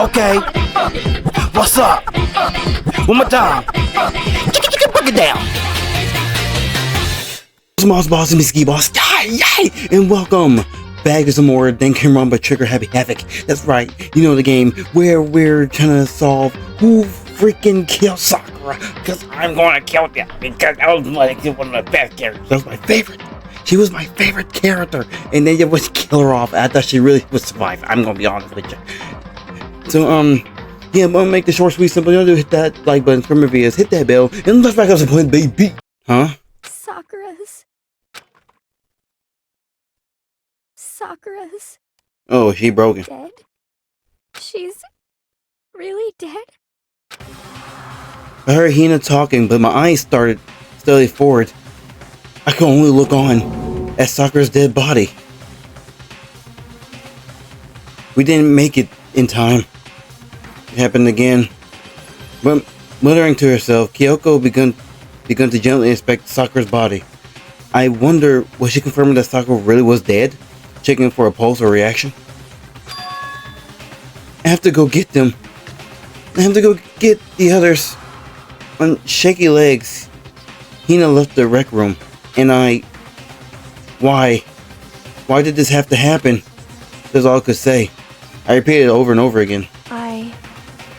Okay. What's up? One more time. Break it down. Smalls Boss and Ski Boss. Yay! And welcome back to some more Danganronpa Trigger Happy Havoc. That's right. You know the game where we're trying to solve who freaking killed Sakura. Because I'm going to kill them. Because I was like one of the best characters. That was my favorite. She was my favorite character. And then you would kill her off. I thought she really would survive. I'm going to be honest with you. So, yeah, I'm gonna make the short, sweet, simple. You know, hit that like button, for my videos, hit that bell, and let's back up some point, baby. Huh? Sakura's. Oh, she broken. Dead? She's really dead? I heard Hina talking, but my eyes started steadily forward. I could only look on at Sakura's dead body. We didn't make it in time. It happened again. But muttering to herself, Kyoko begun to gently inspect Sakura's body. I wonder, was she confirming that Sakura really was dead? Checking for a pulse or reaction? I have to go get them. I have to go get the others. On shaky legs, Hina left the rec room, and Why? Why did this have to happen? That's all I could say. I repeated it over and over again.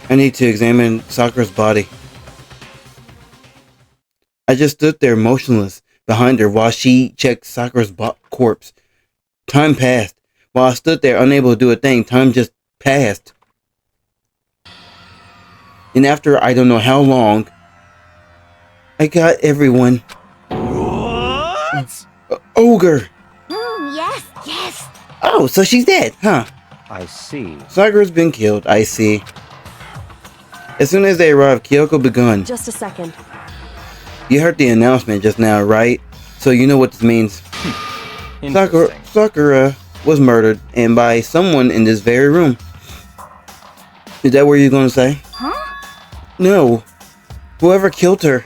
I need to examine Sakura's body. I just stood there motionless behind her while she checked Sakura's corpse. Time passed. While I stood there unable to do a thing, time just passed. And after I don't know how long, I got everyone. What? Ogre! Yes. Oh, so she's dead, huh? I see. Sakura's been killed, I see. As soon as they arrived, Kyoko begun. Just a second. You heard the announcement just now, right? So you know what this means. Sakura was murdered, and by someone in this very room. Is that what you're gonna say? Huh? No. Whoever killed her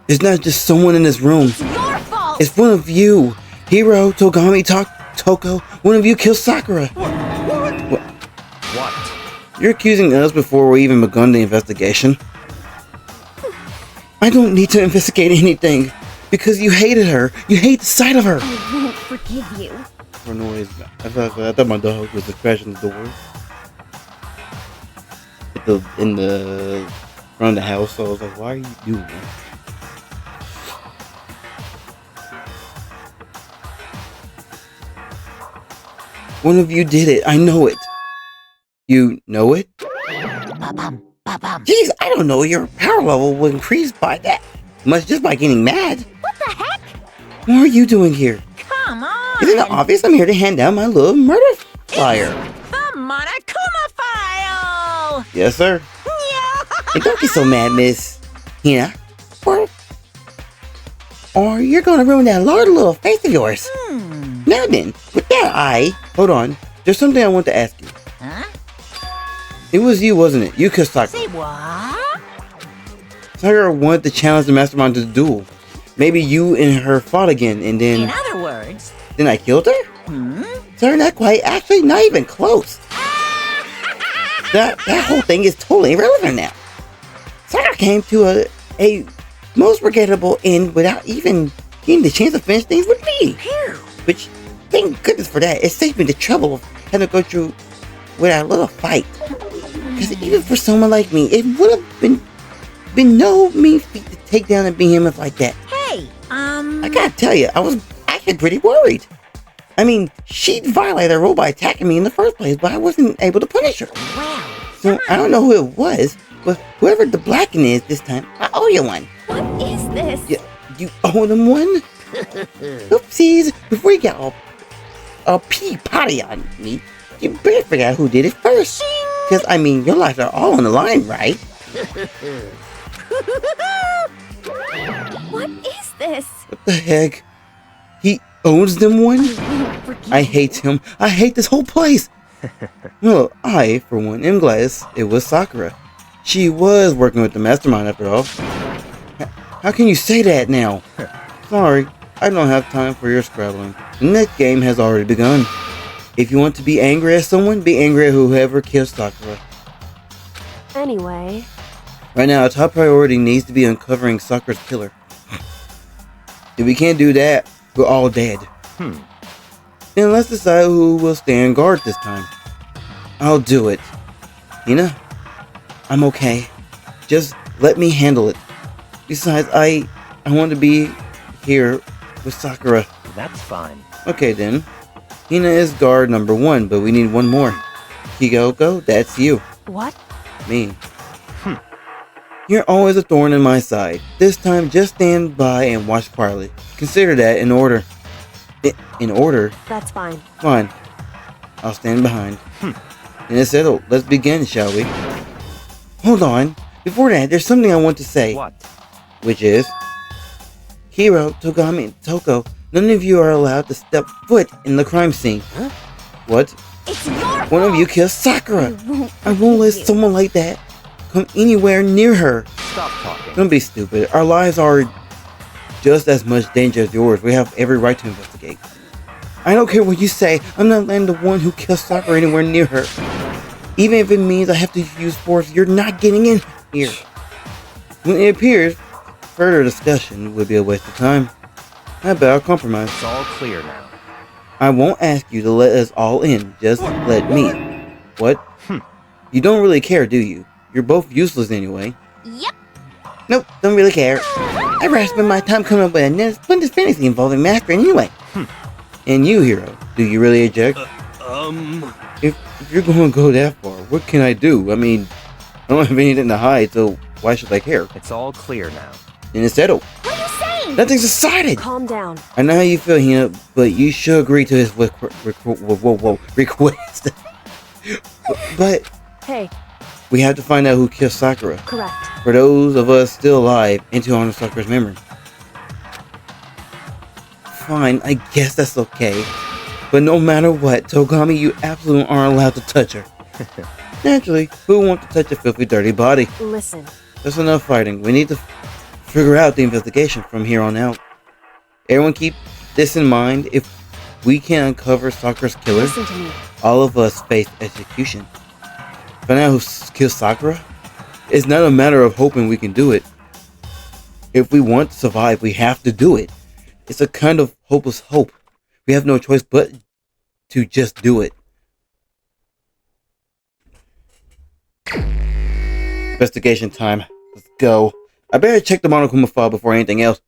is not just someone in this room. It's your fault! It's one of you. Hiro, Togami, Toko. One of you killed Sakura. What? You're accusing us before we even begun the investigation. I don't need to investigate anything. Because you hated her. You hate the sight of her. I won't forgive you. For noise. I thought my dog was crashing the door. In the front of the house. So I was like, why are you doing that? One of you did it. I know it. You know it? Jeez, I don't know. Your power level will increase by that much just by getting mad. What the heck? What are you doing here? Come on! Isn't it obvious I'm here to hand down my little murder flyer? The Monokuma file! Yes, sir. Hey, don't get so mad, Miss Hina. Or you're gonna ruin that large little face of yours. Now then, with that hold on. There's something I want to ask you. Huh? It was you, wasn't it? You kissed Sakura. Say what? Sakura wanted to challenge the mastermind to the duel. Maybe you and her fought again, and then... In other words... Then I killed her? Sir, not quite. Actually, not even close. That whole thing is totally irrelevant now. Sakura came to a most regrettable end without even getting the chance to finish things with me. Which, thank goodness for that. It saved me the trouble of having to go through with a little fight. Because even for someone like me, it would have been no mean feat to take down a behemoth like that. Hey, I gotta tell you, I was actually pretty worried. I mean, she violated her rule by attacking me in the first place, but I wasn't able to punish her. wow. So I don't know who it was, but whoever the Blacken is this time, I owe you one. What is this? You owe them one? Oopsies! Before you get all pee potty on me, you better figure out who did it first. Because, I mean, your lives are all on the line, right? What is this? What the heck? He owes them one? I hate him. I hate this whole place. Well, I, for one, am glad it was Sakura. She was working with the mastermind after all. How can you say that now? Sorry, I don't have time for your scrabbling. The next game has already begun. If you want to be angry at someone, be angry at whoever killed Sakura. Anyway, Right now, our top priority needs to be uncovering Sakura's killer. If we can't do that, we're all dead. Then let's decide who will stand guard this time. I'll do it. Hina? I'm okay. Just let me handle it. Besides, I want to be here with Sakura. That's fine. Okay then. Hina is guard number 1, but we need one more. Kigoko, that's you. what? Me. You're always a thorn in my side. This time, just stand by and watch quietly. Consider that in order. In order? That's fine. Fine. I'll stand behind. And it's settled. Let's begin, shall we? Hold on. Before that, there's something I want to say. What? Which is... Hiro, Togami, and Toko, none of you are allowed to step foot in the crime scene. Huh? What? It's your One of you killed Sakura. I won't let someone like that come anywhere near her. Stop talking. Don't be stupid. Our lives are just as much danger as yours. We have every right to investigate. I don't care what you say. I'm not letting the one who killed Sakura anywhere near her. Even if it means I have to use force, you're not getting in here. When it appears, further discussion would be a waste of time. How about a compromise? It's all clear now. I won't ask you to let us all in. Just let me. What? You don't really care, do you? You're both useless anyway. Yep. Nope, don't really care. I'd rather spend my time coming up with a splendid fantasy involving mastering anyway. And you, Hiro, do you really object? If you're going to go that far, what can I do? I mean, I don't have anything to hide, so why should I care? It's all clear now. Then it's settled. What are you saying? Nothing's decided. Calm down. I know how you feel, Hina, but you should agree to his request. But Hey, we have to find out who killed Sakura. correct. For those of us still alive, and to honor Sakura's memory. Fine, I guess that's okay. But no matter what, Togami, you absolutely aren't allowed to touch her. Naturally, who wants to touch a filthy, dirty body? Listen, That's enough fighting. We need to figure out the investigation from here on out. Everyone keep this in mind. If we can uncover Sakura's killer, listen to me. all of us face execution. Find out who killed Sakura? It's not a matter of hoping we can do it. If we want to survive, we have to do it. It's a kind of hopeless hope. We have no choice but to just do it. Investigation time. Let's go. I better check the Monokuma file before anything else.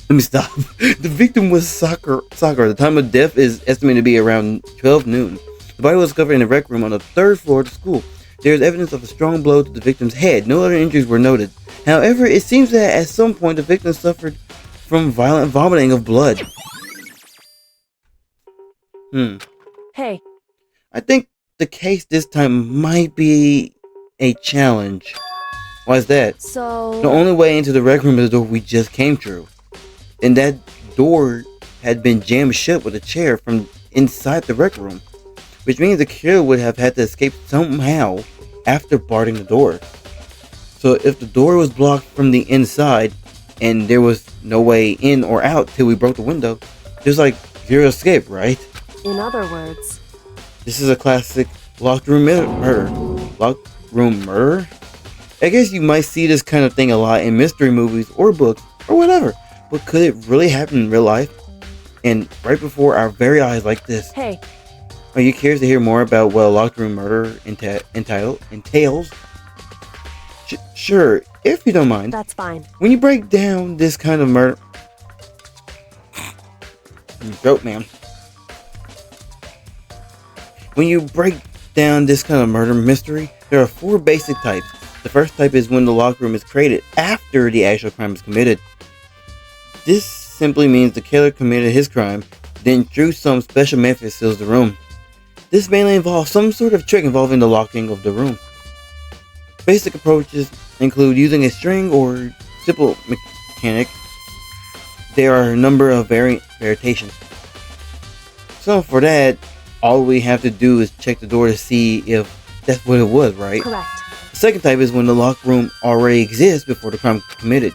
Let me stop. The victim was Sakura. The time of death is estimated to be around 12 noon. The body was discovered in a rec room on the 3rd floor of the school. There is evidence of a strong blow to the victim's head. No other injuries were noted. However, it seems that at some point the victim suffered from violent vomiting of blood. Hey, I think the case this time might be a challenge. Why is that? so... The only way into the rec room is the door we just came through. And that door had been jammed shut with a chair from inside the rec room. Which means the killer would have had to escape somehow after barring the door. So if the door was blocked from the inside and there was no way in or out till we broke the window, there's like zero escape, right? In other words, This is a classic locked room murder. Locked room murder? I guess you might see this kind of thing a lot in mystery movies or books or whatever. But could it really happen in real life? And right before our very eyes like this? hey, Are you curious to hear more about what a locked room murder entails? Sure, if you don't mind. that's fine. When you break down this kind of murder... Joke, man. When you break down this kind of murder mystery, there are 4 basic types. The first type is when the locked room is created after the actual crime is committed. This simply means the killer committed his crime, then through some special method seals the room. This mainly involves some sort of trick involving the locking of the room. Basic approaches include using a string or simple mechanic. There are a number of variations. So for that, all we have to do is check the door to see if that's what it was, right? Correct. The second type is when the locked room already exists before the crime is committed.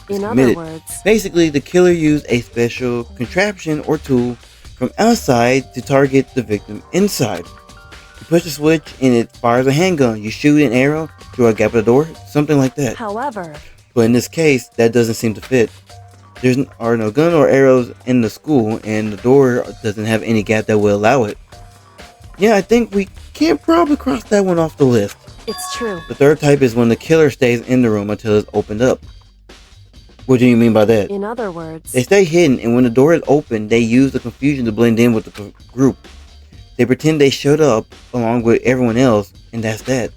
In other words, Basically, the killer used a special contraption or tool from outside to target the victim inside. You push the switch and it fires a handgun. You shoot an arrow through a gap of the door, something like that. However, But in this case, that doesn't seem to fit. There are no gun or arrows in the school, and the door doesn't have any gap that will allow it. Yeah, I think we can probably cross that one off the list. it's true. The third type is when the killer stays in the room until it's opened up. What do you mean by that? In other words, They stay hidden, and when the door is open, they use the confusion to blend in with the group. They pretend they showed up along with everyone else, and that's that.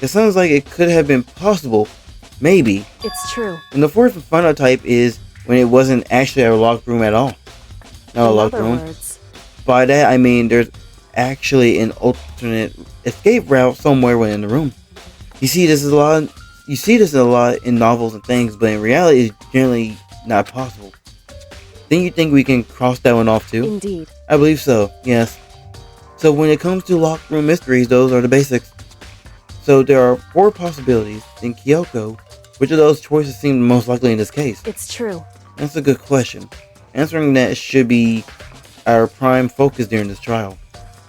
It sounds like it could have been possible, maybe. it's true. And the fourth and final type is when it wasn't actually a locked room at all. Not a In locked other room. words, By that I mean there's actually an alternate escape route somewhere within the room. You see this a lot in novels and things, but in reality it's generally not possible. Then you think we can cross that one off too? indeed. I believe so, yes. So when it comes to locked room mysteries, those are the basics. So there are 4 possibilities in Kyoko. Which of those choices seem most likely in this case? It's true. That's a good question. Answering that should be our prime focus during this trial.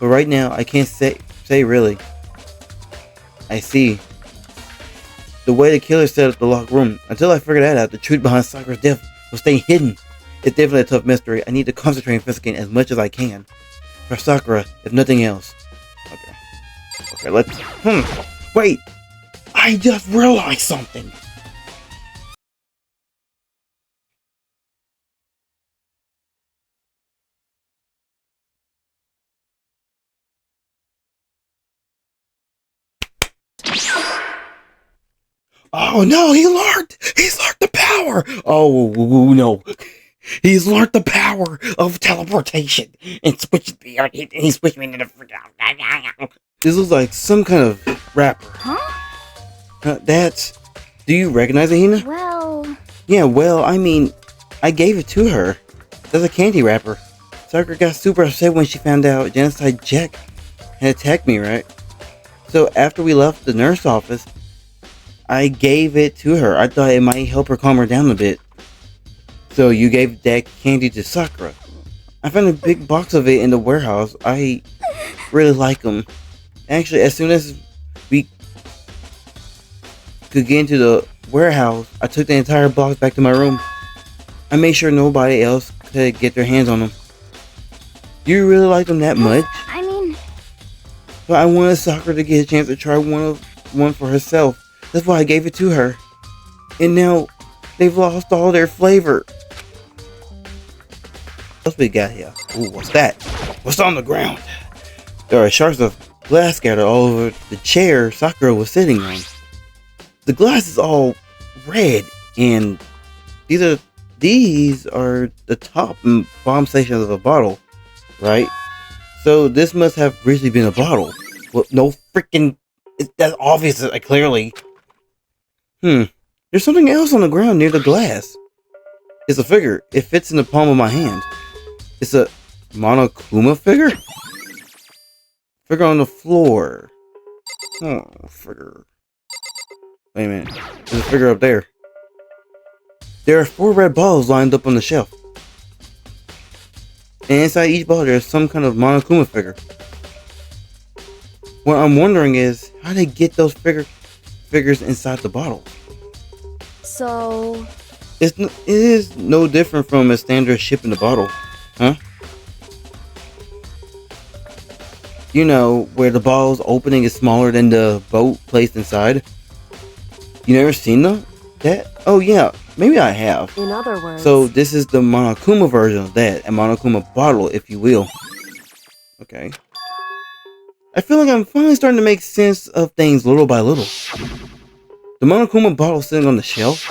But right now, I can't say really. I see. The way the killer set up the locked room. Until I figure that out, the truth behind Sakura's death will stay hidden. It's definitely a tough mystery. I need to concentrate on investigating as much as I can. For Sakura, if nothing else. Okay, let's... Wait! I just realized something! Oh no, he learned! He's learned the power! Oh no. He's learned the power of teleportation and switched me. He switched me into the. This looks like some kind of rapper. Huh? That's. Do you recognize it, Hina? Well, Yeah, well, I mean, I gave it to her. That's a candy wrapper. Sakura got super upset when she found out Genocide Jack had attacked me, right? So after we left the nurse office, I gave it to her. I thought it might help her calm her down a bit. So you gave that candy to Sakura. I found a big box of it in the warehouse. I really like them. Actually, as soon as we could get into the warehouse, I took the entire box back to my room. I made sure nobody else could get their hands on them. You really like them that much? I mean, But I wanted Sakura to get a chance to try one for herself. That's why I gave it to her. And now they've lost all their flavor. What else we got here? Ooh, what's that? What's on the ground? There are shards of glass scattered all over the chair Sakura was sitting on. The glass is all red, and these are the top and bottom sections of a bottle, right? So this must have originally been a bottle. Well, no freaking... That's obvious, clearly. There's something else on the ground near the glass. It's a figure. It fits in the palm of my hand. It's a Monokuma figure? Figure on the floor. Oh, figure. Wait a minute. There's a figure up there. There are 4 red balls lined up on the shelf. And inside each ball there's some kind of Monokuma figure. What I'm wondering is how they get those figures inside the bottle. so It is no different from a standard ship in the bottle, huh? You know, where the ball's opening is smaller than the boat placed inside. You never seen that? Oh yeah, maybe I have. in other words, So this is the Monokuma version of that, a Monokuma bottle, if you will. Okay. I feel like I'm finally starting to make sense of things little by little. The Monokuma bottle sitting on the shelf.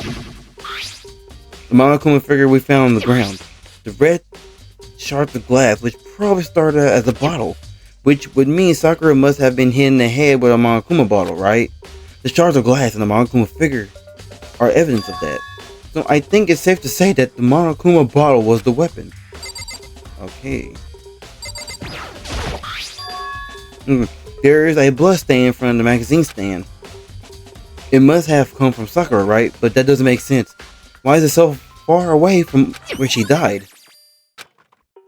The Monokuma figure we found on the ground. The red shards of glass, which probably started out as a bottle. Which would mean Sakura must have been hit in the head with a Monokuma bottle, right? The shards of glass and the Monokuma figure are evidence of that. So I think it's safe to say that the Monokuma bottle was the weapon. Okay. There is a blood stain in front of the magazine stand. It must have come from Sakura, right? But that doesn't make sense. Why is it so far away from where she died?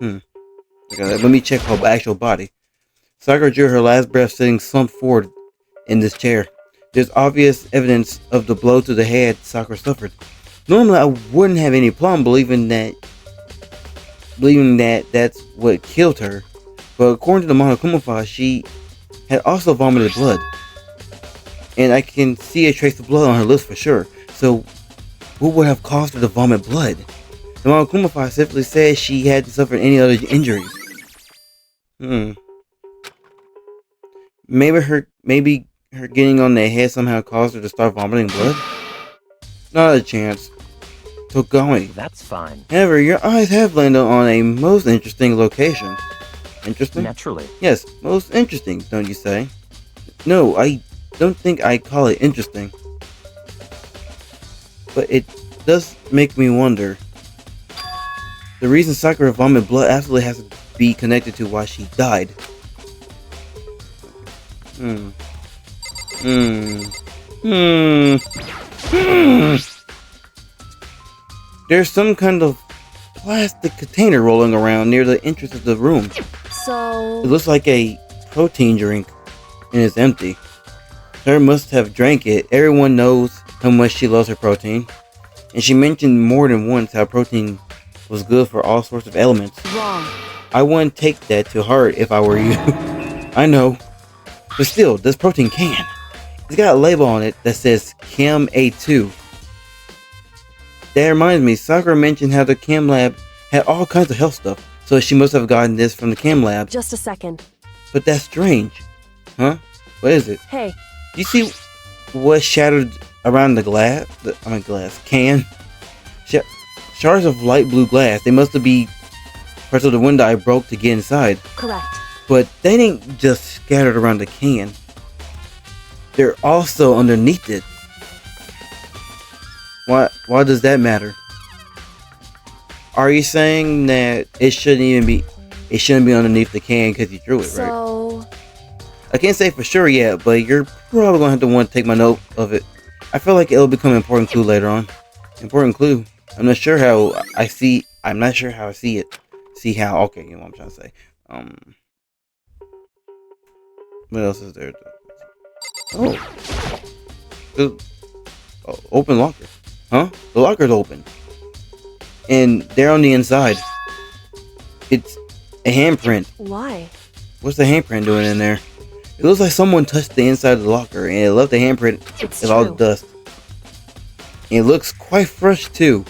Wait Okay, let me check her actual body. Sakura drew her last breath sitting slumped forward in this chair. There's obvious evidence of the blow to the head Sakura suffered. Normally, I wouldn't have any problem believing that that's what killed her, but according to the Monokuma, she had also vomited blood, and I can see a trace of blood on her lips for sure. So, what would have caused her to vomit blood? The Monokuma specifically says she hadn't suffered any other injuries. Maybe her getting on the head somehow caused her to start vomiting blood? Not a chance. Togami. That's fine. However, your eyes have landed on a most interesting location. Interesting? Naturally. Yes, most interesting, don't you say? No, I don't think I call it interesting. But it does make me wonder. The reason Sakura vomited blood absolutely has to be connected to why she died. There's some kind of plastic container rolling around near the entrance of the room. So... It looks like a protein drink, and it's empty. Her must have drank it. Everyone knows how much she loves her protein. And she mentioned more than once how protein was good for all sorts of elements. Wrong. I wouldn't take that to heart if I were you. I know. But still, this protein can. It's got a label on it that says Chem A2. That reminds me, Sakura mentioned how the Chem lab had all kinds of health stuff, so she must have gotten this from the Chem lab. Just a second. But that's strange. Huh? What is it? Hey. You see what shattered around the can? Shards of light blue glass. They must have been parts of the window I broke to get inside. Correct. But they ain't just scattered around the can. They're also underneath it. Why does that matter? Are you saying that it shouldn't be underneath the can because you threw it, right? So... I can't say for sure yet, but you're probably going to have to want to take my note of it. I feel like it'll become an important clue later on. Important clue. I'm not sure how I see it. See how, okay, you know what I'm trying to say. What else is there? Open locker. Huh? The locker's open. And they're on the inside. It's a handprint. Why? What's the handprint doing in there? It looks like someone touched the inside of the locker and it left the handprint with all the dust. And it looks quite fresh too.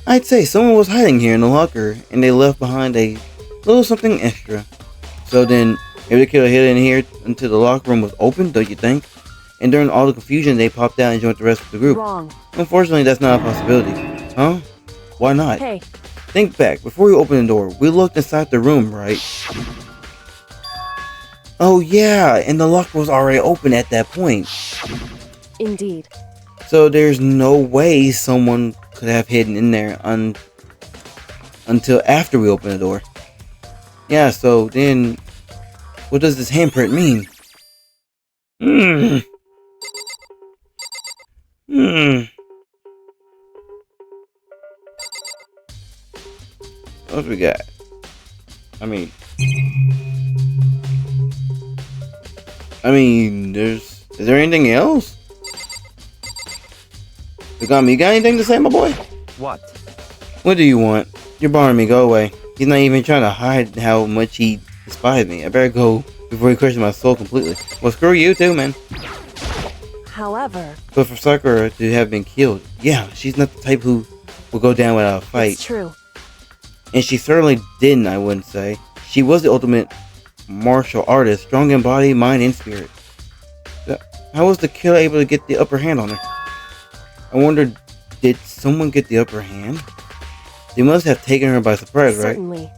I'd say someone was hiding here in the locker and they left behind a little something extra. So then, maybe they could have hid in here until the locker room was open, don't you think? And during all the confusion, they popped out and joined the rest of the group. Wrong. Unfortunately, that's not a possibility. Huh? Why not? Hey. Think back. Before we opened the door, we looked inside the room, right? Oh yeah, and the locker was already open at that point. Indeed. So there's no way someone could have hidden in there until after we opened the door. Yeah, so then, what does this handprint mean? What we got? Is there anything else? You got anything to say, my boy? What? What do you want? You're bothering me, go away. He's not even trying to hide how much he despises me. I better go before he crushes my soul completely. Well, screw you too, man. However... But for Sakura to have been killed, yeah, she's not the type who will go down without a fight. It's true. And she certainly didn't, I wouldn't say. She was the ultimate martial artist, strong in body, mind, and spirit. How was the killer able to get the upper hand on her? I wonder, did someone get the upper hand? They must have taken her by surprise, right? Certainly.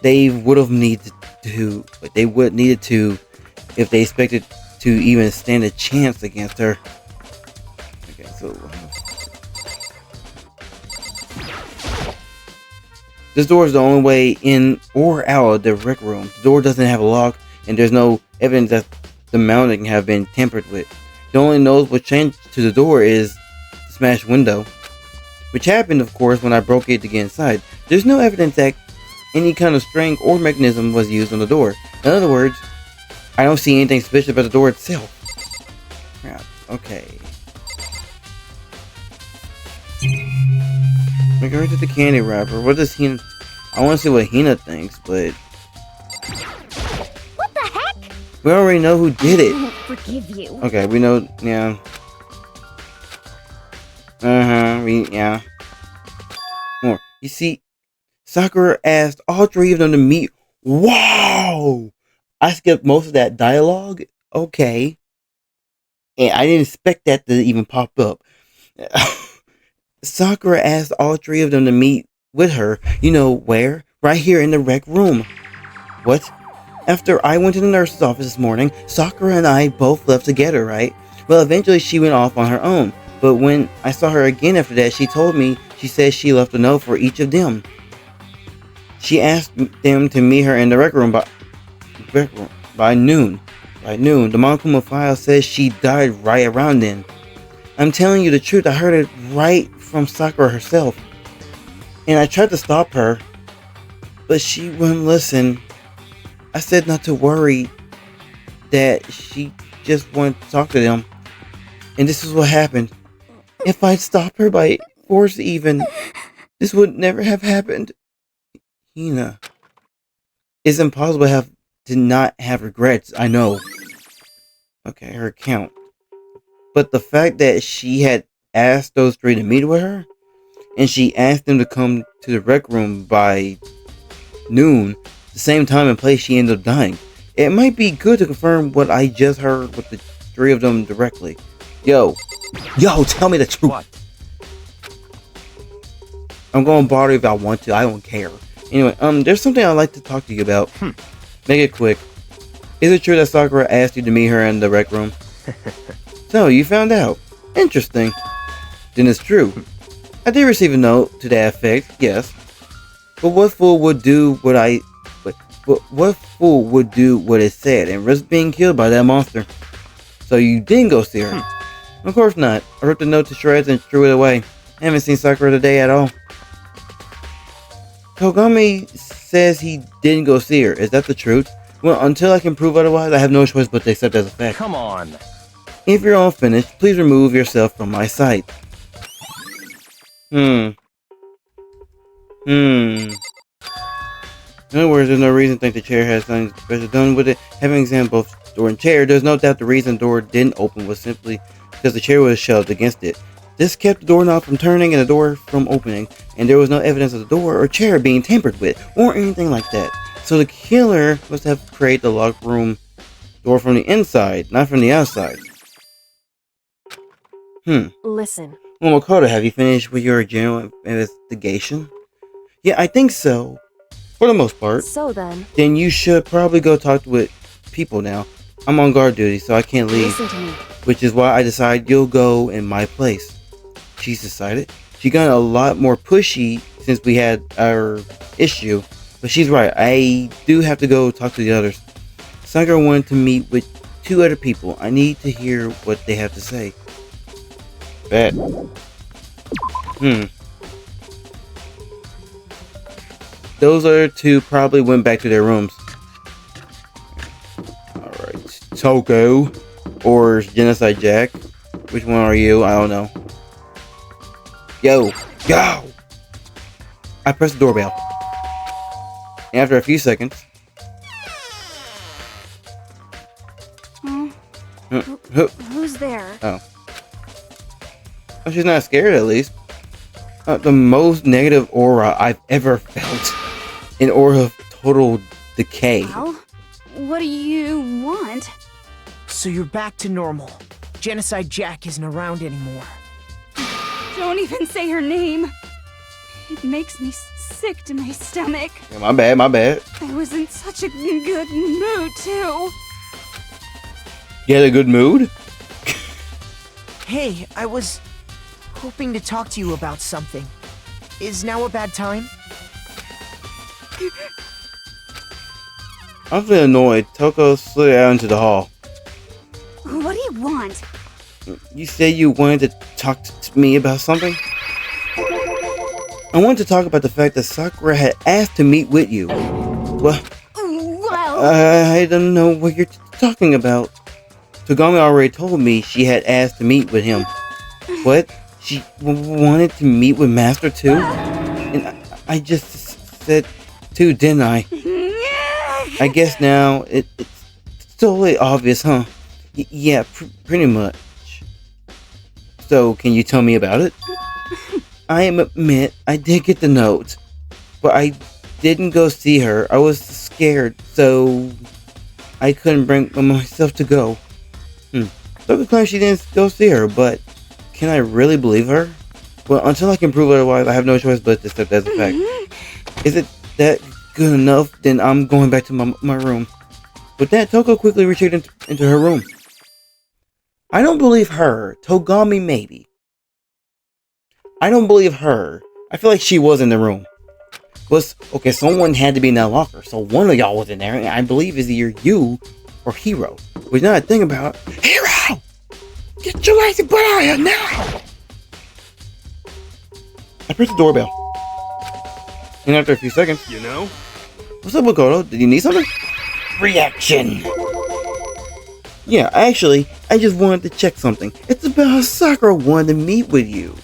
They would have needed to, but they would needed to if they expected to even stand a chance against her. Okay, so this door is the only way in or out of the rec room. The door doesn't have a lock, and there's no evidence that the mounting have been tampered with. The only knows what changed to the door is the smashed window, which happened, of course, when I broke it to get inside. There's no evidence that any kind of string or mechanism was used on the door. In other words, I don't see anything suspicious about the door itself. Crap. Okay. Regarding to the candy wrapper, what does Hina... I want to see what Hina thinks, but... What the heck? We already know who did I it. won't forgive you. Okay, we know... Yeah. Yeah. More. You see, Sakura asked all three of them to meet. Wow! I skipped most of that dialogue. Okay. And I didn't expect that to even pop up. Sakura asked all three of them to meet with her. You know where? Right here in the rec room. What? After I went to the nurse's office this morning, Sakura and I both left together, right? Well, eventually she went off on her own. But when I saw her again after that, she told me she said she left a note for each of them. She asked them to meet her in the rec room by noon. By noon, the Monokuma file says she died right around then. I'm telling you the truth, I heard it right from Sakura herself. And I tried to stop her, but she wouldn't listen. I said not to worry, that she just wanted to talk to them. And this is what happened. If I'd stopped her by force even, this would never have happened. Hina. It's impossible to not have regrets, I know. Okay, her account. But the fact that she had asked those three to meet with her, and she asked them to come to the rec room by noon, the same time and place she ended up dying. It might be good to confirm what I just heard with the three of them directly. Yo, tell me the truth. What? I'm going to bother you if I want to. I don't care. Anyway, there's something I'd like to talk to you about. Make it quick. Is it true that Sakura asked you to meet her in the rec room? So, you found out. Interesting. Then it's true. I did receive a note to that effect, yes. But what fool would do what what fool would do what it said and risk being killed by that monster? So you didn't go see her? Of course not. I ripped the note to shreds and threw it away. I haven't seen Sakura today at all. Kogami says he didn't go see her. Is that the truth? Well, until I can prove otherwise, I have no choice but to accept as a fact. Come on. If you're all finished, please remove yourself from my sight. In other words, there's no reason to think the chair has something special done with it. Having examined both door and chair, there's no doubt the reason the door didn't open was simply because the chair was shoved against it. This kept the doorknob from turning and the door from opening, and there was no evidence of the door or chair being tampered with, or anything like that. So the killer must have created the locked room door from the inside, not from the outside. Listen. Well, Makoto, have you finished with your general investigation? Yeah, I think so. For the most part. So then. Then you should probably go talk with people now. I'm on guard duty, so I can't leave. Listen to me. Which is why I decided you'll go in my place. She's decided. She got a lot more pushy since we had our issue. But she's right. I do have to go talk to the others. Sakura wanted to meet with 2 other people. I need to hear what they have to say. Bet. Those other 2 probably went back to their rooms. Alright. Toko. Or Genocide Jack. Which one are you? I don't know. Yo! I pressed the doorbell. After a few seconds. Who's there? Oh, she's not scared at least. The most negative aura I've ever felt. An aura of total decay. Well, what do you want? So you're back to normal. Genocide Jack isn't around anymore. Don't even say her name. It makes me sick to my stomach. Yeah, my bad. I was in such a good mood, too. You had a good mood? Hey, I was hoping to talk to you about something. Is now a bad time? I'm feeling annoyed. Toko slid out into the hall. What do you want? You said you wanted to talk to me about something? I want to talk about the fact that Sakura had asked to meet with you. Well, I don't know what you're talking about. Togami already told me she had asked to meet with him. What? She wanted to meet with Master too? And I just said too, didn't I? I guess now it's totally obvious, huh? Yeah, pretty much. So, can you tell me about it? I admit I did get the note, but I didn't go see her. I was scared, so I couldn't bring myself to go. So claims she didn't go see her, but can I really believe her? Well, until I can prove otherwise, I have no choice but to accept as a fact. Is it that good enough? Then I'm going back to my room. With that, Toko quickly retreated into her room. I don't believe her. Togami, maybe. I don't believe her. I feel like she was in the room. Okay, someone had to be in that locker, so one of y'all was in there, and I believe it's either you or Hiro. Which now I think about, Hiro! Get your lazy butt out of here now! I pressed the doorbell. And after a few seconds, You know? what's up, Makoto? Did you need something? Reaction! Yeah, actually, I just wanted to check something. It's about how Sakura wanted to meet with you.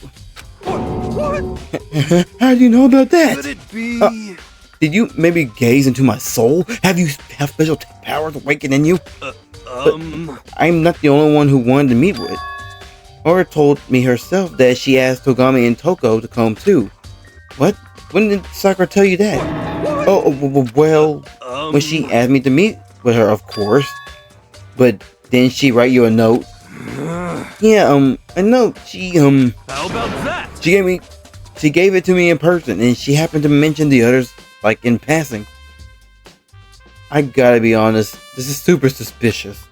What? How do you know about that? Could it be? Did you maybe gaze into my soul? Have you have special powers awakened in you? I'm not the only one who wanted to meet with. Or told me herself that she asked Togami and Toko to come too. What? When did Sakura tell you that? Well, when she asked me to meet with her, of course. But didn't she write you a note? Yeah, a note. How about that? She gave it to me in person, and she happened to mention the others, like, in passing. I gotta be honest, this is super suspicious.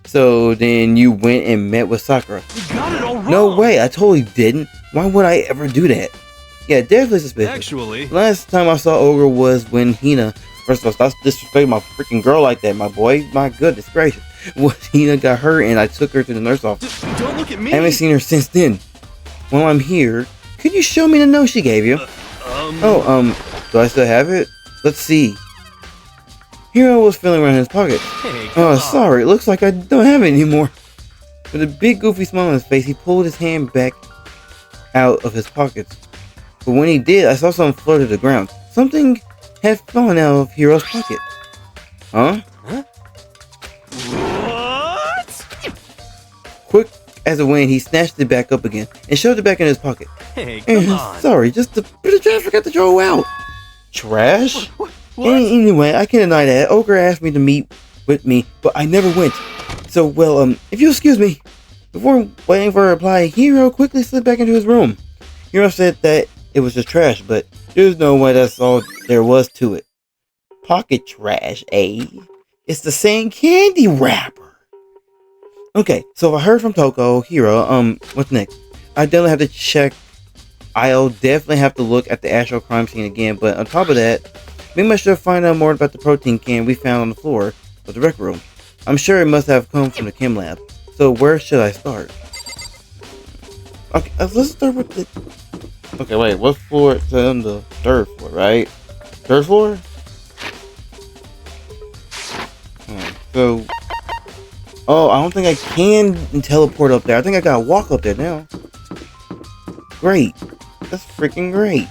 So then you went and met with Sakura? You got it all wrong. No way, I totally didn't. Why would I ever do that? Yeah, definitely suspicious. Actually, Last time I saw Ogre was when Hina, first of all, stop disrespecting my freaking girl like that, my boy. My goodness gracious. When Hina got hurt and I took her to the nurse office. don't look at me. I haven't seen her since then. While I'm here, could you show me the note she gave you? Do I still have it? Let's see. Hiro was feeling around his pocket. Hey, Oh, sorry, it looks like I don't have it anymore. With a big goofy smile on his face, he pulled his hand back out of his pockets. But when he did, I saw something float to the ground. Something had fallen out of Hiro's pocket. Huh? What? Quick as a wind, he snatched it back up again and shoved it back in his pocket. Hey, come on. Sorry, just a bit of trash I forgot to throw out. Trash? What? Anyway, I can't deny that. Ogre asked me to meet with me, but I never went. So, well, if you'll excuse me. Before waiting for a reply, Hiro quickly slid back into his room. Hiro said that it was just trash, but there's no way that's all there was to it. Pocket trash, eh? It's the same candy wrapper. Okay, so I heard from Toko, Hiro, what's next? I definitely have to check. I'll definitely have to look at the actual crime scene again, but on top of that, maybe I should find out more about the protein can we found on the floor of the rec room. I'm sure it must have come from the chem lab. So where should I start? Okay, let's start with the... Okay, wait, what floor? It's on the third floor, right? Third floor? So... Oh, I don't think I can teleport up there. I think I gotta walk up there now. Great. That's freaking great.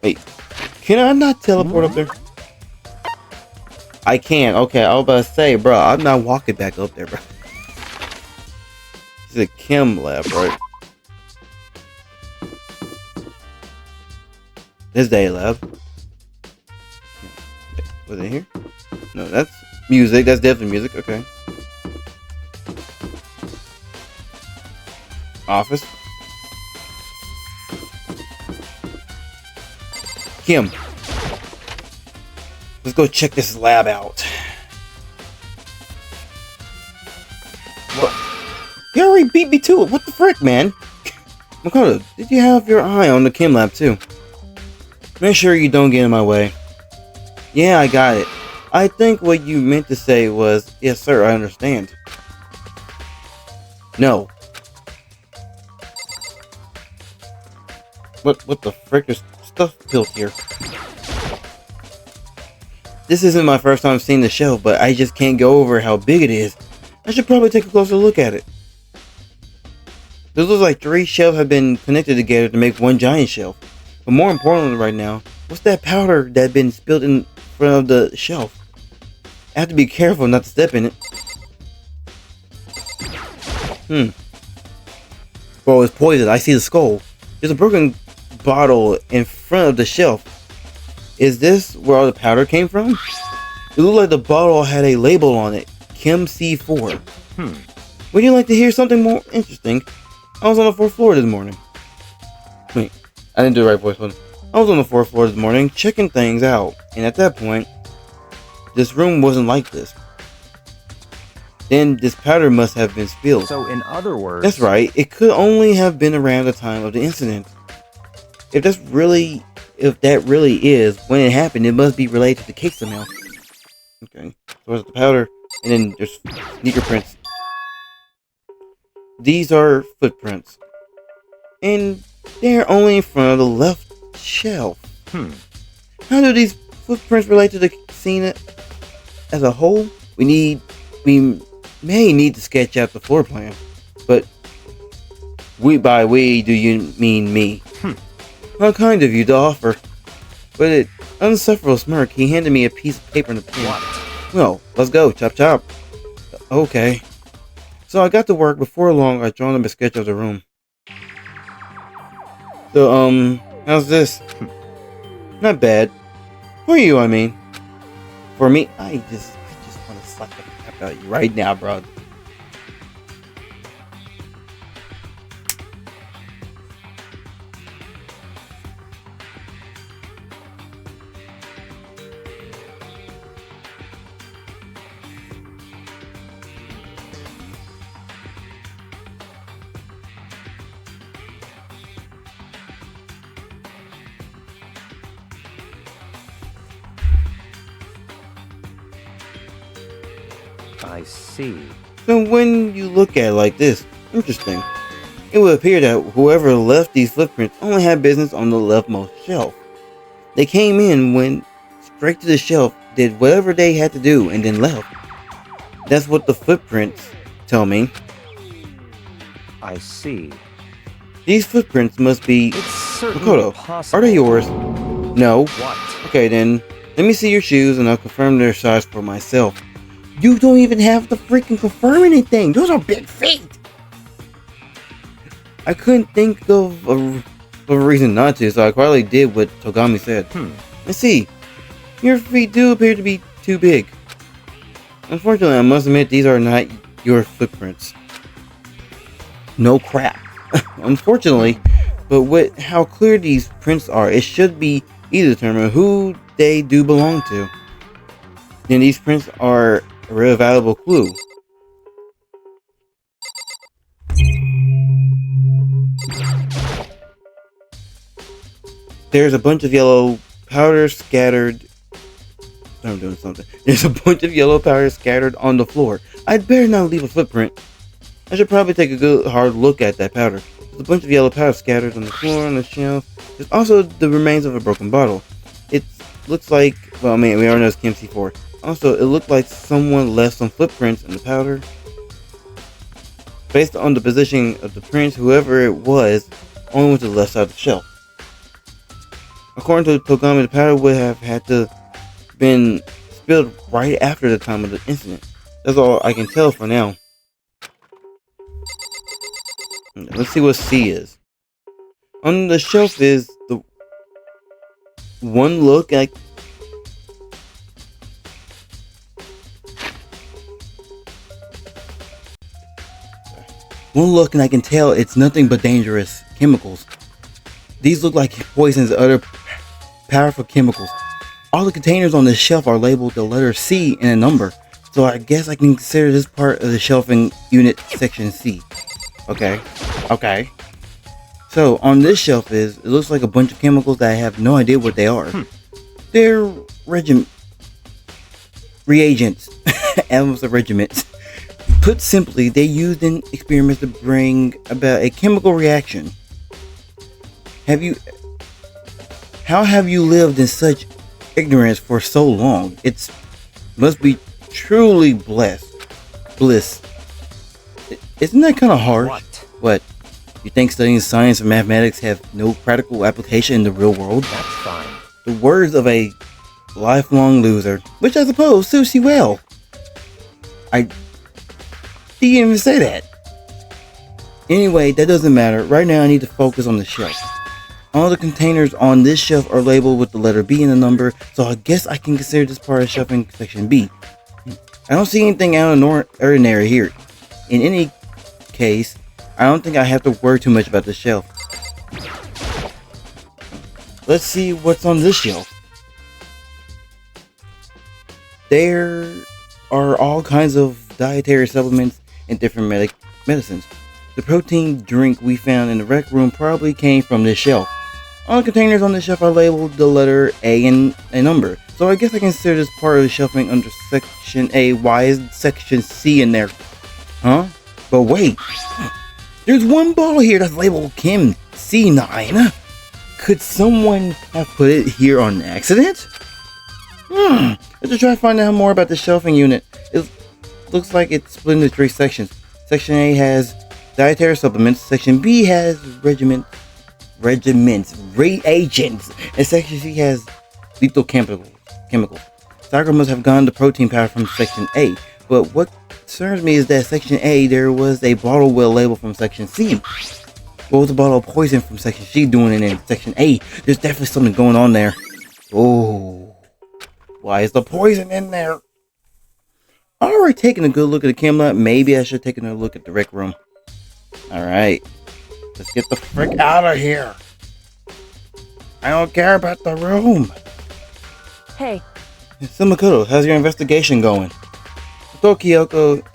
Wait, can I not teleport up there? I can. Okay, I was about to say, bro, I'm not walking back up there, bro. It's a chem lab, right? This day lab. Was it here? No, that's music. That's definitely music. Okay. Office. Kim. Let's go check this lab out. What? You already beat me to it. What the frick, man? Makoto, did you have your eye on the chem lab too? Make sure you don't get in my way. Yeah, I got it. I think what you meant to say was, yes sir, I understand. No. What the frick is stuff built here? This isn't my first time seeing the shelf, but I just can't go over how big it is. I should probably take a closer look at it. This looks like 3 shelves have been connected together to make one giant shelf. But more importantly right now, what's that powder that's been spilled in front of the shelf? I have to be careful not to step in it. Well, it's poison. I see the skull. There's a broken bottle in front of the shelf. Is this where all the powder came from? It looked like the bottle had a label on it. Chem C4. Would you like to hear something more interesting? I was on the 4th floor this morning. Wait, I didn't do the right voice one. I was on the 4th floor this morning checking things out. And at that point, this room wasn't like this. Then this powder must have been spilled. So in other words... That's right. It could only have been around the time of the incident. If that really is when it happened, it must be related to the case somehow. Okay. So there's the powder, and then there's sneaker prints. These are footprints. And they're only in front of the left shelf. How do these footprints relate to the scene as a whole? We may need to sketch out the floor plan. But by we, do you mean me? How kind of you to offer. With an unsufferable smirk, he handed me a piece of paper and a pen. Well, let's go, chop chop. Okay. So I got to work. Before long, I drawn up a sketch of the room. So, how's this? Not bad. For you, I mean. For me, I just want to slap the crap out of you right now, bro. I see. So when you look at it like this, interesting. It would appear that whoever left these footprints only had business on the leftmost shelf. They came in, went straight to the shelf, did whatever they had to do, and then left. That's what the footprints tell me. I see. These footprints must be... It's certainly Makoto, possible. are they yours? No. What? Okay then, let me see your shoes and I'll confirm their size for myself. You don't even have to freaking confirm anything. Those are big feet. I couldn't think of a reason not to, so I quietly did what Togami said. Let's see. Your feet do appear to be too big. Unfortunately, I must admit these are not your footprints. No crap. Unfortunately, but with how clear these prints are, it should be easy to determine who they do belong to. Then these prints are a real valuable clue. There's a bunch of yellow powder scattered. I'm doing something. There's a bunch of yellow powder scattered on the floor. I'd better not leave a footprint. I should probably take a good hard look at that powder. There's a bunch of yellow powder scattered on the floor, on the shelf. There's also the remains of a broken bottle. It looks like, well, I mean, we already know it's Chem C4. Also, it looked like someone left some footprints in the powder. Based on the position of the prints, whoever it was only went to the left side of the shelf. According to Togami, the powder would have had to been spilled right after the time of the incident. That's all I can tell for now. Let's see what C is. On the shelf is the one look like and I can tell it's nothing but dangerous chemicals. These look like poisons and other powerful chemicals. All the containers on the shelf are labeled the letter C and a number, so I guess I can consider this part of the shelving unit section C. Okay. So on this shelf it looks like a bunch of chemicals that I have no idea what they are. They're reagents, elements of regiments. Put simply, they used in experiments to bring about a chemical reaction. How have you lived in such ignorance for so long? It must be truly bliss. Isn't that kind of harsh? What? You think studying science and mathematics have no practical application in the real world? That's fine. The words of a lifelong loser, which I suppose suits you well. I didn't even say that. Anyway, that doesn't matter. Right now I need to focus on the shelf. All the containers on this shelf are labeled with the letter B and a number, so I guess I can consider this part of shelf in section B. I don't see anything out of the ordinary here. In any case, I don't think I have to worry too much about the shelf. Let's see what's on this shelf. There are all kinds of dietary supplements and different medicines. The protein drink we found in the rec room probably came from this shelf. All the containers on the shelf are labeled the letter A and a number, so I guess I consider this part of the shelving under section A. Why is section C in there? Huh? But wait, there's one bottle here that's labeled Kim C9. Could someone have put it here on accident? Let's try to find out more about the shelving unit. It looks like it's split into 3 sections. Section A has dietary supplements, section B has reagents, and section C has lethal chemicals. Sakura must have gotten the protein powder from section A, but what concerns me is that section A there was a bottle well labeled from section C. What was the bottle of poison from section C doing in section A? There's definitely something going on there. Oh, why is the poison in there? I already taken a good look at the chem lab. Maybe I should take another look at the rec room. Alright, let's get the frick out of here. I don't care about the room. Hey, Makoto, how's your investigation going? Kyoko,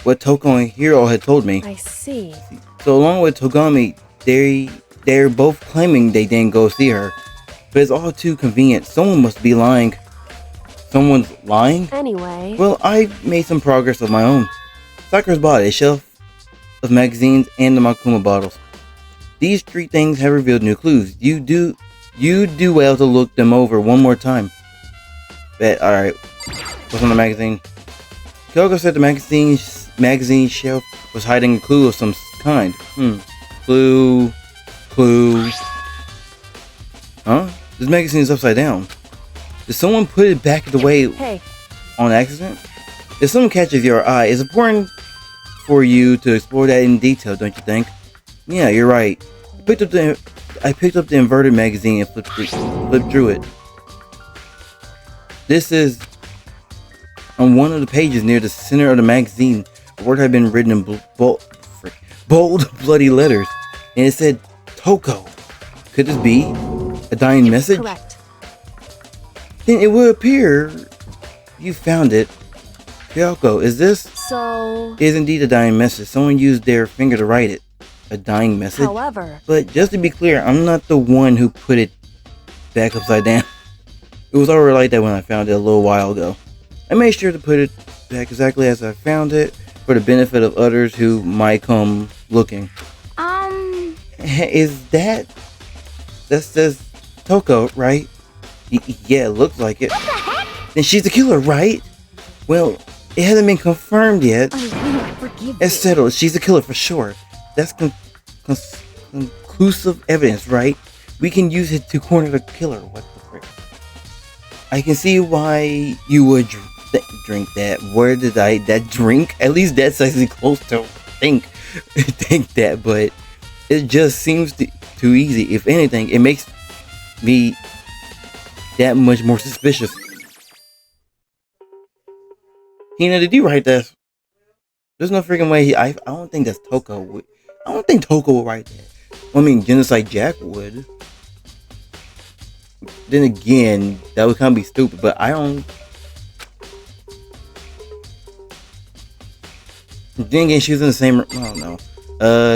what Toko and Hiro had told me. I see. So along with Togami, they're both claiming they didn't go see her. But it's all too convenient. Someone must be lying. Someone's lying? Anyway. Well, I made some progress of my own. Sakura's bought a shelf of magazines and the Makuma bottles. These 3 things have revealed new clues. You do well to look them over one more time. Bet. Alright. What's on the magazine? Kyoko said the magazine shelf was hiding a clue of some kind. Clue. Huh? This magazine is upside down. Did someone put it back the way on accident? If someone catches your eye, it's important for you to explore that in detail, don't you think? Yeah, you're right. I picked up the inverted magazine and flipped through it. This is on one of the pages near the center of the magazine. A word had been written in bold, bloody letters, and it said Toko. Could this be a dying message? Correct. Then it would appear you found it. Kyoko, is this? So... It is indeed a dying message. Someone used their finger to write it. A dying message? However... But just to be clear, I'm not the one who put it back upside down. It was already like that when I found it a little while ago. I made sure to put it back exactly as I found it for the benefit of others who might come looking. Is that says Toko, right? Yeah, it looks like it. What the heck? Then she's the killer, right? Well, it hasn't been confirmed yet. I won't forgive It's you. settled. She's the killer for sure. That's conclusive evidence, right? We can use it to corner the killer. What the frick? I can see why you would drink that. Where did that drink? At least that's actually close to think that, but it just seems too easy. If anything, it makes me that much more suspicious. Hina, did you write that? There's no freaking way I don't think that's Toko. I don't think Toko would write that. I mean, Genocide Jack would. Then again, that would kind of be stupid, but I don't. Then again, she was in the same. I don't know.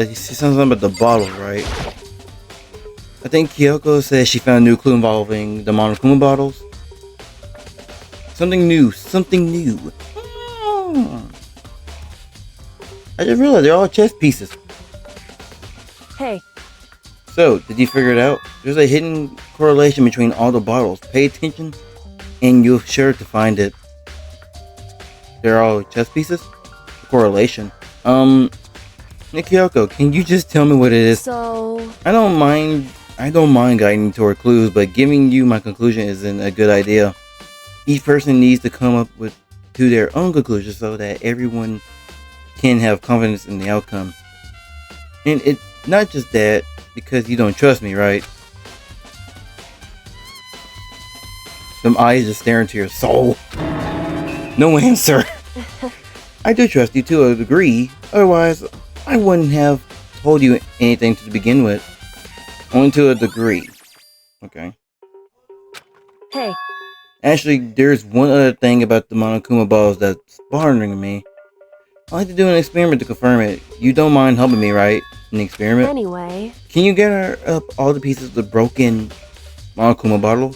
She said something about the bottle, right? I think Kyoko says she found a new clue involving the Monokuma bottles. Something new. I just realized they're all chess pieces. Hey, So, did you figure it out? There's a hidden correlation between all the bottles. Pay attention, and you'll sure to find it. They're all chess pieces? Correlation. Kyoko, can you just tell me what it is? so I don't mind guiding toward clues, but giving you my conclusion isn't a good idea. Each person needs to come up to their own conclusion so that everyone can have confidence in the outcome. And it's not just that, because you don't trust me, right? Them eyes just staring into your soul. No answer. I do trust you to a degree, otherwise I wouldn't have told you anything to begin with. Only to a degree. Okay. hey, Actually, there's one other thing about the Monokuma balls that's bothering me. I'd like to do an experiment to confirm it. You don't mind helping me, right? An experiment? anyway, Can you gather up all the pieces of the broken Monokuma bottle?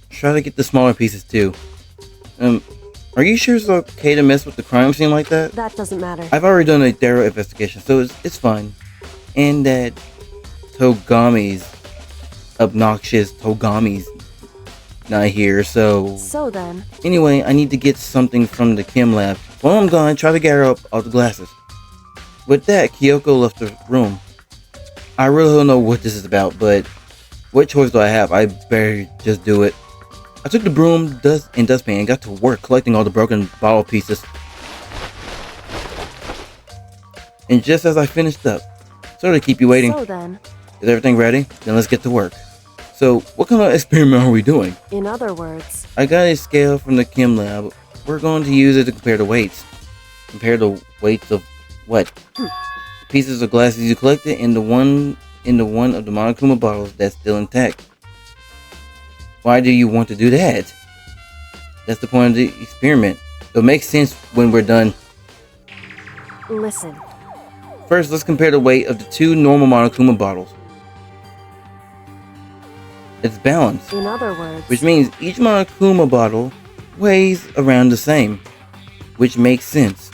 Try to get the smaller pieces too. Are you sure it's okay to mess with the crime scene like that? that doesn't matter. I've already done a thorough investigation, so it's fine. And that obnoxious Togami's not here, so... So then, Anyway, I need to get something from the chem lab. While I'm gone, try to gather up all the glasses. With that, Kyoko left the room. I really don't know what this is about, but what choice do I have? I better just do it. I took the broom, dustpan, and got to work collecting all the broken bottle pieces. And just as I finished up, sorry to keep you waiting. so then, Is everything ready? Then let's get to work. So, what kind of experiment are we doing? in other words, I got a scale from the chem lab. We're going to use it to compare the weights. Compare the weights of what? Pieces of glasses you collected and the one of the Monokuma bottles that's still intact. Why do you want to do that? That's the point of the experiment. It'll make sense when we're done. listen, First, let's compare the weight of the two normal Monokuma bottles. It's balanced, in other words, which means each Monokuma bottle weighs around the same, which makes sense.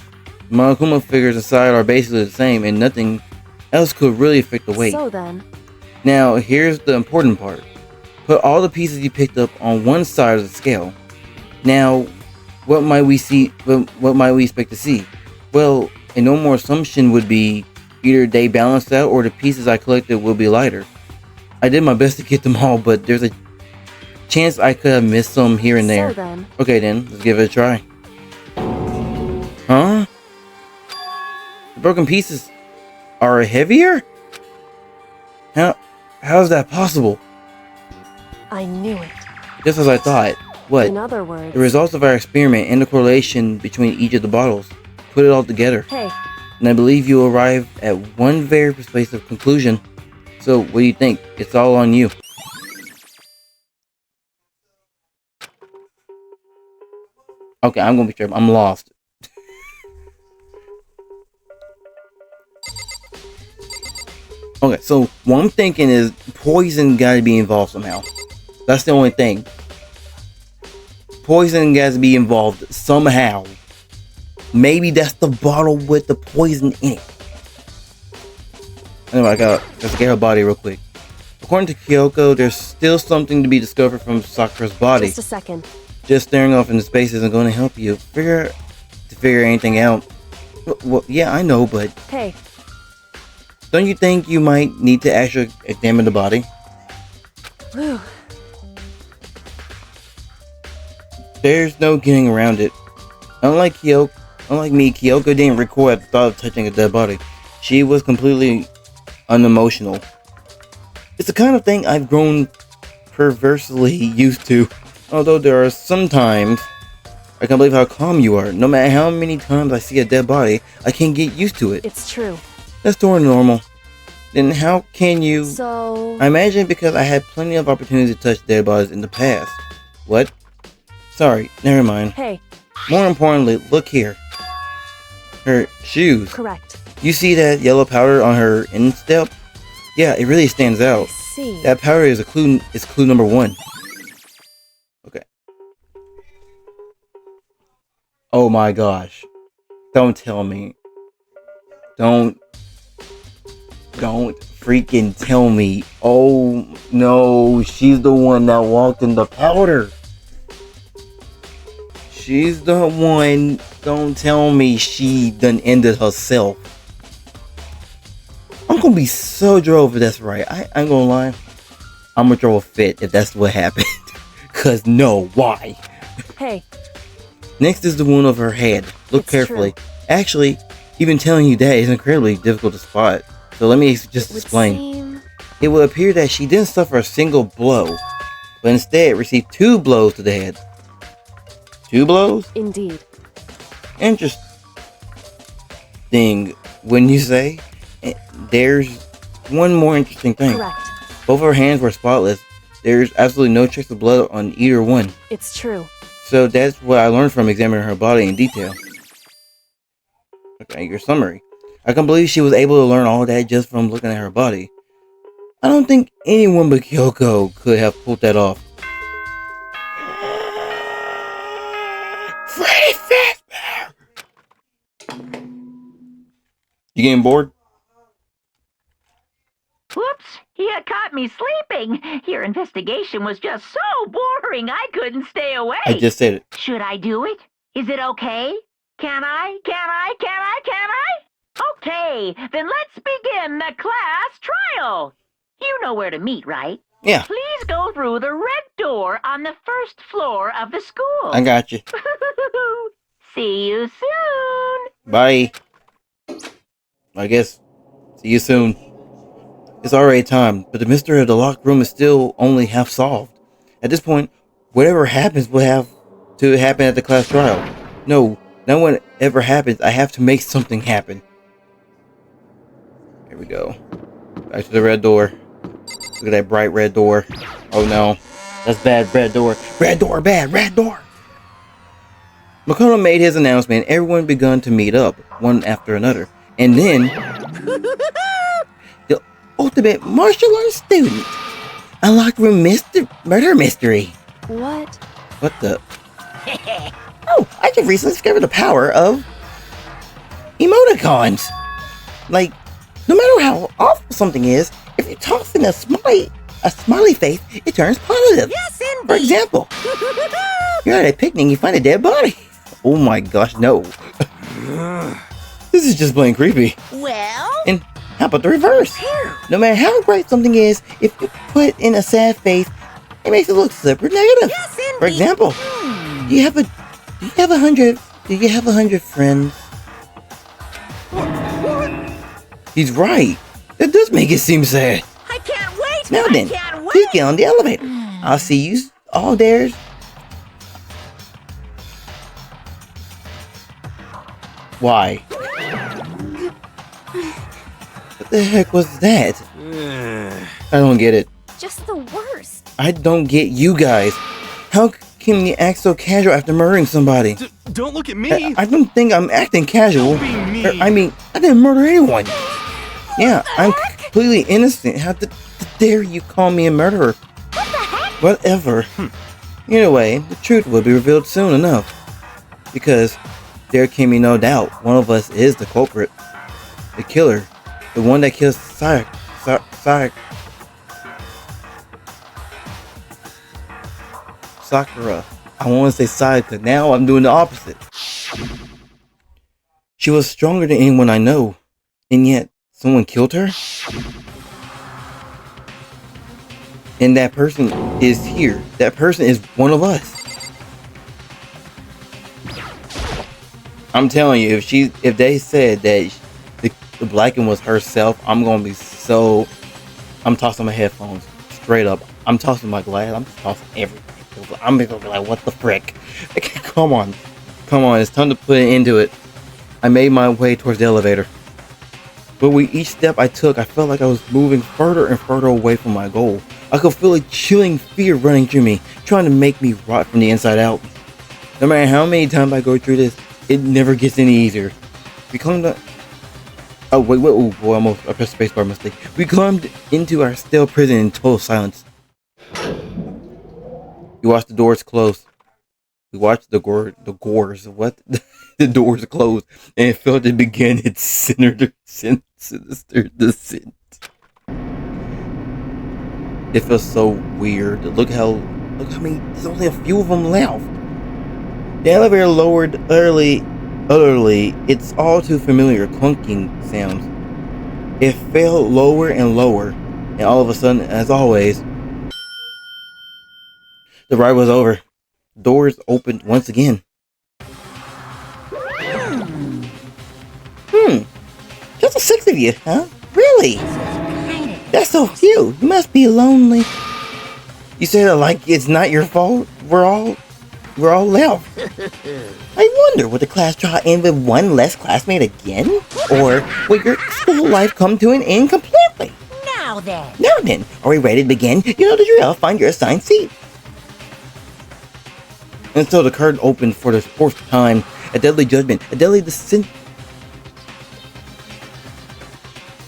Monokuma figures inside are basically the same and nothing else could really affect the weight. so then, Now, here's the important part. Put all the pieces you picked up on one side of the scale. Now, what might we expect to see? Well, a normal assumption would be either they balance out or the pieces I collected will be lighter. I did my best to get them all, but there's a chance I could have missed some here and there. so then, Okay then, let's give it a try. Huh? The broken pieces are heavier? How's that possible? I knew it. Just as I thought. What? In other words, The results of our experiment and the correlation between each of the bottles. Put it all together. hey, And I believe you arrived at one very persuasive conclusion. So, what do you think? It's all on you. Okay, I'm gonna be sure. I'm lost. Okay, so what I'm thinking is poison gotta be involved somehow. That's the only thing. Poison has to be involved somehow. Maybe that's the bottle with the poison in it. Anyway, let's get her body real quick. According to Kyoko, there's still something to be discovered from Sakura's body. just a second. Just staring off into space isn't going to help you figure anything out. Well, yeah, I know, but Hey, don't you think you might need to actually examine the body? whew, There's no getting around it. Unlike me, Kyoko didn't recoil at the thought of touching a dead body. She was completely unemotional. It's the kind of thing I've grown perversely used to. Although there are some times I can't believe how calm you are. No matter how many times I see a dead body, I can't get used to it. it's true. That's totally normal. Then how can you... So, I imagine because I had plenty of opportunities to touch dead bodies in the past. What? Sorry, never mind. hey, More importantly, look here. Her shoes. correct. You see that yellow powder on her instep? Yeah, it really stands I out. see. That powder is clue number 1. Okay. Oh my gosh. Don't tell me. Don't freaking tell me. Oh no, she's the one that walked in the powder. She's the one. Don't tell me she done ended herself. I'm gonna be so drove if that's right. I ain't gonna lie. I'm gonna throw a fit if that's what happened. Cause no, why? Hey, Next is the wound of her head. Look It's carefully. true. Actually, even telling you that is incredibly difficult to spot. So let me just would explain. seem... It would appear that she didn't suffer a single blow, but instead received 2 blows to the head. 2 blows? Indeed. Interesting, wouldn't you say? There's one more interesting thing. Correct. Both of her hands were spotless. There's absolutely no trace of blood on either one. It's true. So that's what I learned from examining her body in detail. Okay, your summary. I can't believe she was able to learn all that just from looking at her body. I don't think anyone but Kyoko could have pulled that off. Freddy Fazbear! You getting bored? Whoops! You caught me sleeping. Your investigation was just so boring I couldn't stay awake. I just said it. Should I do it? Is it okay? Can I? Okay, then let's begin the class trial. You know where to meet, right? Yeah, Please go through the red door on the first floor of the school. I got you. See you soon. Bye. I guess. See you soon. It's already time, but the mystery of the locked room is still only half solved. At this point, whatever happens will have to happen at the class trial. No, whatever happens, I have to make something happen. Here we go. Back to the red door. Look at that bright red door. Oh no. That's bad, red door. Red door, bad, red door! Makoto made his announcement, everyone begun to meet up, one after another. And then... the ultimate martial arts student! Unlocked room murder mystery! What? What the... Oh, I just recently discovered the power of... emoticons! Like, no matter how awful something is, if you toss in a smiley face, it turns positive. Yes, indeed. For example, you're at a picnic and you find a dead body. Oh my gosh, no. This is just plain creepy. Well, And how about the reverse? No matter how great something is, if you put in a sad face, it makes it look super negative. yes, indeed. For example, do you have 100 friends? He's right. That does make it seem sad. I can't wait. Now then, I can't please wait. get on the elevator. I'll see you all there. Why? What the heck was that? I don't get it. Just the worst. I don't get you guys. How can you act so casual after murdering somebody? Don't look at me. I don't think I'm acting casual. Don't be mean. I mean, I didn't murder anyone. Yeah, I'm completely innocent. How dare you call me a murderer? Whatever. Either way, the truth will be revealed soon enough. Because there can be no doubt one of us is the culprit. The killer. The one that kills Sakura. I want to say Sayaka, now I'm doing the opposite. She was stronger than anyone I know. And yet, someone killed her? And that person is here. That person is one of us. I'm telling you, if they said that the black one was herself, I'm gonna be so... I'm tossing my headphones straight up. I'm tossing my glass. I'm just tossing everything. I'm gonna be like, what the frick? Come on. It's time to put an end to it. I made my way towards the elevator. But with each step I took, I felt like I was moving further and further away from my goal. I could feel a chilling fear running through me, trying to make me rot from the inside out. No matter how many times I go through this, it never gets any easier. Oh, wait, oh, boy, I pressed spacebar mistake. We climbed into our stale prison in total silence. We watched the doors close. We watched the doors close, and it felt to begin its sinister descent. It feels so weird. Look how many, there's only a few of them left. The elevator lowered utterly, it's all too familiar clunking sounds. It fell lower and lower, and all of a sudden, as always, the ride was over. Doors opened once again. Just the 6 of you, huh? Really? That's so few. You must be lonely. You said it like it's not your fault. We're all left. I wonder, would the class draw in with one less classmate again? Or will your school life come to an end completely? Now then. Now then, are we ready to begin? You know the drill. Find your assigned seat. And so the curtain opened for the 4th time. A deadly judgment. A deadly descent.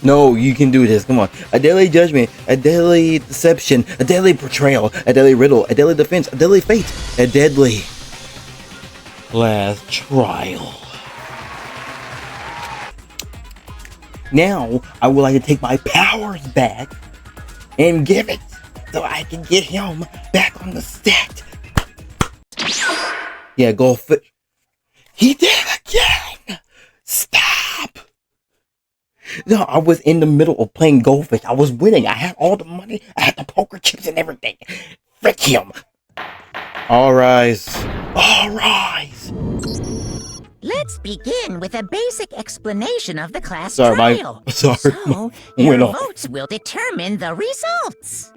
No, you can do this. Come on. A deadly judgment. A deadly deception. A deadly betrayal. A deadly riddle. A deadly defense. A deadly fate. A deadly last trial. Now, I would like to take my powers back and give it so I can get him back on the set. Yeah, goldfish. He did it again! Stop! No, I was in the middle of playing goldfish. I was winning. I had all the money. I had the poker chips and everything. Frick him. All rise. All rise. Let's begin with a basic explanation of the class Sorry, trial. So, your votes will determine the results.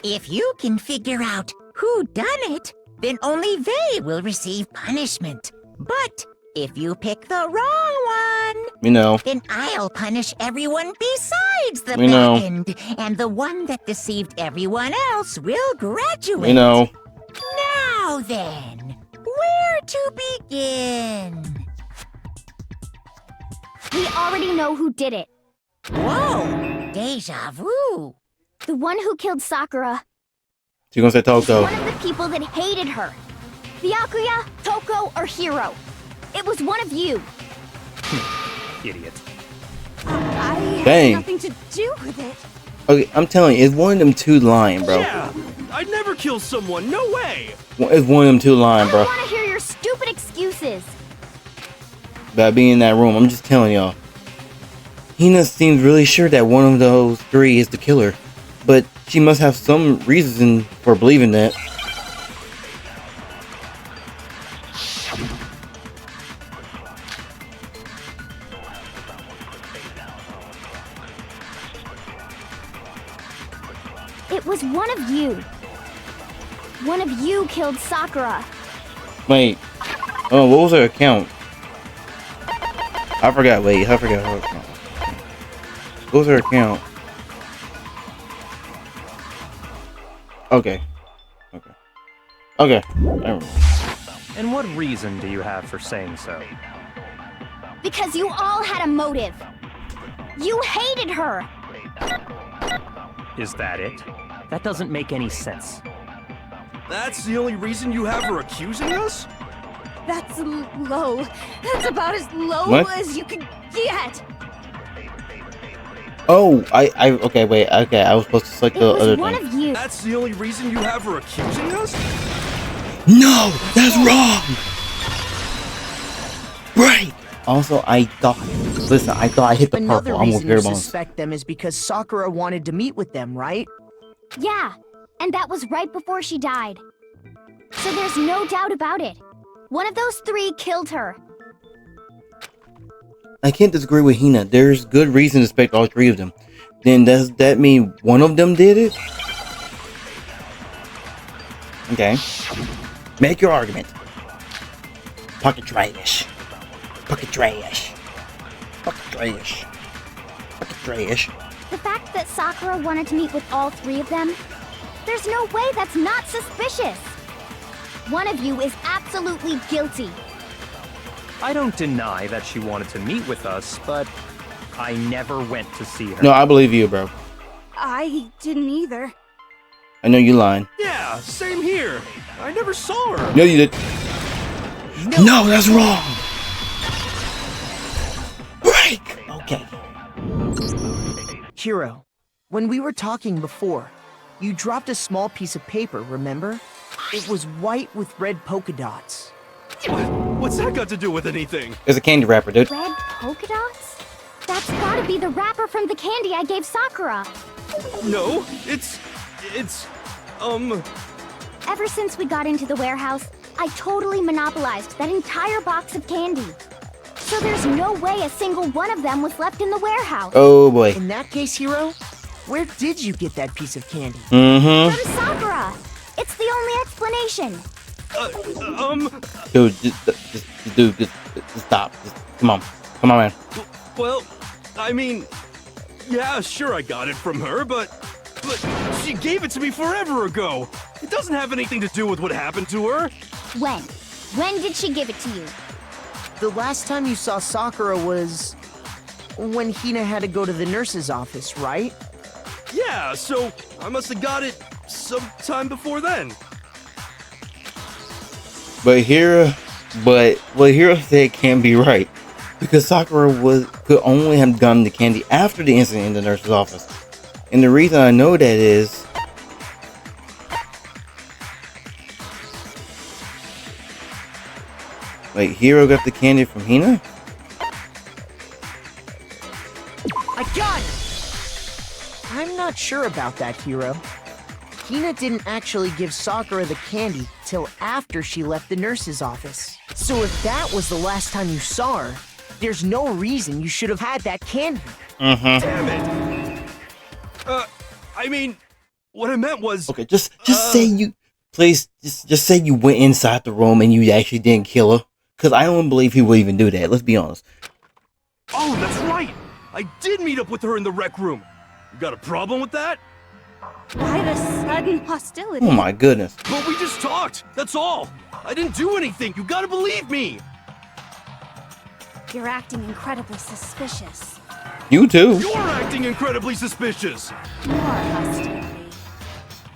If you can figure out who done it, then only they will receive punishment. But if you pick the wrong one, then I'll punish everyone besides the back end, and the one that deceived everyone else will graduate. Now then, where to begin? We already know who did it. Whoa, deja vu. The one who killed Sakura. So you're gonna say Toko? One of the people that hated her. Byakuya, Toko, or Hiro. It was one of you. Idiot. I Dang. had nothing to do with it. Okay, I'm telling you, it's one of them two lying, bro. Yeah, I'd never kill someone. No way. It's one of them two lying, I bro. don't want to hear your stupid excuses. About being in that room, I'm just telling y'all. Hina seems really sure that one of those three is the killer, but she must have some reason for believing that. It was one of you. One of you killed Sakura. Wait. Oh, what was her account? I forgot. Wait, I forgot her account. What was her account? Okay. I remember. And what reason do you have for saying so? Because you all had a motive. You hated her. Is that it? That doesn't make any sense. That's the only reason you have for accusing us? That's low. That's about as low What? as you could get. Oh, okay, wait, okay, I was supposed to select It the was other one thing. of you. That's the only reason you have for accusing us? No, that's wrong! Right! Also, I thought I hit the Another purple. I'm with reason your you bones. suspect them is because Sakura wanted to meet with them, right? Yeah, and that was right before she died. So there's no doubt about it. One of those three killed her. I can't disagree with Hina. There's good reason to suspect all three of them. Then does that mean one of them did it? Okay. Make your argument. Pocket trash. Pocket trash. Pocket trash. Pocket trash. The fact that Sakura wanted to meet with all three of them, there's no way that's not suspicious. One of you is absolutely guilty. I don't deny that she wanted to meet with us, but I never went to see her. No, I believe you, bro. I didn't either. I know you lying. Yeah, same here. I never saw her. No, you did. No, that's wrong. Break. Okay. Hiro, when we were talking before, you dropped a small piece of paper, remember? It was white with red polka dots. What's that got to do with anything? It's a candy wrapper, dude. Red polka dots? That's gotta be the wrapper from the candy I gave Sakura. No, it's, Ever since we got into the warehouse, I totally monopolized that entire box of candy. So there's no way a single one of them was left in the warehouse. Oh boy. In that case, Hiro, where did you get that piece of candy? Go to Sakura. It's the only explanation. Dude, just stop. Just, come on, man. well, I mean, yeah, sure I got it from her, but she gave it to me forever ago. It doesn't have anything to do with what happened to her. When? When did she give it to you? The last time you saw Sakura was when Hina had to go to the nurse's office, right? Yeah, so I must have got it sometime before then. But what Hiro said can be right, because Sakura could only have gotten the candy after the incident in the nurse's office, and the reason I know that is wait, Hiro got the candy from Hina? I got it! I'm not sure about that, Hiro. Hina didn't actually give Sakura the candy till after she left the nurse's office. So if that was the last time you saw her, there's no reason you should have had that candy. Damn it. I mean, what I meant was... Okay, just say you, please, just say you went inside the room and you actually didn't kill her, because I don't believe he would even do that. Let's be honest. Oh, that's right. I did meet up with her in the rec room. You got a problem with that? Why the sudden hostility? Oh my goodness. But we just talked. That's all. I didn't do anything. You gotta believe me. You're acting incredibly suspicious. You too. You're acting incredibly suspicious. More hostility.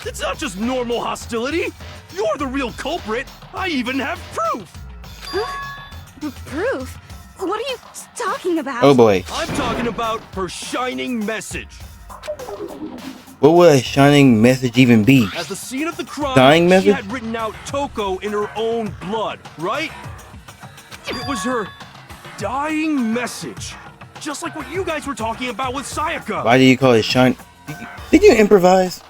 It's not just normal hostility. You're the real culprit. I even have proof. Proof? What are you talking about? Oh boy. I'm talking about her shining message. What would a shining message even be? At the scene of the crime, Dying she message? had written out Toko in her own blood, right? It was her dying message. Just like what you guys were talking about with Sayaka. Why do you call it shine? Did you improvise?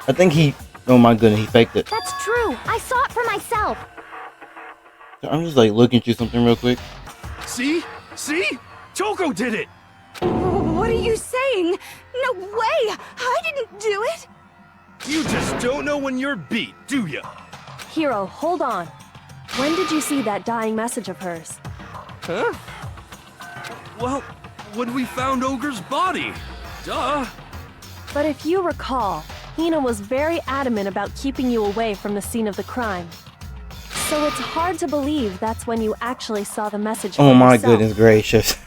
I think he... Oh my goodness, he faked it. That's true. I saw it for myself. I'm just like looking through something real quick. See? See? Toko did it! What are you saying? No way! I didn't do it! You just don't know when you're beat, do ya? Hiro, hold on. When did you see that dying message of hers? Huh? Well, when we found Ogre's body. Duh. But if you recall, Hina was very adamant about keeping you away from the scene of the crime. So it's hard to believe that's when you actually saw the message. Oh my yourself. goodness gracious.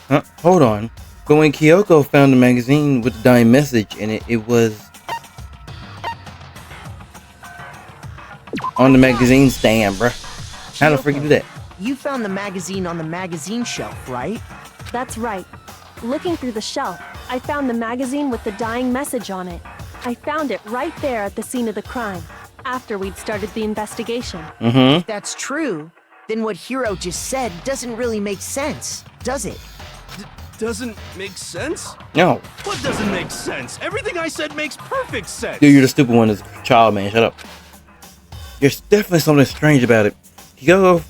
Huh? Hold on. But when Kyoko found the magazine with the dying message in it, it was on the magazine stand, bruh. How the freak do that? You found the magazine on the magazine shelf, right? That's right. Looking through the shelf, I found the magazine with the dying message on it. I found it right there at the scene of the crime, after we'd started the investigation. If that's true, then what Hiro just said doesn't really make sense, does it? Doesn't make sense? No. What doesn't make sense? Everything I said makes perfect sense. Dude, you're the stupid one as a child, man. Shut up. There's definitely something strange about it. Kyoko...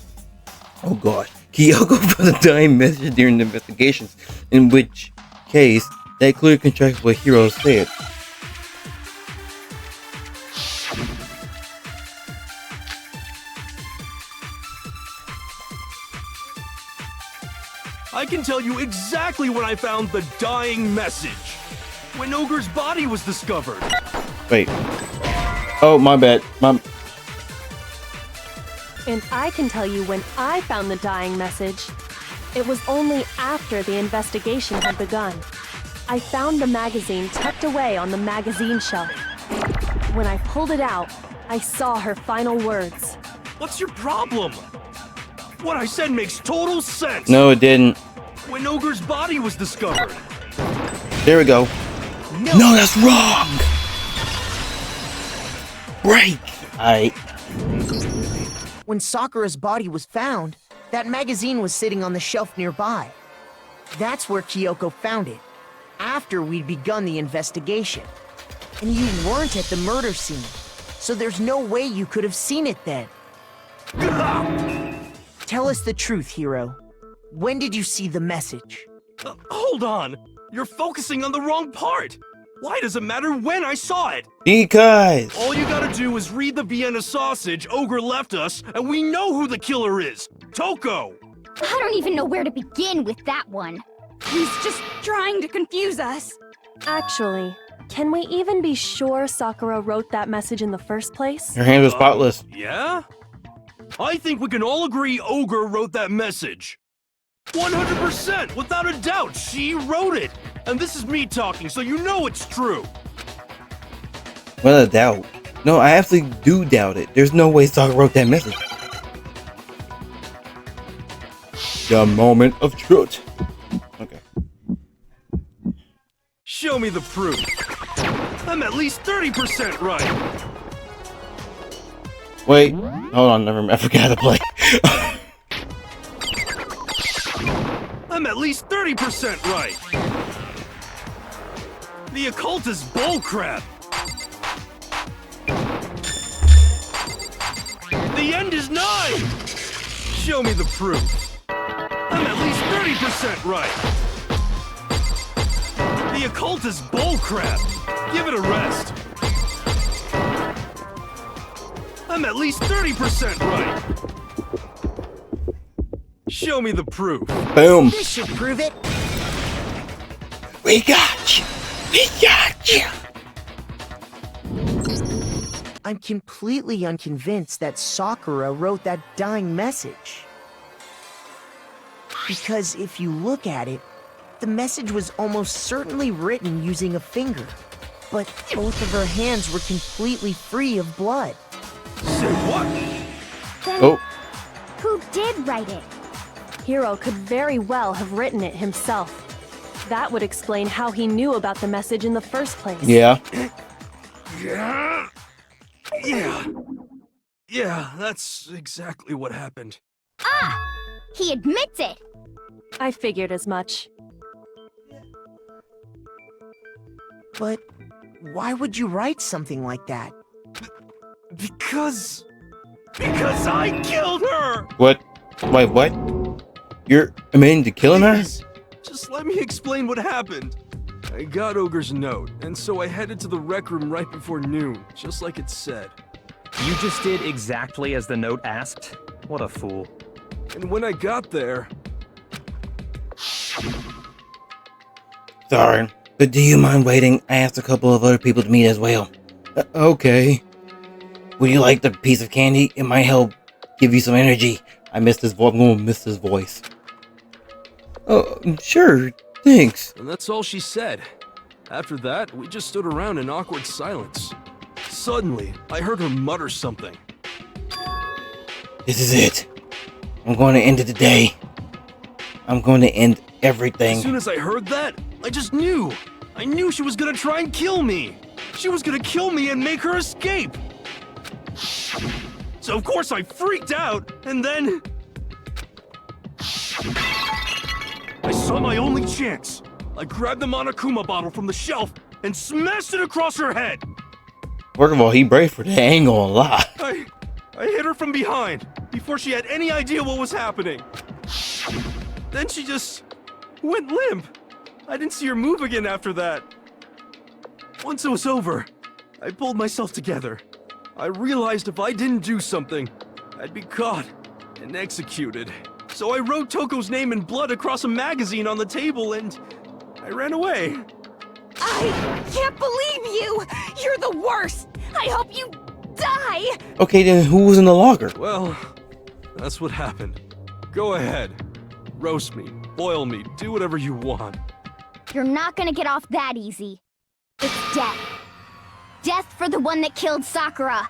Oh gosh. Kyoko found the dying message during the investigations, in which case, that clearly contradicts what Hiro said. I can tell you exactly when I found the dying message. When Ogre's body was discovered. Wait. Oh, my bad. And I can tell you when I found the dying message. It was only after the investigation had begun. I found the magazine tucked away on the magazine shelf. When I pulled it out, I saw her final words. What's your problem? What I said makes total sense. No, it didn't. When Ogre's body was discovered. There we go. No, that's wrong. Right. When Sakura's body was found, that magazine was sitting on the shelf nearby. That's where Kyoko found it, after we'd begun the investigation. And you weren't at the murder scene, so there's no way you could have seen it then. Tell us the truth, Hiro. When did you see the message? Hold on. You're focusing on the wrong part. Why does it matter when I saw it? Because. All you gotta do is read the Vienna sausage Ogre left us, and we know who the killer is. Toko! I don't even know where to begin with that one. He's just trying to confuse us. Actually, can we even be sure Sakura wrote that message in the first place? Her hands are spotless. Yeah? I think we can all agree Ogre wrote that message. 100%, without a doubt, she wrote it. And this is me talking, so you know it's true. Without a doubt. No, I absolutely do doubt it. There's no way Sakura wrote that message. The moment of truth. Okay. Show me the proof. I'm at least 30% right. Wait, hold on, never mind. I forgot how to play. I'm at least 30% right. The occult is bullcrap. The end is nigh. Show me the proof. I'm at least 30% right. The occult is bullcrap. Give it a rest. I'm at least 30% right. Show me the proof. Boom. This should prove it. We got you. We got you. I'm completely unconvinced that Sakura wrote that dying message. Because if you look at it, the message was almost certainly written using a finger. But both of her hands were completely free of blood. Say what? Then Oh. who did write it? Hiro could very well have written it himself. That would explain how he knew about the message in the first place. Yeah. Yeah, that's exactly what happened. Ah! He admits it! I figured as much. But why would you write something like that? Because I killed her! What? Wait, what? You're admitting to killing her? Please, just let me explain what happened. I got Ogre's note, and so I headed to the rec room right before noon, just like it said. You just did exactly as the note asked? What a fool. And when I got there... Sorry, but do you mind waiting? I asked a couple of other people to meet as well. Okay. Would you like the piece of candy? It might help give you some energy. I missed his voice. I'm gonna miss his voice. Oh, sure. Thanks. And that's all she said. After that, we just stood around in awkward silence. Suddenly, I heard her mutter something. This is it. I'm going to end it today. I'm going to end everything. As soon as I heard that, I just knew. I knew she was gonna try and kill me. She was gonna kill me and make her escape. So of course I freaked out, and then... I saw my only chance. I grabbed the Monokuma bottle from the shelf and smashed it across her head. First of all, he brave for that. I ain't gonna lie. I hit her from behind before she had any idea what was happening. Then she just went limp. I didn't see her move again after that. Once it was over, I pulled myself together. I realized if I didn't do something, I'd be caught and executed. So I wrote Toko's name in blood across a magazine on the table and I ran away. I can't believe you! You're the worst! I hope you die! Okay, then who was in the locker? Well, that's what happened. Go ahead. Roast me, boil me, do whatever you want. You're not gonna get off that easy. It's death. Death for the one that killed Sakura.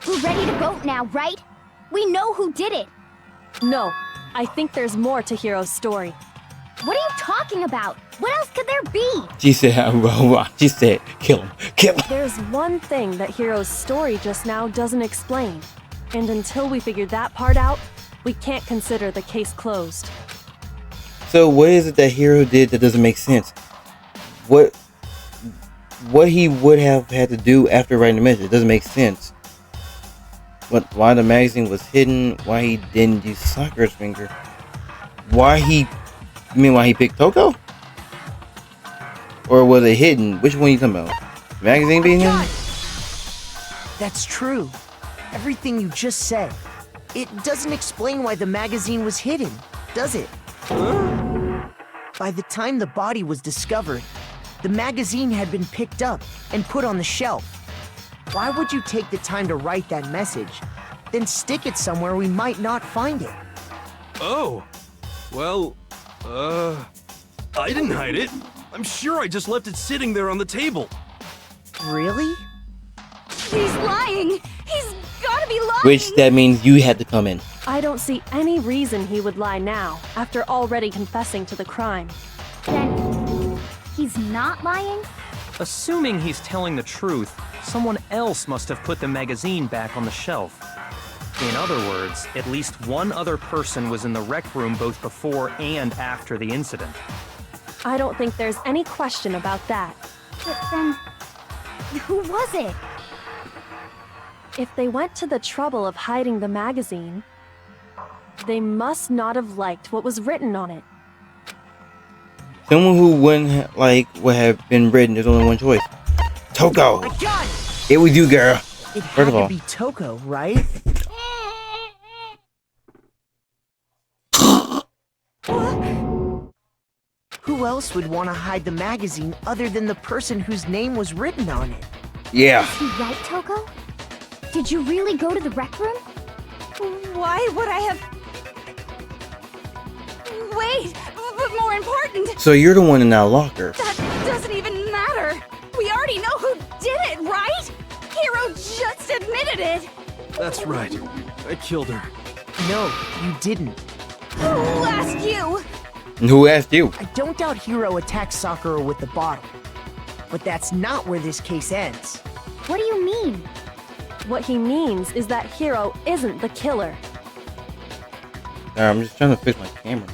We're ready to vote now, right? We know who did it. No, I think there's more to Hiro's story. What are you talking about? What else could there be? She said, kill him, kill him. There's one thing that Hiro's story just now doesn't explain. And until we figure that part out, we can't consider the case closed. So what is it that Hiro did that doesn't make sense? What he would have had to do after writing the message? It doesn't make sense. Why the magazine was hidden? Why he didn't use Sakura's finger? Why he picked Toko? Or was it hidden? Which one are you talking about? The magazine being hidden? That's true. Everything you just said. It doesn't explain why the magazine was hidden, does it? By the time the body was discovered, the magazine had been picked up and put on the shelf. Why would you take the time to write that message, then stick it somewhere we might not find it? Oh, well, I didn't hide it. I'm sure I just left it sitting there on the table. Really? He's lying! He's gotta be lying! Which that means you had to come in. I don't see any reason he would lie now, after already confessing to the crime. Then he's not lying? Assuming he's telling the truth, someone else must have put the magazine back on the shelf. In other words, at least one other person was in the rec room both before and after the incident. I don't think there's any question about that. But then, who was it? If they went to the trouble of hiding the magazine, they must not have liked what was written on it. Someone who wouldn't like what have been written. There's only one choice. Toko. I got it! It was you, girl. It First had of all. to be Toko, right? Who else would want to hide the magazine other than the person whose name was written on it? Yeah. Is he right, Toko? Did you really go to the rec room? Why would I have... Wait, but more important, So you're the one in that locker. that doesn't even matter. We already know who did it, right? Hiro just admitted it. That's right. I killed her. No, you didn't. Who asked you? Who asked you? I don't doubt Hiro attacked Sakura with the bottle. But that's not where this case ends. What do you mean? What he means is that Hiro isn't the killer. I'm just trying to fix my camera.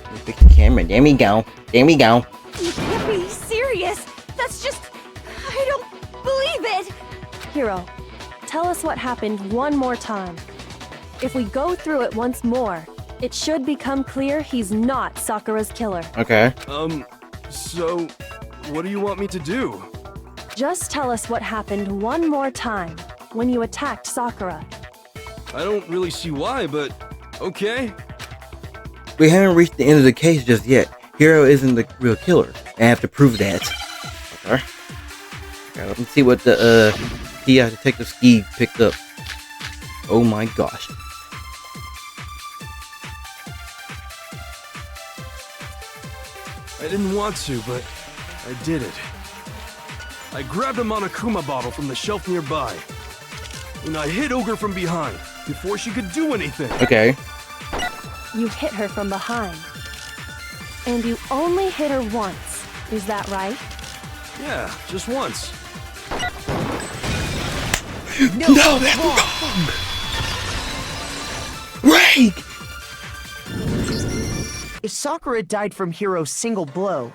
Let me fix the camera. There we go. There we go. You can't be serious. That's just... I don't believe it. Hiro, tell us what happened one more time. If we go through it once more, it should become clear he's not Sakura's killer. Okay. So, what do you want me to do? Just tell us what happened one more time when you attacked Sakura. I don't really see why, but okay. We haven't reached the end of the case just yet. Hiro isn't the real killer. I have to prove that. Okay. Okay, let me see what the PI Detective Ski picked up. Oh my gosh. I didn't want to, but I did it. I grabbed a Monokuma bottle from the shelf nearby, and I hit Ogre from behind before she could do anything. Okay. You hit her from behind. And you only hit her once. Is that right? Yeah, just once. No, that's wrong! Right! If Sakura died from Hiro's single blow,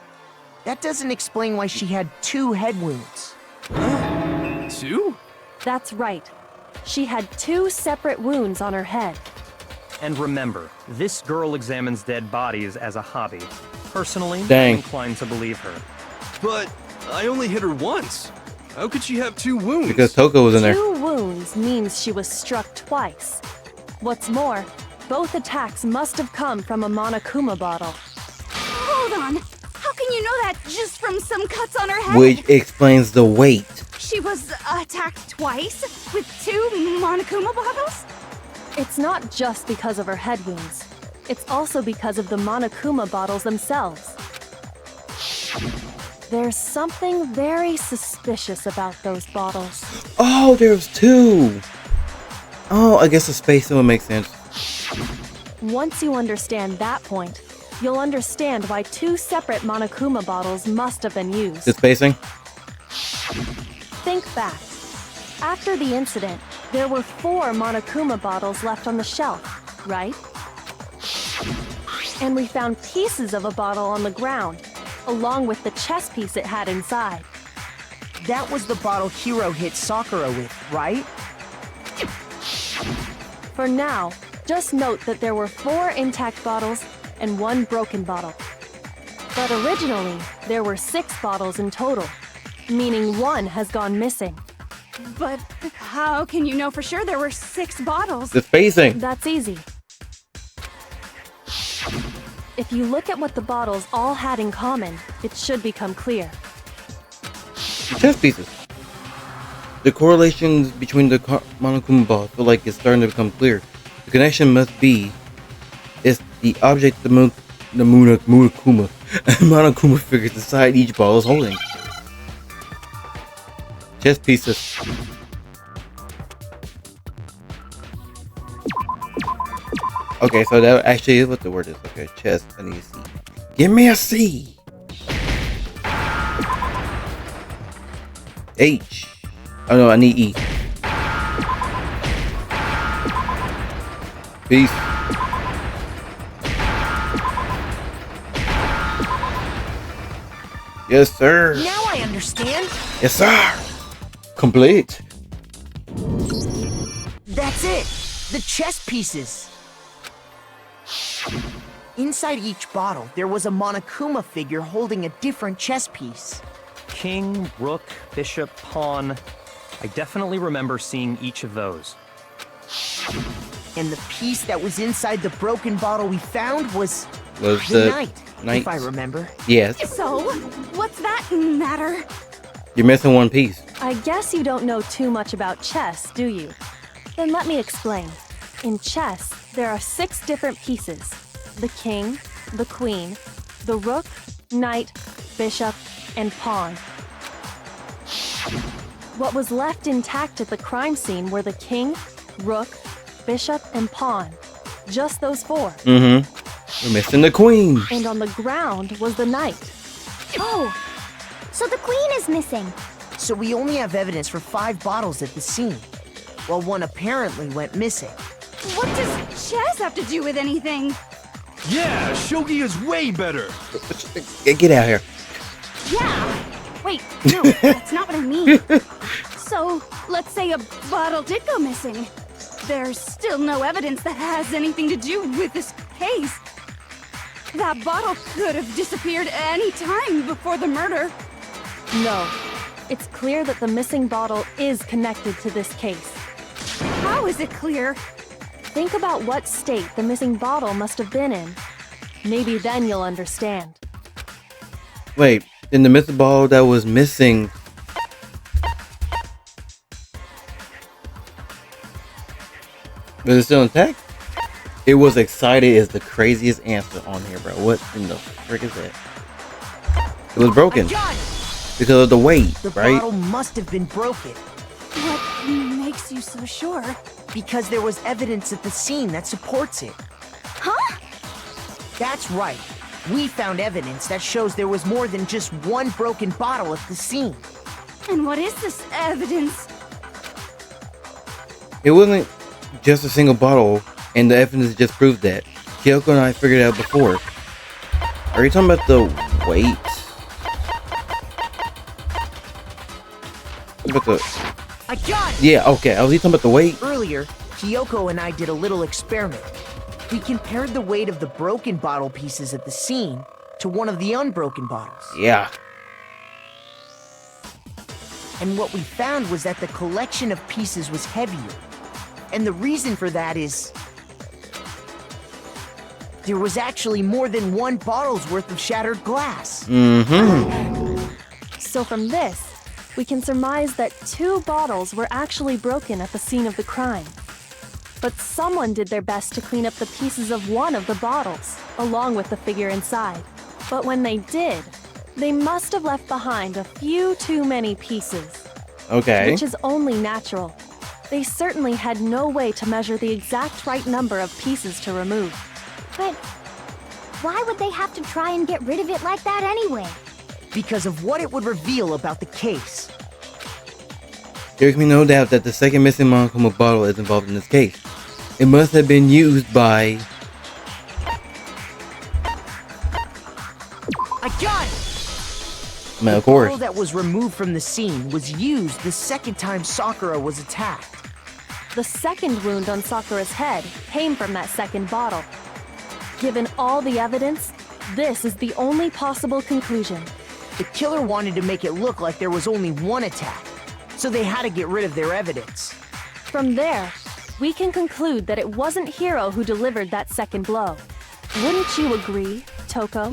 that doesn't explain why she had 2 head wounds. Two? That's right. She had 2 separate wounds on her head. And remember, this girl examines dead bodies as a hobby. Personally, Dang. I'm inclined to believe her. But I only hit her once. How could she have 2 wounds? Because Toko was in there. 2 wounds means she was struck twice. What's more, both attacks must have come from a Monokuma bottle. Hold on. How can you know that just from some cuts on her head? Which explains the weight. She was attacked twice with 2 Monokuma bottles? It's not just because of her head wounds. It's also because of the Monokuma bottles themselves. There's something very suspicious about those bottles. Oh, there's two. Oh, I guess the spacing would make sense. Once you understand that point, you'll understand why two separate Monokuma bottles must have been used. The spacing? Think back. After the incident, there were 4 Monokuma bottles left on the shelf, right? And we found pieces of a bottle on the ground, along with the chess piece it had inside. That was the bottle Hiro hit Sakura with, right? For now, just note that there were 4 intact bottles and 1 broken bottle. But originally, there were 6 bottles in total, meaning 1 has gone missing. But how can you know for sure there were 6 bottles? The spacing. That's easy. If you look at what the bottles all had in common, it should become clear. The chess pieces. The correlations between the Monokuma balls feel like it's starting to become clear. The connection must be it's the object the Monokuma figures inside each ball is holding. Chess pieces. Okay, so that actually is what the word is. Okay, chess. I need a C. Give me a C. H. Oh no, I need E. Peace. Yes, sir. Now I understand. Yes, sir. Complete. That's it. The chess pieces. Inside each bottle, there was a Monokuma figure holding a different chess piece. King, rook, bishop, pawn. I definitely remember seeing each of those. And the piece that was inside the broken bottle we found was Was the the knight, knight? if I remember. Yes. So, what's that matter? You're missing one piece. I guess you don't know too much about chess, do you? Then let me explain. In chess, there are 6 different pieces. The king, the queen, the rook, knight, bishop, and pawn. What was left intact at the crime scene were the king, rook, bishop, and pawn. Just those 4. Mm-hmm. You're missing the queen. And on the ground was the knight. Oh, so the queen is missing. So we only have evidence for 5 bottles at the scene, while 1 apparently went missing. What does chess have to do with anything? Yeah, shogi is way better. Get out here. Yeah. Wait, no, that's not what I mean. So, let's say a bottle did go missing. There's still no evidence that has anything to do with this case. That bottle could have disappeared any time before the murder. No. It's clear that the missing bottle is connected to this case. How is it clear? Think about what state the missing bottle must have been in. Maybe then you'll understand. Wait, in the missing ball that was missing. Was it still intact? It was excited is the craziest answer on here, bro. What in the frick is that? It was broken because of the weight, The right? bottle must have been broken, What makes you so sure? because there was evidence at the scene that supports it. Huh? That's right. We found evidence that shows there was more than just 1 broken bottle at the scene. And what is this evidence? It wasn't just a single bottle, and the evidence just proved that. Kyoko and I figured it out before. Are you talking about the weight? About the I got it! yeah, okay. I was talking about the weight. Earlier, Kyoko and I did a little experiment. We compared the weight of the broken bottle pieces at the scene to one of the unbroken bottles. Yeah. And what we found was that the collection of pieces was heavier. And the reason for that is there was actually more than 1 bottle's worth of shattered glass. Mm-hmm. So from this, we can surmise that 2 bottles were actually broken at the scene of the crime. but someone did their best to clean up the pieces of one of the bottles, along with the figure inside. But when they did, they must have left behind a few too many pieces. Okay. Which is only natural. They certainly had no way to measure the exact right number of pieces to remove. But why would they have to try and get rid of it like that anyway? Because of what it would reveal about the case. There can be no doubt that the second missing Monokuma bottle is involved in this case. It must have been used by... I got it! Of The course. bottle that was removed from the scene was used the second time Sakura was attacked. The second wound on Sakura's head came from that second bottle. Given all the evidence, this is the only possible conclusion. The killer wanted to make it look like there was only one attack, so they had to get rid of their evidence. From there, we can conclude that it wasn't Hiro who delivered that second blow. Wouldn't you agree, Toko?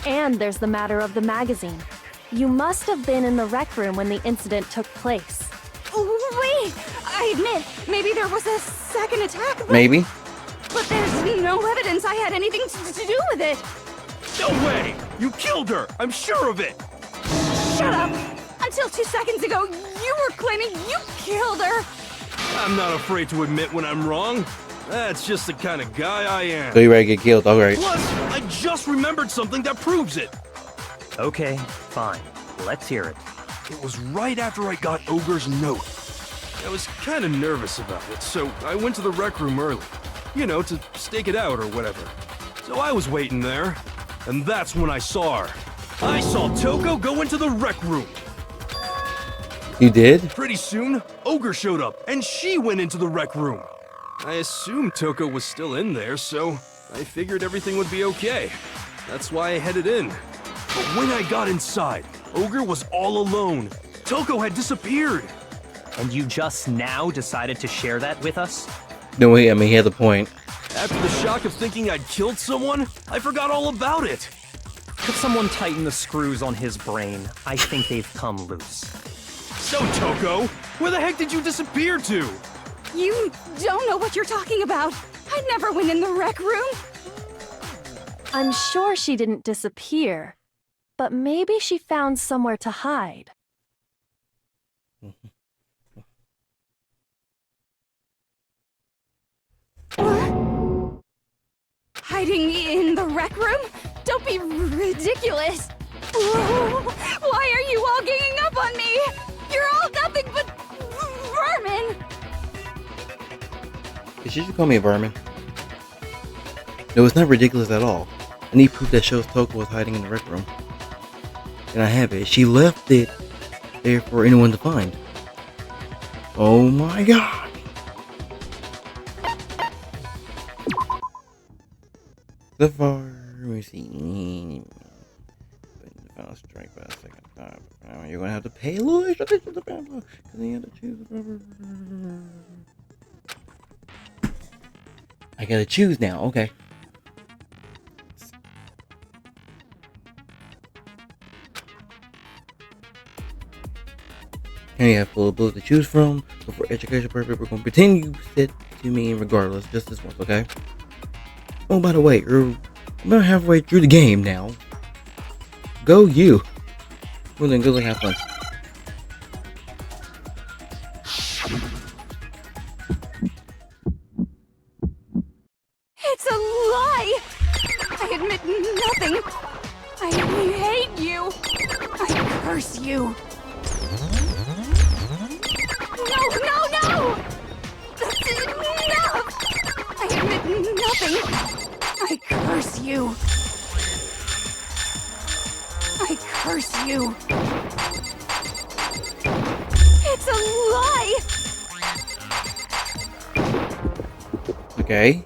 And there's the matter of the magazine. You must have been in the rec room when the incident took place. Wait! I admit, maybe there was a second attack, but... Maybe. But there's no evidence I had anything to do with it! No way! You killed her! I'm sure of it! Shut up! Until 2 seconds ago, you were claiming you killed her! I'm not afraid to admit when I'm wrong. That's just the kind of guy I am. So you ready to get killed, alright. Plus, I just remembered something that proves it. Okay, fine. Let's hear it. It was right after I got Ogre's note. I was kind of nervous about it, so I went to the rec room early. You know, to stake it out or whatever. So I was waiting there, and that's when I saw her. I saw Toko go into the rec room. You did? Pretty soon, Ogre showed up, and she went into the rec room. I assumed Toko was still in there, so I figured everything would be okay. That's why I headed in. But when I got inside, Ogre was all alone. Toko had disappeared. And you just now decided to share that with us? No, wait, I mean, he has a point. After the shock of thinking I'd killed someone, I forgot all about it. Could someone tighten the screws on his brain? I think they've come loose. So, Toko, where the heck did you disappear to? You don't know what you're talking about! I never went in the rec room! I'm sure she didn't disappear, but maybe she found somewhere to hide. Hiding in the rec room? Don't be ridiculous! Why are you all ganging up on me? You're all nothing but vermin! Did you just call me a vermin? No, it's not ridiculous at all. I need proof that shows Toko was hiding in the rec room. And I have it. She left it there for anyone to find. Oh my god! So far, let me see. Final strike by a second time. Now you're gonna have to pay a little extra attention to the because you have to choose. I gotta choose now. Okay. And you have full of bullets to choose from. But for education purposes, we're gonna pretend you said to me regardless, just this once, okay? Oh, by the way, I'm about halfway through the game now. Go you. Well then, good luck, have fun. It's a lie! I admit nothing! I hate you! I curse you! No! That's enough! I admit nothing! I curse you! I curse you! It's a lie! Okay.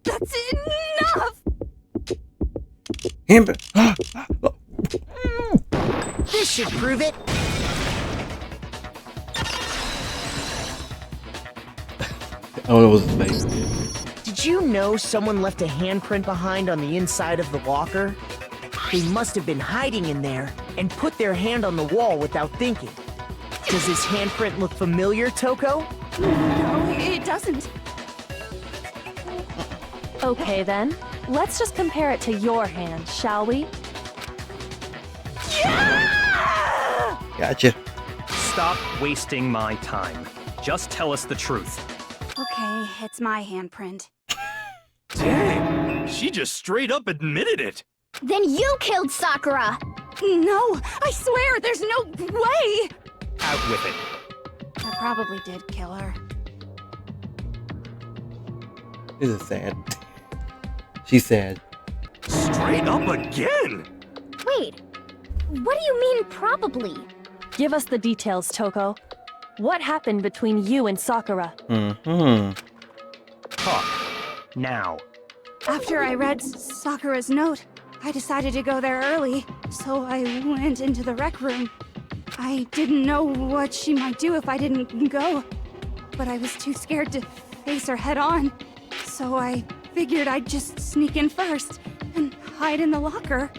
That's enough! Him. This should prove it. Oh, it was his face. Did you know someone left a handprint behind on the inside of the locker? They must have been hiding in there and put their hand on the wall without thinking. Does this handprint look familiar, Toko? No, doesn't. Okay then, let's just compare it to your hand, shall we? Gotcha. Stop wasting my time. Just tell us the truth. Okay, it's my handprint. Dang, she just straight up admitted it. Then you killed Sakura! No, I swear, there's no way! Out with it. I probably did kill her. This is sad. She's sad. Straight up again? Wait, what do you mean probably? Give us the details, Toko. What happened between you and Sakura? Talk. Now. After I read Sakura's note, I decided to go there early, so I went into the rec room. I didn't know what she might do if I didn't go, but I was too scared to face her head on, so I figured I'd just sneak in first and hide in the locker.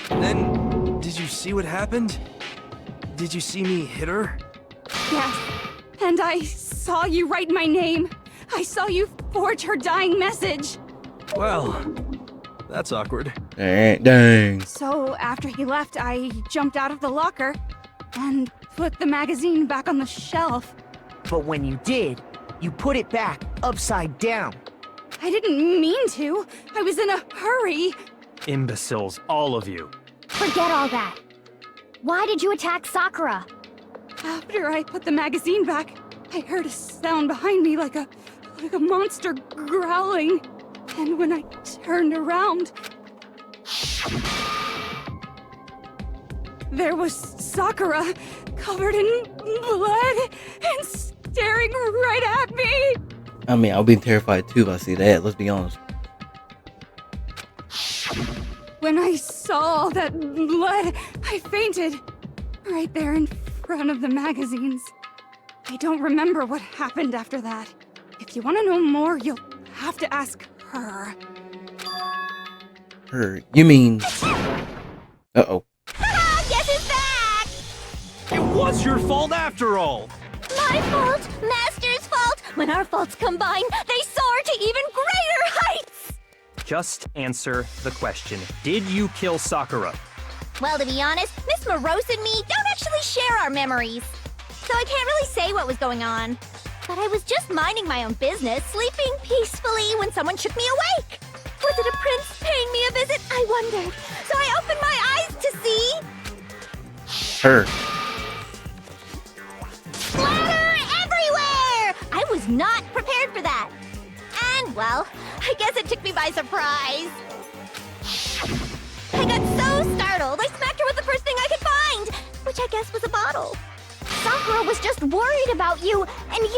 Then, did you see what happened? Did you see me hit her? Yes, and I saw you write my name. I saw you forge her dying message. Well, that's awkward. Dang. So after he left, I jumped out of the locker and put the magazine back on the shelf. But when you did, you put it back upside down. I didn't mean to. I was in a hurry. Imbeciles, all of you. Forget all that. Why did you attack Sakura? After I put the magazine back, I heard a sound behind me like a monster growling. And when I turned around, there was Sakura, covered in blood and staring right at me. I mean, I'll be terrified too if I see that, let's be honest. When I saw all that blood, I fainted. Right there in front of the magazines. I don't remember what happened after that. If you want to know more, you'll have to ask her. Her. You mean... Uh-oh. Guess who's back? It was your fault after all. My fault, Master's fault. When our faults combine, they soar to even greater heights. Just answer the question. Did you kill Sakura? Well, to be honest, Miss Morose and me don't actually share our memories. So I can't really say what was going on. But I was just minding my own business, sleeping peacefully when someone shook me awake. Was it a prince paying me a visit? I wondered. So I opened my eyes to see... Her. Splatter everywhere! I was not prepared for that. And, well, I guess it took me by surprise. I got so startled, I smacked her with the first thing I could find, which I guess was a bottle. Sakura was just worried about you, and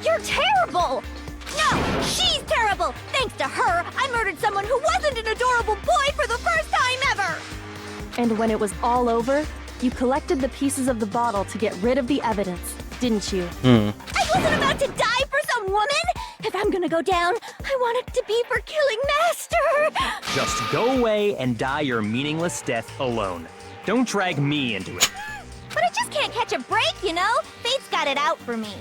you're terrible! No, she's terrible! Thanks to her, I murdered someone who wasn't an adorable boy for the first time ever! And when it was all over, you collected the pieces of the bottle to get rid of the evidence, didn't you? I wasn't about to die for some woman! If I'm gonna go down, I want it to be for killing Master! Just go away and die your meaningless death alone. Don't drag me into it. But I just can't catch a break, you know? Fate's got it out for me.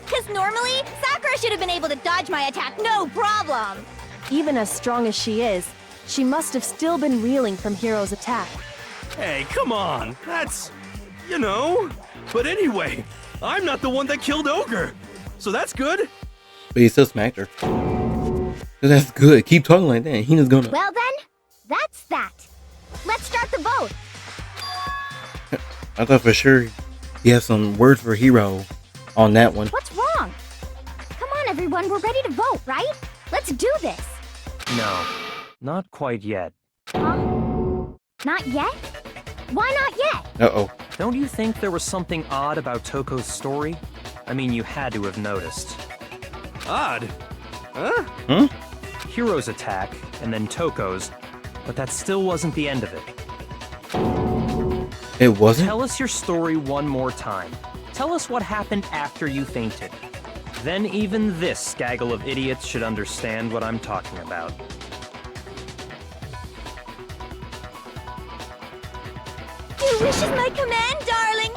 Because normally, Sakura should have been able to dodge my attack, no problem! Even as strong as she is, she must have still been reeling from Hiro's attack. Hey, come on. That's... you know. But anyway, I'm not the one that killed Ogre. So that's good. But he still smacked her. That's good. Keep talking like that. Hina's gonna... Well then, that's that. Let's start the vote. I thought for sure he had some words for Hiro on that one. What's wrong? Come on, everyone, we're ready to vote, right? Let's do this. No, not quite yet. Huh? Not yet? Why not yet? Uh-oh. Don't you think there was something odd about Toko's story? I mean, you had to have noticed. Odd. Huh? Huh? Hiro's attack, and then Toko's, but that still wasn't the end of it. It wasn't? Tell us your story one more time. Tell us what happened after you fainted. Then even this gaggle of idiots should understand what I'm talking about. Your wish is my command, darling.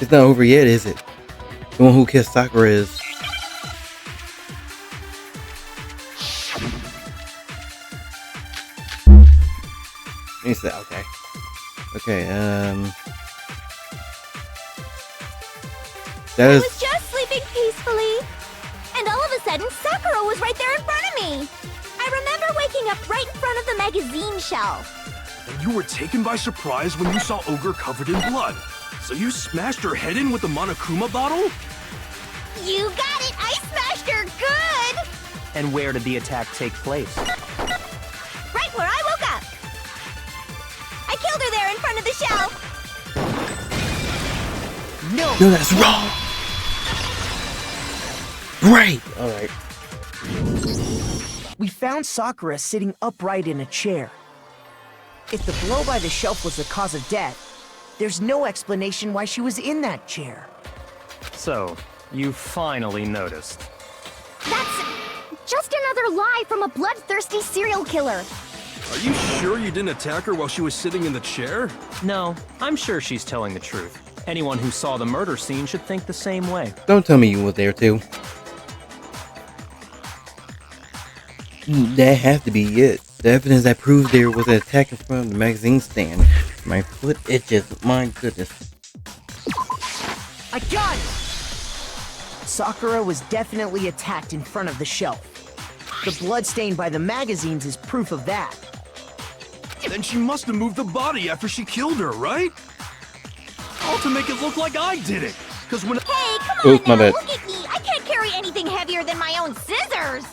It's not over yet, is it? The one who kissed Sakura is. He said, okay. Okay, that I is. was just sleeping peacefully, and all of a sudden, Sakura was right there in front of me. I remember waking up right in front of the magazine shelf. And you were taken by surprise when you saw Ogre covered in blood. So you smashed her head in with the Monokuma bottle? You got it! I smashed her good! And where did the attack take place? Right where I woke up. I killed her there in front of the shelf. No! No, that's wrong! Great! Alright. We found Sakura sitting upright in a chair. If the blow by the shelf was the cause of death, there's no explanation why she was in that chair. So, you finally noticed. That's just another lie from a bloodthirsty serial killer. Are you sure you didn't attack her while she was sitting in the chair? No, I'm sure she's telling the truth. Anyone who saw the murder scene should think the same way. Don't tell me you were there too. That has to be it. The evidence that proves there was an attack in front of the magazine stand. My foot itches. My goodness. I got it! Sakura was definitely attacked in front of the shelf. The blood stain by the magazines is proof of that. Then she must have moved the body after she killed her, right? All to make it look like I did it. Because when Hey, come on Oops, my now, bad. look at me. I can't carry anything heavier than my own scissors.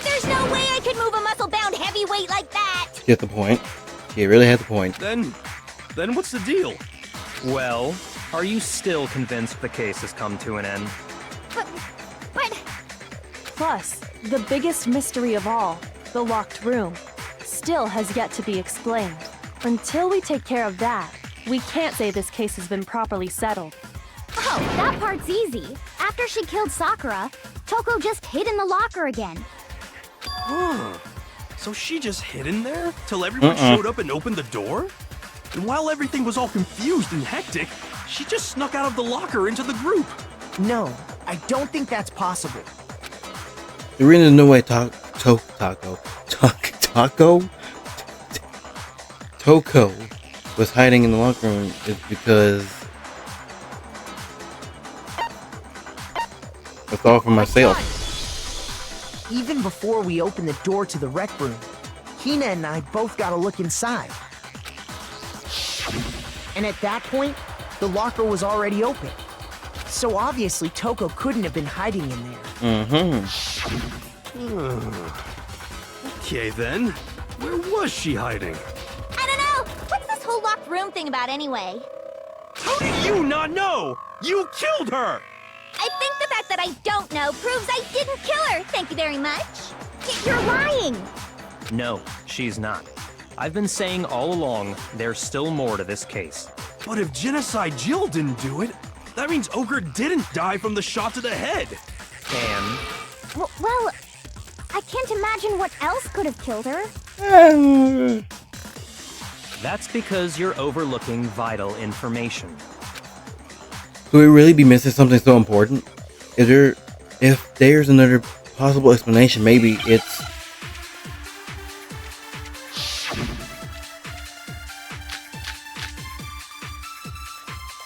There's no way I could move a muscle-bound heavyweight like that. Get the point. She really had the point. then what's the deal? Well, are you still convinced the case has come to an end? But Plus, the biggest mystery of all, the locked room, still has yet to be explained. Until we take care of that, we can't say this case has been properly settled. oh, that part's easy. After she killed Sakura, Toko just hid in the locker again. So she just hid in there till everyone showed up and opened the door? And while everything was all confused and hectic, she just snuck out of the locker into the group. No, I don't think that's possible. The reason no way Toko was hiding in the locker room is because it's all for myself. Even before we opened the door to the rec room, Hina and I both got a look inside. And at that point, the locker was already open. So obviously Toko couldn't have been hiding in there. Okay then, where was she hiding? I don't know. What's this whole locked room thing about anyway? How do you not know? You killed her! I think the fact that I don't know proves I didn't kill her. Thank you very much. You're lying. No, she's not. I've been saying all along, there's still more to this case. But if Genocide Jill didn't do it, that means Ogre didn't die from the shot to the head. And Well, I can't imagine what else could have killed her. that's because you're overlooking vital information. Could we really be missing something so important? If there's another possible explanation, maybe it's...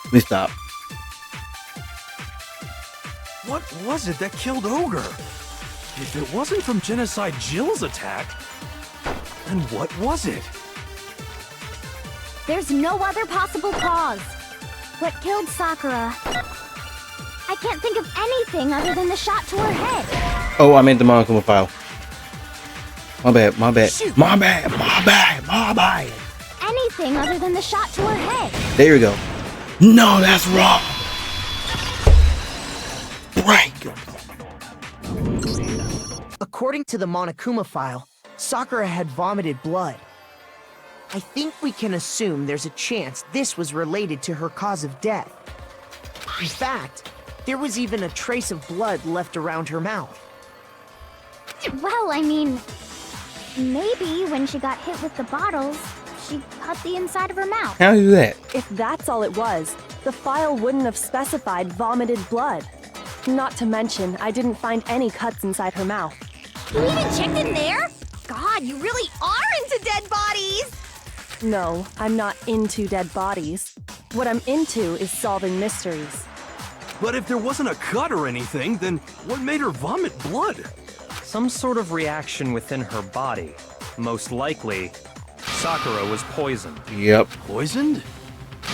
Let me stop. What was it that killed Ogre? If it wasn't from Genocide Jill's attack, then what was it? There's no other possible cause. What killed Sakura? I can't think of anything other than the shot to her head. Oh, I made the Monokuma file. My bad. Shoot. My bad. Anything other than the shot to her head. There you go. No, that's wrong. Break. According to the Monokuma file, Sakura had vomited blood. I think we can assume there's a chance this was related to her cause of death. In fact, there was even a trace of blood left around her mouth. Well, I mean, maybe when she got hit with the bottles, she cut the inside of her mouth. How do you do that? If that's all it was, the file wouldn't have specified vomited blood. Not to mention, I didn't find any cuts inside her mouth. You even checked in there? God, you really are into dead bodies! No, I'm not into dead bodies. What I'm into is solving mysteries. But if there wasn't a cut or anything, then what made her vomit blood? Some sort of reaction within her body. Most likely, Sakura was poisoned. Yep. Poisoned?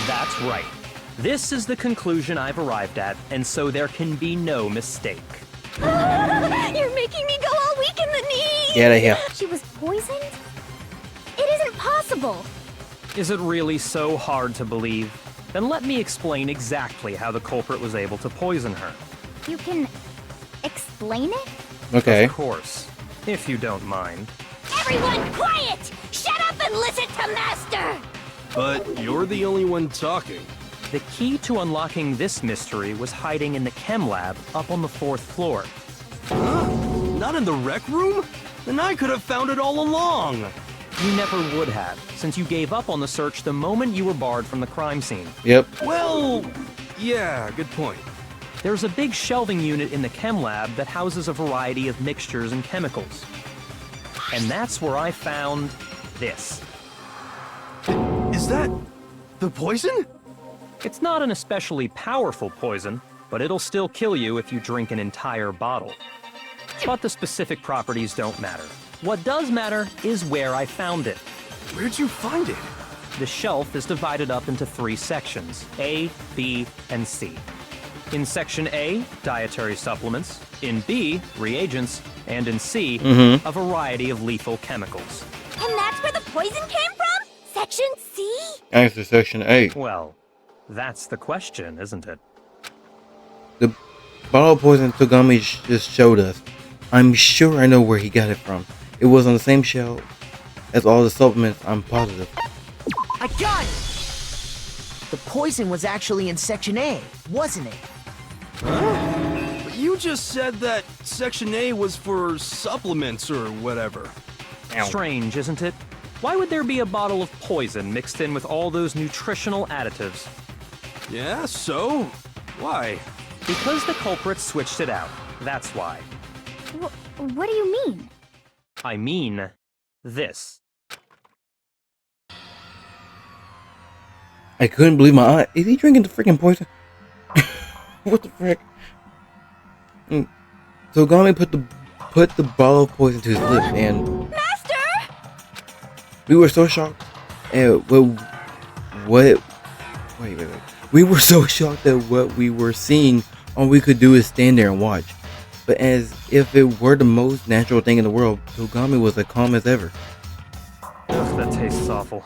That's right. This is the conclusion I've arrived at, and so there can be no mistake. You're making me go all weak in the knees! Get out of here. She was poisoned? It isn't possible. Is it really so hard to believe? Then let me explain exactly how the culprit was able to poison her. You can explain it? Okay. Of course, if you don't mind. Everyone quiet! Shut up and listen to Master! But you're the only one talking. The key to unlocking this mystery was hiding in the chem lab up on the 4th floor. Huh? Not in the rec room? Then I could have found it all along. You never would have, since you gave up on the search the moment you were barred from the crime scene. Yep. Well, yeah, good point. There's a big shelving unit in the chem lab that houses a variety of mixtures and chemicals. And that's where I found this. Is that the poison? It's not an especially powerful poison, but it'll still kill you if you drink an entire bottle. But the specific properties don't matter. What does matter is where I found it. Where'd you find it? The shelf is divided up into 3 sections, A, B, and C. In Section A, dietary supplements. In B, reagents. And in C, a variety of lethal chemicals. And that's where the poison came from? Section C? Answer section A. Well, that's the question, isn't it? The bottle of poison Togami just showed us. I'm sure I know where he got it from. It was on the same shelf as all the supplements, I'm positive. I got it! The poison was actually in Section A, wasn't it? Huh? But you just said that Section A was for supplements or whatever. Strange, isn't it? Why would there be a bottle of poison mixed in with all those nutritional additives? Yeah, so? Why? Because the culprit switched it out. That's why. What do you mean? I mean, this. I couldn't believe my eye. Is he drinking the freaking poison? What the frick? Togami put the bottle of poison to his lips, and Master! we were so shocked. And wait. We were so shocked that what we were seeing, all we could do is stand there and watch. But as if it were the most natural thing in the world, Togami was as calm as ever. Ugh, that tastes awful.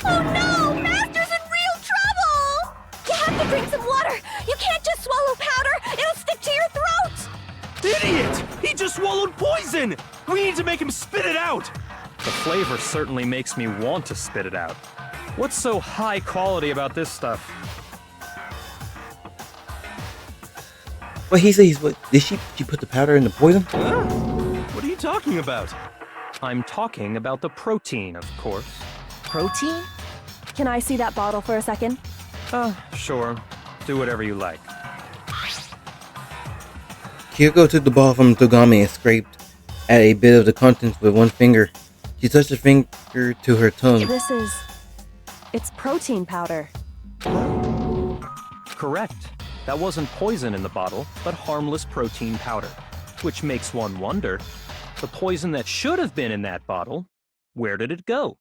Oh no! Master's in real trouble! You have to drink some water! You can't just swallow powder! It'll stick to your throat! Idiot! He just swallowed poison! We need to make him spit it out! The flavor certainly makes me want to spit it out. What's so high quality about this stuff? But he says, what? Did she put the powder in the poison? Huh? What are you talking about? I'm talking about the protein, of course. Protein? Can I see that bottle for a second? Sure. Do whatever you like. Kyoko took the ball from Togami and scraped at a bit of the contents with one finger. She touched her finger to her tongue. It's protein powder. Correct. That wasn't poison in the bottle, but harmless protein powder. Which makes one wonder, the poison that should have been in that bottle, where did it go?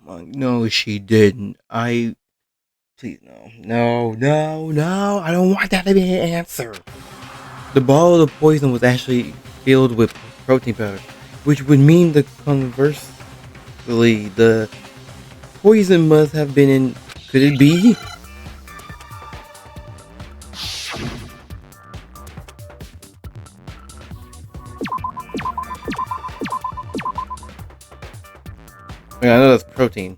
No, she didn't. Please, no. I don't want that to be an answer. The bottle of poison was actually filled with protein powder, which would mean the conversely, the poison must have been in. Could it be? Yeah, I know that's protein.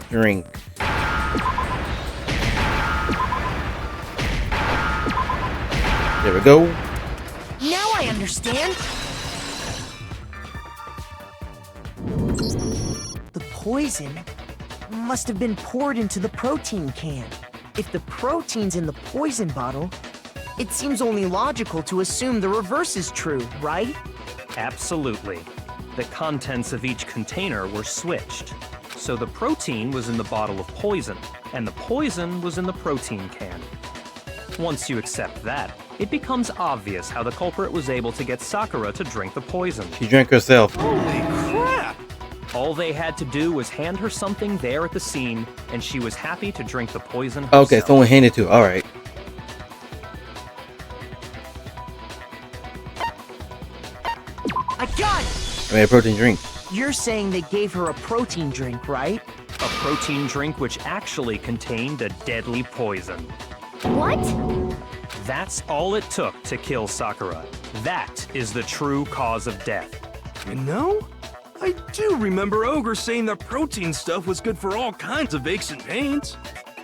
Drink. There we go. Now I understand. The poison must have been poured into the protein can. If the protein's in the poison bottle, it seems only logical to assume the reverse is true, right? Absolutely. The contents of each container were switched. So the protein was in the bottle of poison, and the poison was in the protein can. Once you accept that, it becomes obvious how the culprit was able to get Sakura to drink the poison. She drank herself. Holy crap! All they had to do was hand her something there at the scene, and she was happy to drink the poison herself. Okay, someone handed to her. All right. I got it! I made a protein drink. You're saying they gave her a protein drink, right? A protein drink which actually contained a deadly poison. What? That's all it took to kill Sakura. That is the true cause of death. You know, I do remember Ogre saying that protein stuff was good for all kinds of aches and pains.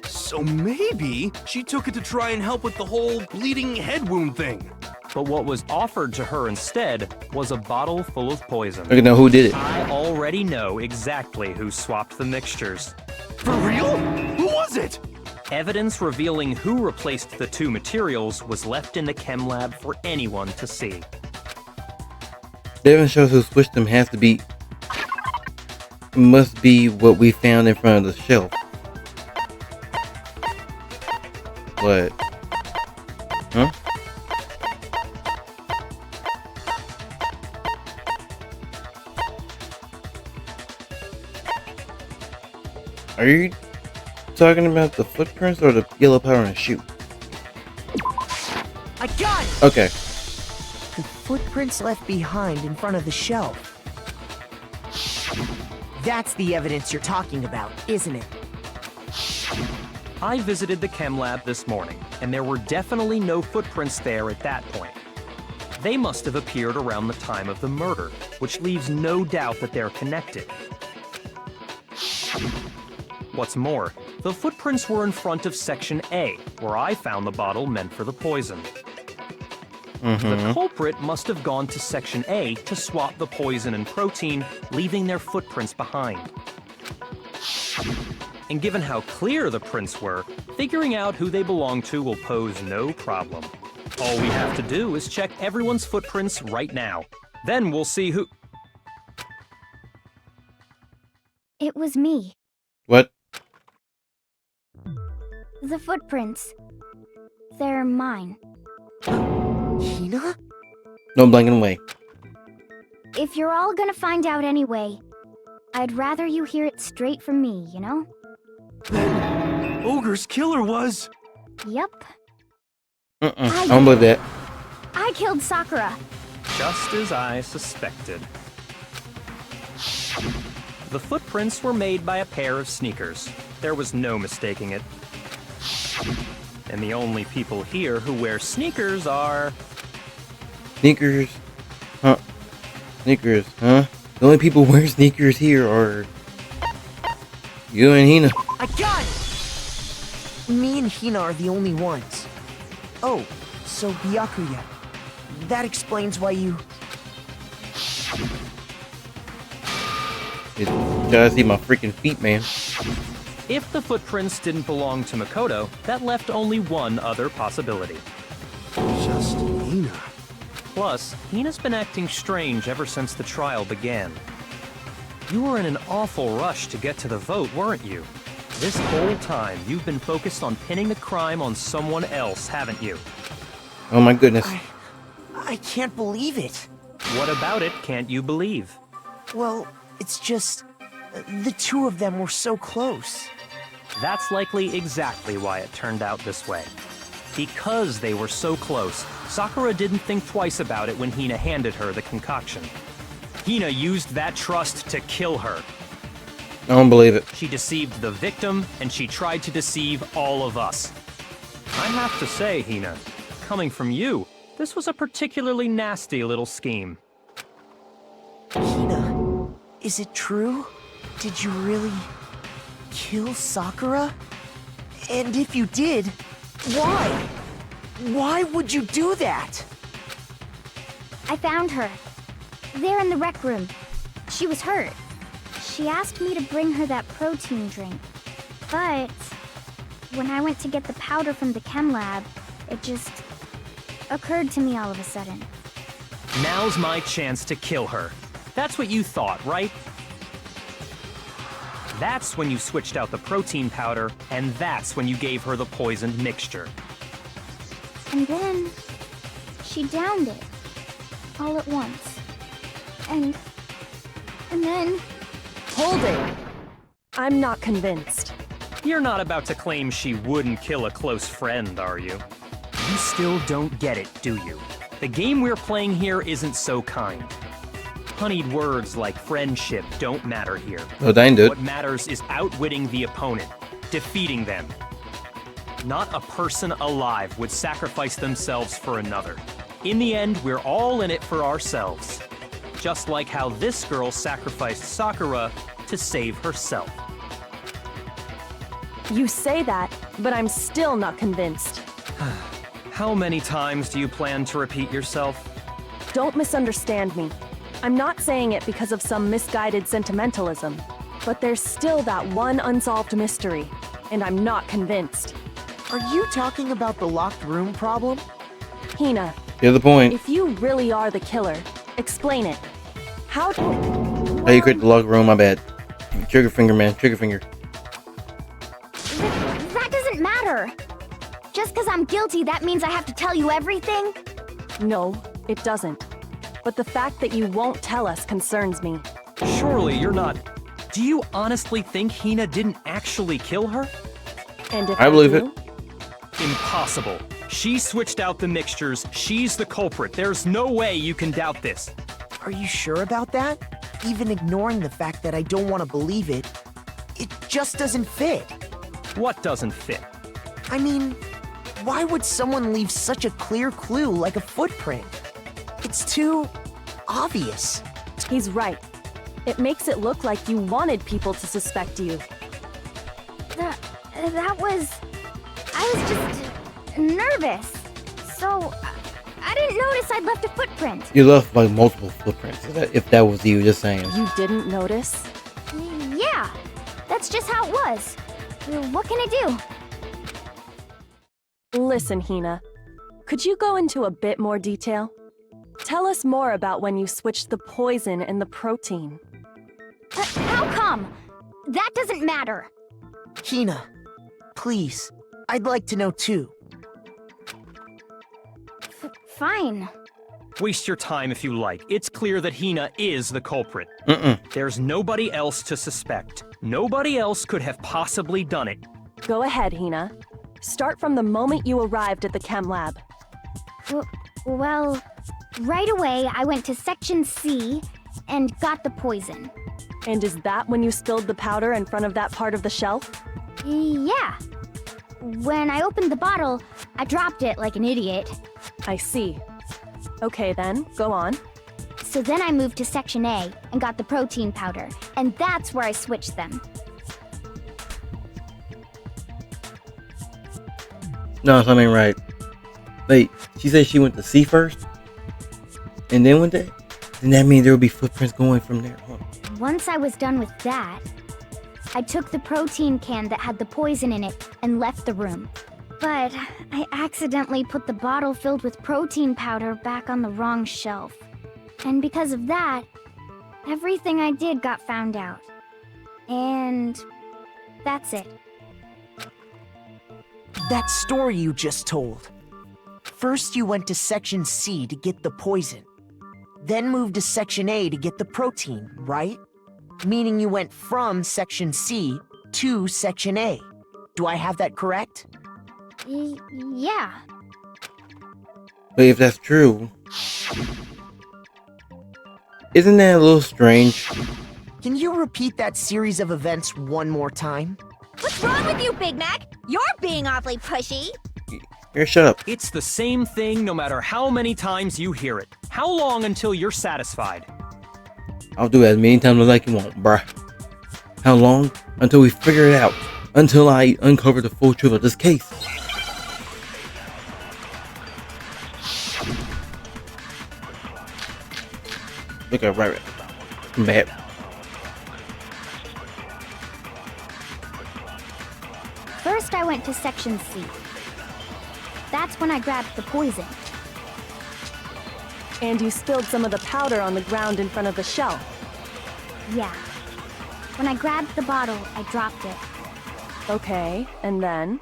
So maybe she took it to try and help with the whole bleeding head wound thing. But what was offered to her instead was a bottle full of poison. I can know who did it. I already know exactly who swapped the mixtures. For real? Who was it? Evidence revealing who replaced the two materials was left in the chem lab for anyone to see. Devin shows who switched them has to be. Must be what we found in front of the shelf. What? Huh? Are you talking about the footprints or the yellow powder in the shoe? I got it! Okay. The footprints left behind in front of the shelf. That's the evidence you're talking about, isn't it? I visited the chem lab this morning, and there were definitely no footprints there at that point. They must have appeared around the time of the murder, which leaves no doubt that they're connected. What's more, the footprints were in front of Section A, where I found the bottle meant for the poison. The culprit must have gone to Section A to swap the poison and protein, leaving their footprints behind. And given how clear the prints were, figuring out who they belong to will pose no problem. All we have to do is check everyone's footprints right now. Then we'll see who... It was me. What? The footprints. They're mine. Hina? No blanking away. If you're all gonna find out anyway, I'd rather you hear it straight from me, you know? Then Ogre's killer was... Yep. I don't believe that. I killed Sakura. Just as I suspected. The footprints were made by a pair of sneakers. There was no mistaking it. And the only people here who wear sneakers are... Sneakers? Huh? Sneakers, huh? The only people who wear sneakers here are... you and Hina. I got it! Me and Hina are the only ones. Oh, so Byakuya. That explains why you... You gotta see my freaking feet, man. If the footprints didn't belong to Makoto, that left only one other possibility. Just Hina. Plus, Hina's been acting strange ever since the trial began. You were in an awful rush to get to the vote, weren't you? This whole time, you've been focused on pinning the crime on someone else, haven't you? Oh my goodness. I can't believe it. What about it can't you believe? Well, it's just... the two of them were so close. That's likely exactly why it turned out this way. Because they were so close, Sakura didn't think twice about it when Hina handed her the concoction. Hina used that trust to kill her. I don't believe it. She deceived the victim, and she tried to deceive all of us. I have to say, Hina, coming from you, this was a particularly nasty little scheme. Hina, is it true? Did you really kill Sakura? And if you did, why? Why would you do that? I found her. There in the rec room. She was hurt. She asked me to bring her that protein drink. But when I went to get the powder from the chem lab, it just occurred to me all of a sudden. Now's my chance to kill her. That's what you thought, right? That's when you switched out the protein powder, and that's when you gave her the poisoned mixture. And then she downed it all at once. And then Hold it! I'm not convinced. You're not about to claim she wouldn't kill a close friend, are you? You still don't get it, do you? The game we're playing here isn't so kind. Honeyed words like friendship don't matter here. Oh, dang, dude. What matters is outwitting the opponent, defeating them. Not a person alive would sacrifice themselves for another. In the end, we're all in it for ourselves. Just like how this girl sacrificed Sakura to save herself. You say that, but I'm still not convinced. How many times do you plan to repeat yourself? Don't misunderstand me. I'm not saying it because of some misguided sentimentalism, but there's still that one unsolved mystery, and I'm not convinced. Are you talking about the locked room problem? Hina, Get to the point. if you really are the killer, explain it. How do... How you create the locker room? My bad. Trigger finger, man. Trigger finger. that doesn't matter. Just because I'm guilty, that means I have to tell you everything? No, it doesn't. But the fact that you won't tell us concerns me. Surely you're not... Do you honestly think Hina didn't actually kill her? And if I believe do, Impossible. She switched out the mixtures. She's the culprit. There's no way you can doubt this. Are you sure about that? Even ignoring the fact that I don't want to believe it, it just doesn't fit. What doesn't fit? I mean, why would someone leave such a clear clue like a footprint? It's too obvious. He's right. It makes it look like you wanted people to suspect you. That was... I was just nervous. So I didn't notice I'd left a footprint. You left like multiple footprints. If that was you, just saying. You didn't notice? Yeah, that's just how it was. What can I do? Listen, Hina. Could you go into a bit more detail? Tell us more about when you switched the poison and the protein. How come? That doesn't matter. Hina, please, I'd like to know too. Fine. Waste your time if you like. It's clear that Hina is the culprit. There's nobody else to suspect. Nobody else could have possibly done it. Go ahead, Hina. Start from the moment you arrived at the chem lab. Well, right away I went to Section C and got the poison. And is that when you spilled the powder in front of that part of the shelf? Yeah. When I opened the bottle, I dropped it like an idiot. I see. Okay then, go on. So then I moved to Section A and got the protein powder, and that's where I switched them. No, something ain't right. Wait, she said she went to C first? And then went there? Then that means there would be footprints going from there, huh? Once I was done with that, I took the protein can that had the poison in it and left the room. But I accidentally put the bottle filled with protein powder back on the wrong shelf. And because of that, everything I did got found out. And that's it. That story you just told. First you went to Section C to get the poison. Then moved to Section A to get the protein, right? Meaning you went from Section C to Section A. Do I have that correct? Yeah. But if that's true, isn't that a little strange? Can you repeat that series of events one more time? What's wrong with you, Big Mac? You're being awfully pushy. Here, shut up. It's the same thing no matter how many times you hear it. How long until you're satisfied? I'll do it as many times as I can want, bruh. How long? Until we figure it out. Until I uncover the full truth of this case. Look at right. Bad. First, I went to Section C. That's when I grabbed the poison. And you spilled some of the powder on the ground in front of the shelf. Yeah. When I grabbed the bottle, I dropped it. Okay, and then?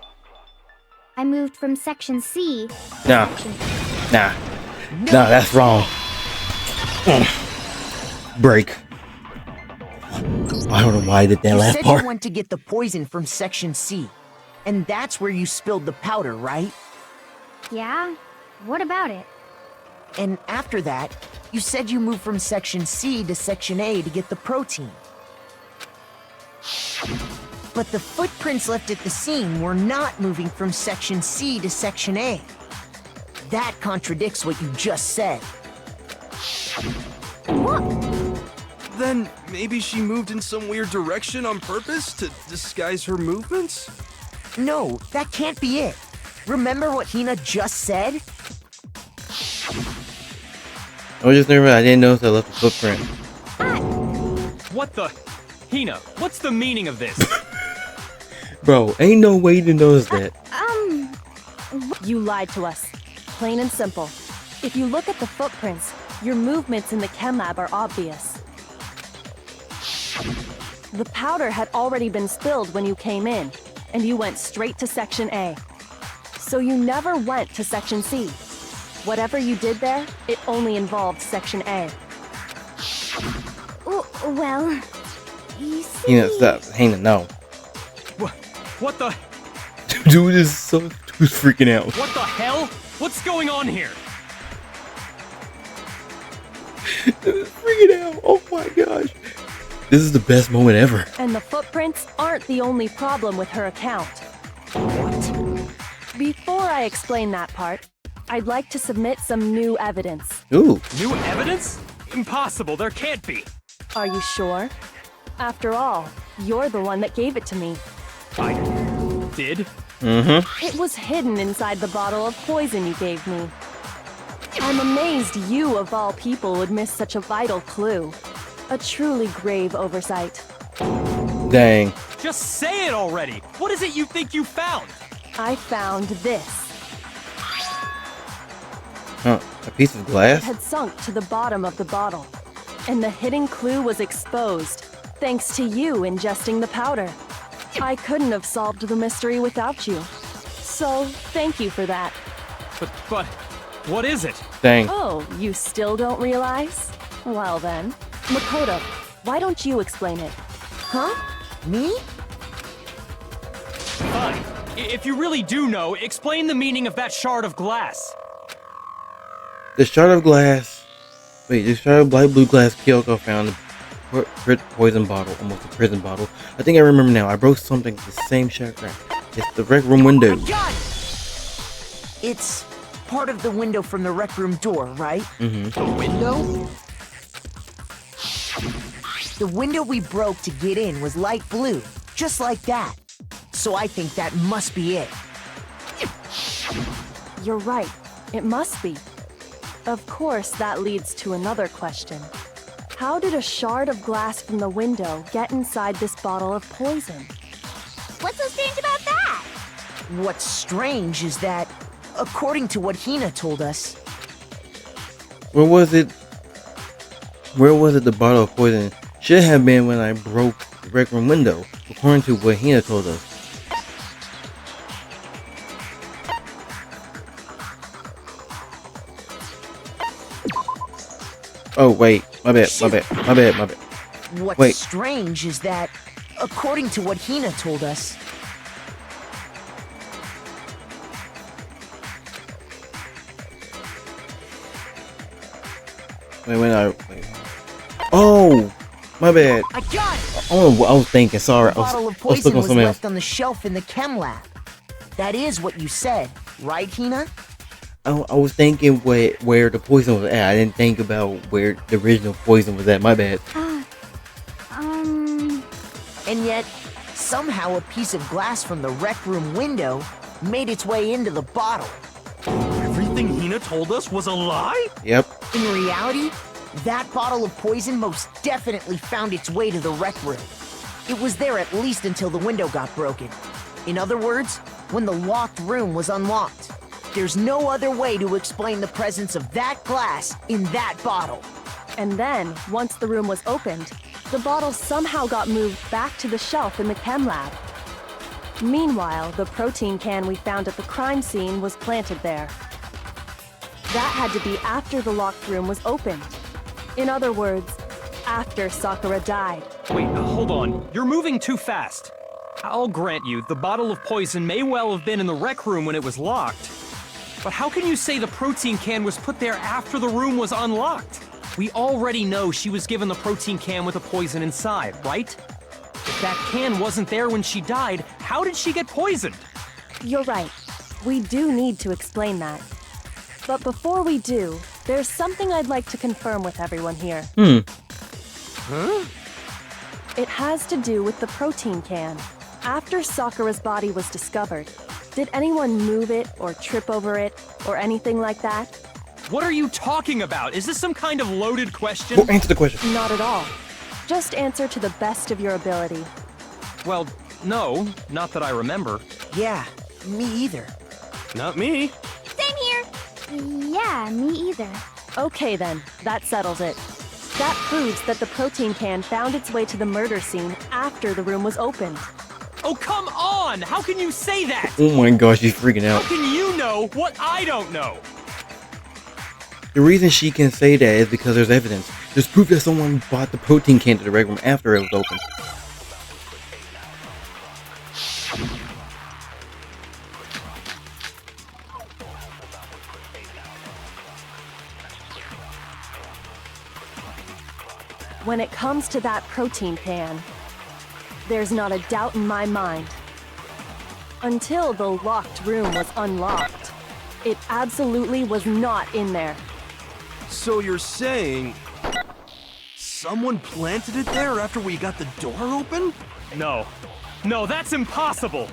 I moved from Section C to Nah. Section Nah. Nah, that's wrong. Break. I don't know why I did that You last said part. you went to get the poison from Section C. And that's where you spilled the powder, right? Yeah? What about it? And after that, you said you moved from Section C to Section A to get the protein. But the footprints left at the scene were not moving from Section C to Section A. That contradicts what you just said. Then maybe she moved in some weird direction on purpose to disguise her movements? No, that can't be it. Remember what Hina just said? I was just nervous. I didn't notice I left a footprint. What the? Hina, what's the meaning of this? Bro, ain't no way to notice that. You lied to us. Plain and simple. If you look at the footprints, your movements in the chem lab are obvious. The powder had already been spilled when you came in, and you went straight to Section A. So you never went to Section C. Whatever you did there, it only involved Section A. Well, you see... You know, stop. Hina, no. What the? Dude is so dude's freaking out. What the hell? What's going on here? Dude is freaking out. Oh my gosh. This is the best moment ever. And the footprints aren't the only problem with her account. What? Before I explain that part, I'd like to submit some new evidence. Ooh. New evidence? Impossible, there can't be. Are you sure? After all, you're the one that gave it to me. I did? Mm-hmm. It was hidden inside the bottle of poison you gave me. I'm amazed you, of all people, would miss such a vital clue. A truly grave oversight. Dang. Just say it already! What is it you think you found? I found this. Huh. A piece of It glass? had sunk to the bottom of the bottle. And the hidden clue was exposed, thanks to you ingesting the powder. I couldn't have solved the mystery without you. So, thank you for that. But, what is it? Dang. Oh, you still don't realize? Well then, Makoto, why don't you explain it? Huh? Me? Fine. If you really do know, explain the meaning of that shard of glass. The shard of glass. Wait, the shard of light blue glass Kyoko found the poison bottle, almost a prison bottle. I think I remember now. I broke something the same shard. It's the rec room window. Got it! It's part of the window from the rec room door, right? Mm-hmm. The window? The window we broke to get in was light blue, just like that. So I think that must be it. You're right. It must be. Of course, that leads to another question. How did a shard of glass from the window get inside this bottle of poison? What's so strange about that? What's strange is that, according to what Hina told us, Where was it the bottle of poison should have been when I broke the rec room window, according to what Hina told us. Oh wait, my bad. what's Wait. strange is that, according to what Hina told us, Wait. Oh, my bad. I got it! Oh, I was thinking. Sorry, The I bottle was of poison looking on was something else. left on the shelf in the chem lab. That is what you said, right, Hina? I was thinking where the poison was at. I didn't think about where the original poison was at. My bad. And yet, somehow a piece of glass from the rec room window made its way into the bottle. Everything Hina told us was a lie? Yep. In reality, That bottle of poison most definitely found its way to the rec room. It was there at least until the window got broken. In other words, when the locked room was unlocked. There's no other way to explain the presence of that glass in that bottle. And then, once the room was opened, the bottle somehow got moved back to the shelf in the chem lab. Meanwhile, the protein can we found at the crime scene was planted there. That had to be after the locked room was opened. In other words, after Sakura died. Wait, hold on. You're moving too fast. I'll grant you, the bottle of poison may well have been in the rec room when it was locked. But how can you say the protein can was put there after the room was unlocked? We already know she was given the protein can with the poison inside, right? If that can wasn't there when she died, how did she get poisoned? You're right. We do need to explain that. But before we do, there's something I'd like to confirm with everyone here. Huh? It has to do with the protein can. After Sakura's body was discovered, did anyone move it or trip over it or anything like that? What are you talking about? Is this some kind of loaded question? Well, answer the question. Not at all. Just answer to the best of your ability. Well, no, not that I remember. Yeah, me either. Not me. Same here. Yeah, me either. Okay then, that settles it. That proves that the protein can found its way to the murder scene after the room was opened. Oh, come on! How can you say that? Oh my gosh, she's freaking How out. can you know what I don't know? The reason she can say that is because there's evidence. There's proof that someone bought the protein can to the rec room after it was open. When it comes to that protein can, there's not a doubt in my mind. Until the locked room was unlocked, it absolutely was not in there. So you're saying someone planted it there after we got the door open? No. No, that's impossible.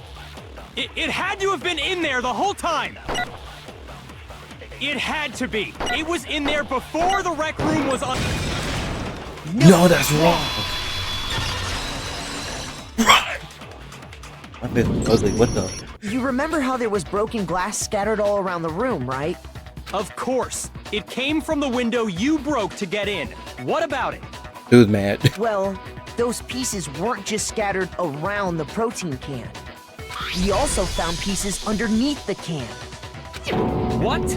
It had to have been in there the whole time. It had to be. It was in there before the rec room was on. No, that's wrong. Right. My face was ugly. What the? You remember how there was broken glass scattered all around the room, right? Of course. It came from the window you broke to get in. What about it? Dude's mad. Well, those pieces weren't just scattered around the protein can. We also found pieces underneath the can. What?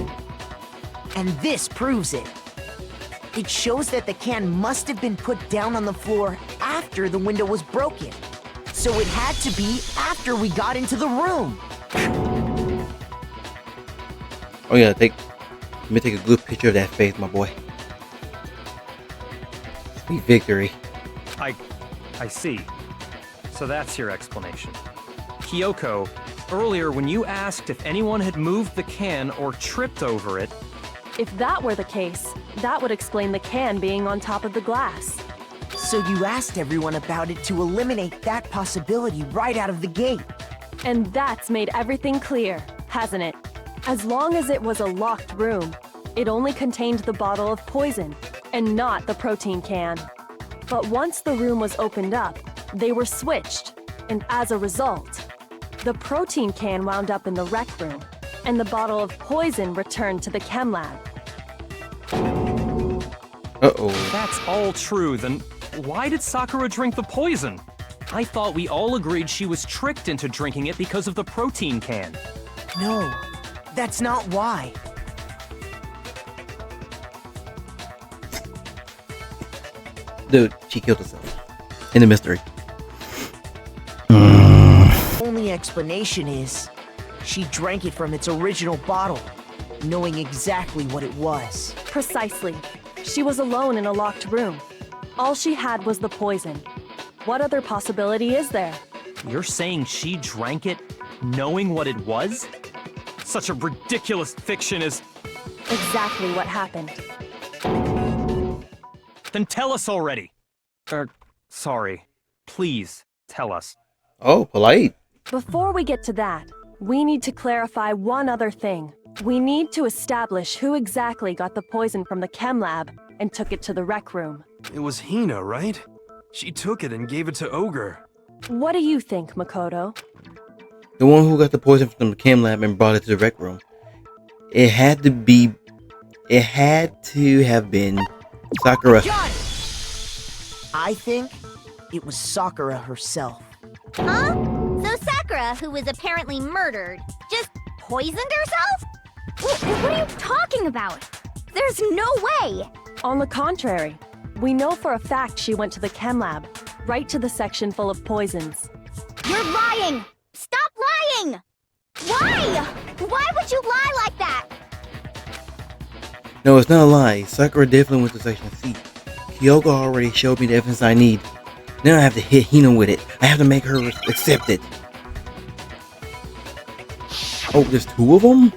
And this proves it. It shows that the can must have been put down on the floor after the window was broken. So it had to be after we got into the room. Oh yeah, let me take a good picture of that face, my boy. Sweet victory. I see. So that's your explanation. Kyoko, earlier when you asked if anyone had moved the can or tripped over it, If that were the case, that would explain the can being on top of the glass. So you asked everyone about it to eliminate that possibility right out of the gate. And that's made everything clear, hasn't it? As long as it was a locked room, it only contained the bottle of poison, and not the protein can. But once the room was opened up, they were switched, and as a result, the protein can wound up in the rec room, and the bottle of poison returned to the chem lab. Uh-oh. that's all true, then why did Sakura drink the poison? I thought we all agreed she was tricked into drinking it because of the protein can. No, that's not why. Dude, she killed herself. In a mystery. Only explanation is she drank it from its original bottle, knowing exactly what it was. Precisely. She was alone in a locked room. All she had was the poison. What other possibility is there? You're saying she drank it knowing what it was? Such a ridiculous fiction is... Exactly what happened. Then tell us already. Sorry. Please, tell us. Oh, polite. Before we get to that, we need to clarify one other thing. We need to establish who exactly got the poison from the chem lab and took it to the rec room. It was Hina, right? She took it and gave it to Ogre. What do you think, Makoto? The one who got the poison from the chem lab and brought it to the rec room. It had to have been Sakura. I think it was Sakura herself. Huh? So Sakura, who was apparently murdered, just poisoned herself? What are you talking about? There's no way! On the contrary, we know for a fact she went to the chem lab, right to the section full of poisons. You're lying! Stop lying! Why? Why would you lie like that? No, it's not a lie. Sakura definitely went to section C. Kyogo already showed me the evidence I need. Now I have to hit Hina with it. I have to make her accept it. Oh, there's two of them?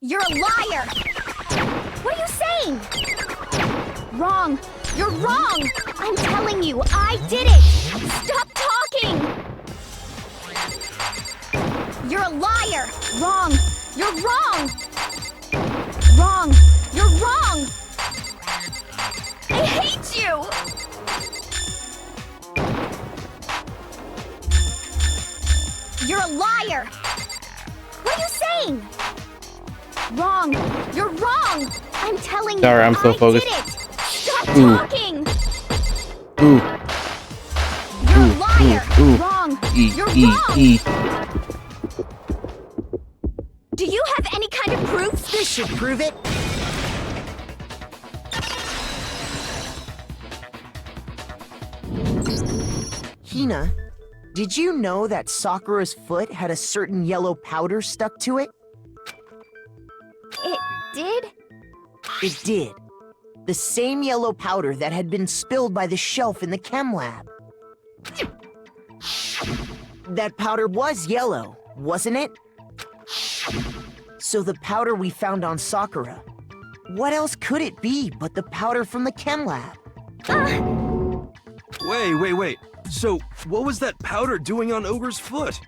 You're a liar! What are you saying? Wrong! You're wrong! I'm telling you, I did it! Stop talking! You're a liar! Wrong! You're wrong! Wrong! You're wrong! I hate you! You're a liar! What are you saying? Wrong! You're wrong! I'm telling you, Sorry, I'm so I focused. did it! Stop Ooh. talking! Ooh. You're a liar! Ooh. Wrong! E, You're E, wrong! E. Do you have any kind of proof? This should prove it. Hina, did you know that Sakura's foot had a certain yellow powder stuck to it? It did? It did. The same yellow powder that had been spilled by the shelf in the chem lab. That powder was yellow, wasn't it? So the powder we found on Sakura, what else could it be but the powder from the chem lab? Wait. So, what was that powder doing on Ogre's foot?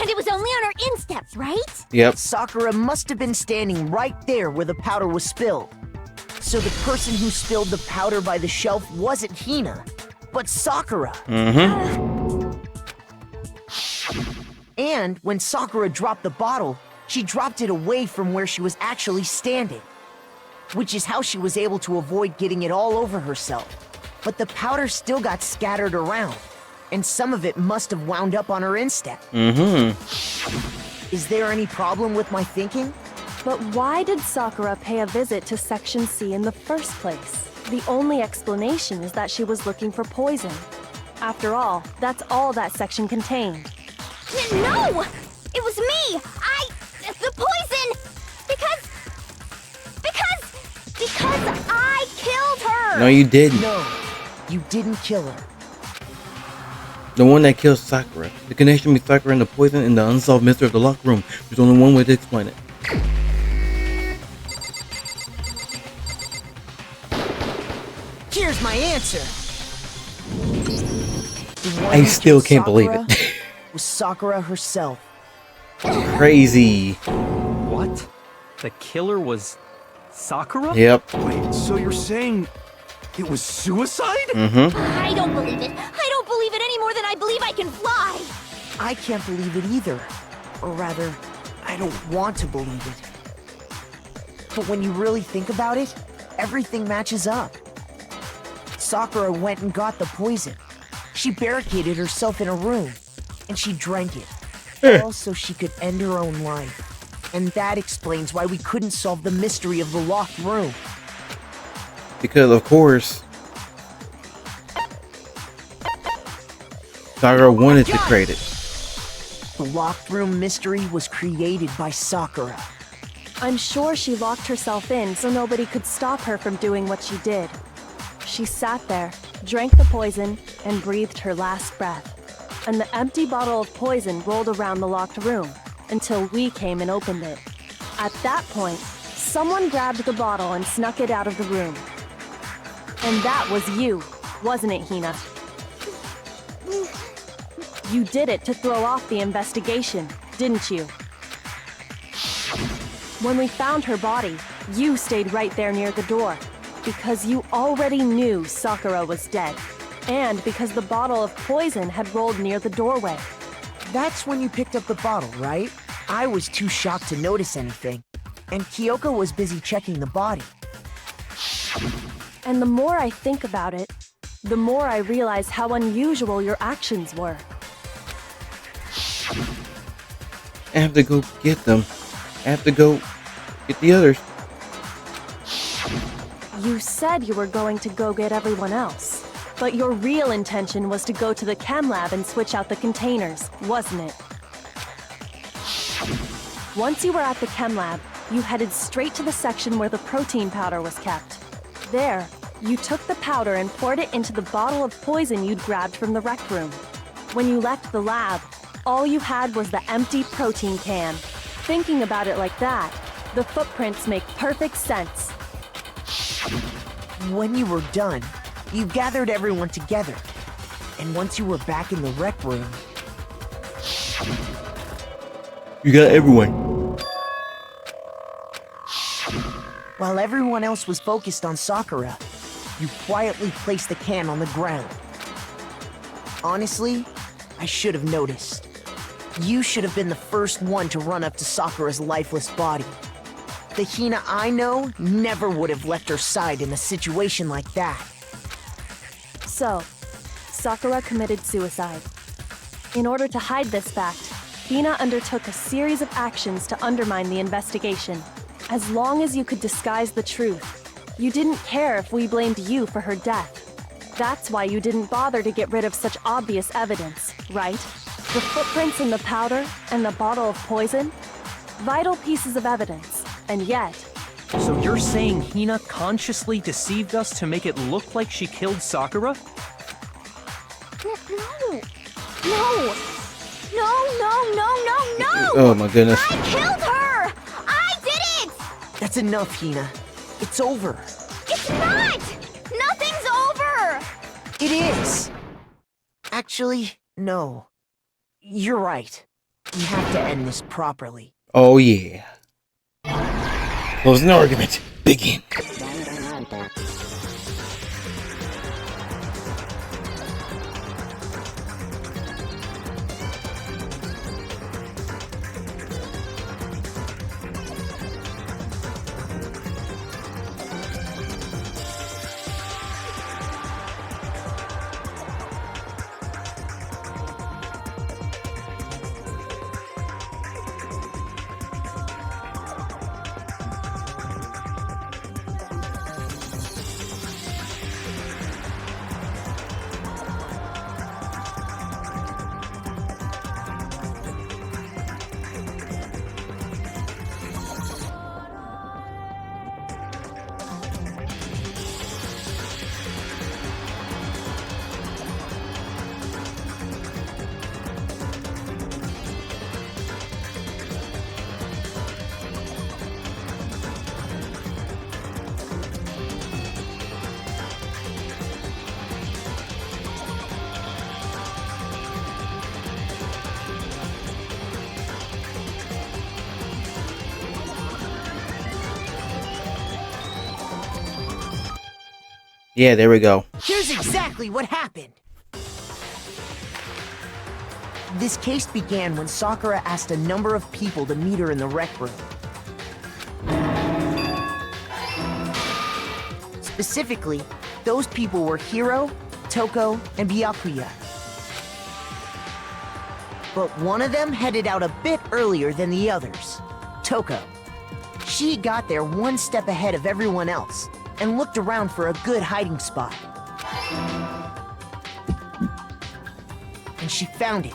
And it was only on her insteps, right? Yep. Sakura must have been standing right there where the powder was spilled. So the person who spilled the powder by the shelf wasn't Hina, but Sakura. And when Sakura dropped the bottle, she dropped it away from where she was actually standing, which is how she was able to avoid getting it all over herself. But the powder still got scattered around, and some of it must have wound up on her instep. Is there any problem with my thinking? But why did Sakura pay a visit to Section C in the first place? The only explanation is that she was looking for poison. After all, that's all that section contained. No! It was me! The poison! Because I killed her! No, you didn't. No, you didn't kill her. The one that killed Sakura. The connection between Sakura and the poison and the unsolved mystery of the locked room. There's only one way to explain it. Here's my answer. The one I who still killed can't believe Sakura it. was Sakura herself. Crazy. What? The killer was Sakura? Yep. Wait, so you're saying it was suicide? I don't believe it. I don't believe it any more than I believe I can fly. I can't believe it either. Or rather, I don't want to believe it. But when you really think about it, everything matches up. Sakura went and got the poison. She barricaded herself in a room, and she drank it. All so she could end her own life. And that explains why we couldn't solve the mystery of the locked room. Because, of course, Sakura wanted to create it. The locked room mystery was created by Sakura. I'm sure she locked herself in so nobody could stop her from doing what she did. She sat there, drank the poison, and breathed her last breath. And the empty bottle of poison rolled around the locked room until we came and opened it. At that point, someone grabbed the bottle and snuck it out of the room. And that was you, wasn't it, Hina? You did it to throw off the investigation, didn't you? When we found her body, You stayed right there near the door because you already knew Sakura was dead, and because the bottle of poison had rolled near the doorway. That's when you picked up the bottle, right? I was too shocked to notice anything, and Kyoko was busy checking the body. And the more I think about it, the more I realize how unusual your actions were. I have to go get them. I have to go get the others. You said you were going to go get everyone else, but your real intention was to go to the chem lab and switch out the containers, wasn't it? Once you were at the chem lab, you headed straight to the section where the protein powder was kept. There, you took the powder and poured it into the bottle of poison you'd grabbed from the rec room. When you left the lab, all you had was the empty protein can. Thinking about it like that, the footprints make perfect sense. When you were done, you gathered everyone together. And once you were back in the rec room, You got everyone. while everyone else was focused on Sakura, you quietly placed the can on the ground. Honestly, I should have noticed. You should have been the first one to run up to Sakura's lifeless body. The Hina I know never would have left her side in a situation like that. So, Sakura committed suicide. In order to hide this fact, Hina undertook a series of actions to undermine the investigation. As long as you could disguise the truth, you didn't care if we blamed you for her death. That's why you didn't bother to get rid of such obvious evidence, right? The footprints in the powder and the bottle of poison? Vital pieces of evidence, and yet... So you're saying Hina consciously deceived us to make it look like she killed Sakura? No! Oh my goodness. I killed her! I did it! That's enough, Hina. It's over. It's not! Nothing's over! It is! Actually, no. You're right. We have to end this properly. Oh yeah. Closing argument. Begin. Yeah, there we go. Here's exactly what happened. This case began when Sakura asked a number of people to meet her in the rec room. Specifically, those people were Hiro, Toko, and Byakuya. But one of them headed out a bit earlier than the others, Toko. She got there one step ahead of everyone else and looked around for a good hiding spot. And she found it.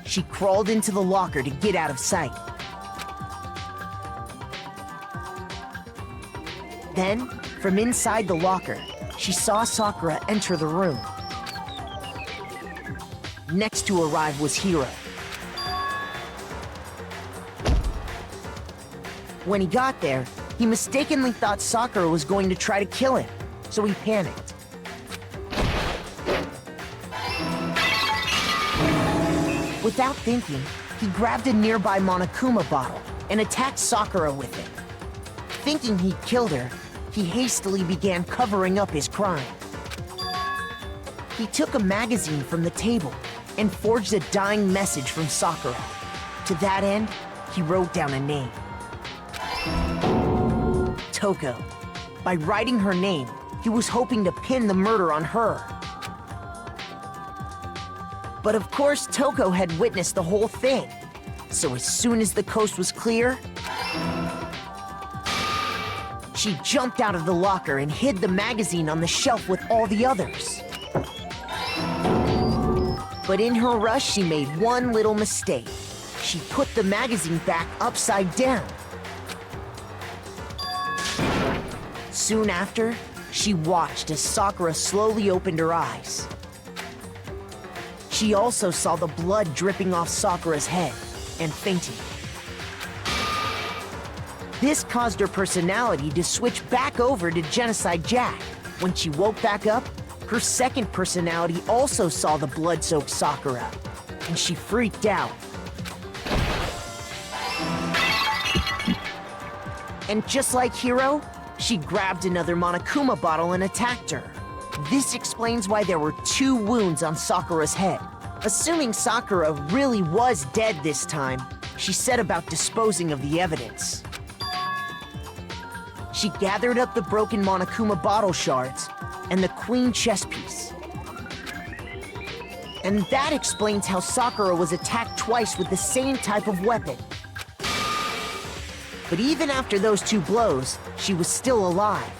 She crawled into the locker to get out of sight. Then, from inside the locker, she saw Sakura enter the room. Next to arrive was Hiro. When he got there, he mistakenly thought Sakura was going to try to kill him, so he panicked. Without thinking, he grabbed a nearby Monokuma bottle and attacked Sakura with it. thinking he'd killed her, he hastily began covering up his crime. He took a magazine from the table and forged a dying message from Sakura. To that end, he wrote down a name. Toko. By writing her name, he was hoping to pin the murder on her. But of course, Toko had witnessed the whole thing. So as soon as the coast was clear, she jumped out of the locker and hid the magazine on the shelf with all the others. But in her rush, she made one little mistake. She put the magazine back upside down. Soon after, she watched as Sakura slowly opened her eyes. She also saw the blood dripping off Sakura's head and fainted. This caused her personality to switch back over to Genocide Jack. When she woke back up, her second personality also saw the blood-soaked Sakura, and she freaked out. And just like Hiro, she grabbed another Monokuma bottle and attacked her. This explains why there were 2 wounds on Sakura's head. Assuming Sakura really was dead this time, she set about disposing of the evidence. She gathered up the broken Monokuma bottle shards and the queen chess piece. And that explains how Sakura was attacked twice with the same type of weapon. But even after those 2 blows, she was still alive.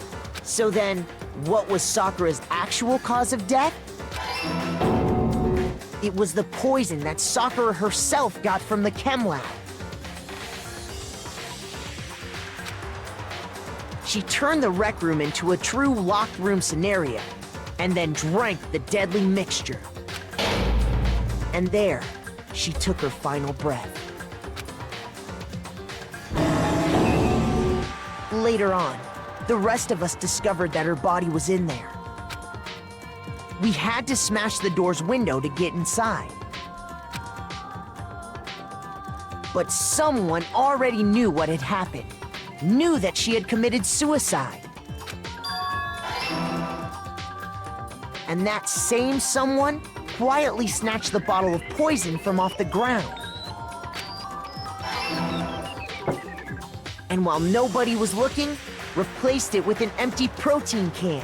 So then, what was Sakura's actual cause of death? It was the poison that Sakura herself got from the chem lab. She turned the rec room into a true locked room scenario, and then drank the deadly mixture. And there, she took her final breath. Later on, the rest of us discovered that her body was in there. We had to smash the door's window to get inside. But someone already knew what had happened, knew that she had committed suicide. And that same someone quietly snatched the bottle of poison from off the ground. And while nobody was looking, replaced it with an empty protein can.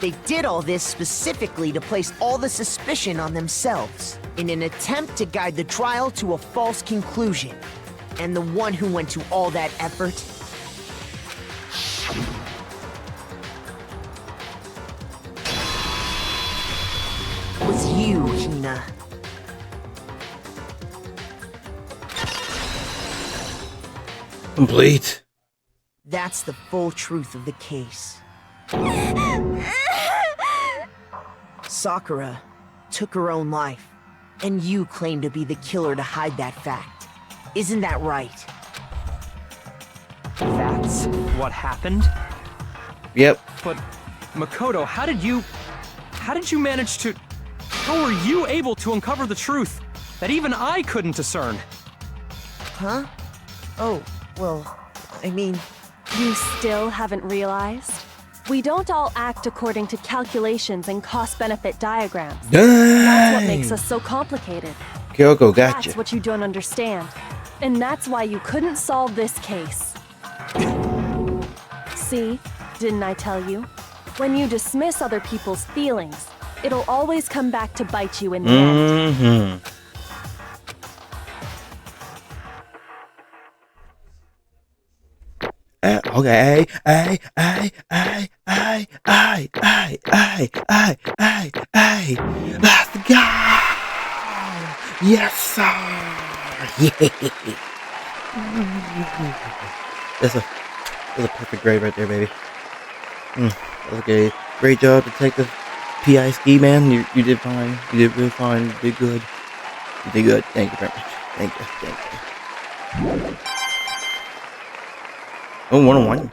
They did all this specifically to place all the suspicion on themselves, in an attempt to guide the trial to a false conclusion. And the one who went to all that effort was you, Hina. Complete. That's the full truth of the case. Sakura took her own life, and you claim to be the killer to hide that fact. Isn't that right? That's what happened? Yep. But, Makoto, how did you manage to... How were you able to uncover the truth that even I couldn't discern? Huh? Oh, well, I mean... You still haven't realized? We don't all act according to calculations and cost-benefit diagrams. That's what makes us so complicated. Kyoko, gotcha. That's what you don't understand. And that's why you couldn't solve this case. See? Didn't I tell you? When you dismiss other people's feelings, it'll always come back to bite you in the end. Okay, let's go! Yes, sir! Yeah! That's a perfect grade right there, baby. Okay, great job, Detective P.I. Ski Man. You did fine. You did real fine. You did good. You did good. Thank you very much. Thank you. Oh, 1-on-1.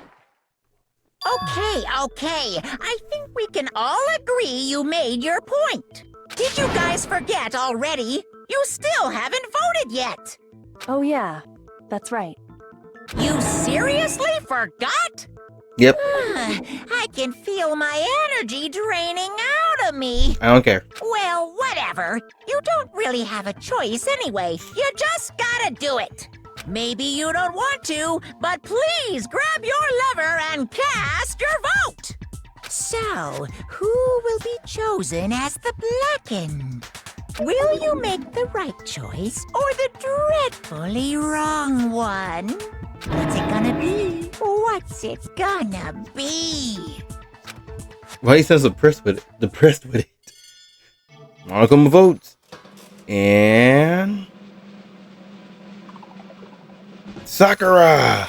Okay. I think we can all agree you made your point. Did you guys forget already? You still haven't voted yet. Oh yeah, that's right. You seriously forgot? Yep. I can feel my energy draining out of me. I don't care. Well, whatever. You don't really have a choice anyway. You just gotta do it. Maybe you don't want to, but please grab your lever and cast your vote. So, who will be chosen as the blackened? Will you make the right choice or the dreadfully wrong one? What's it gonna be? What's it gonna be? Why he sounds depressed with it. I'll come votes. And Sakura.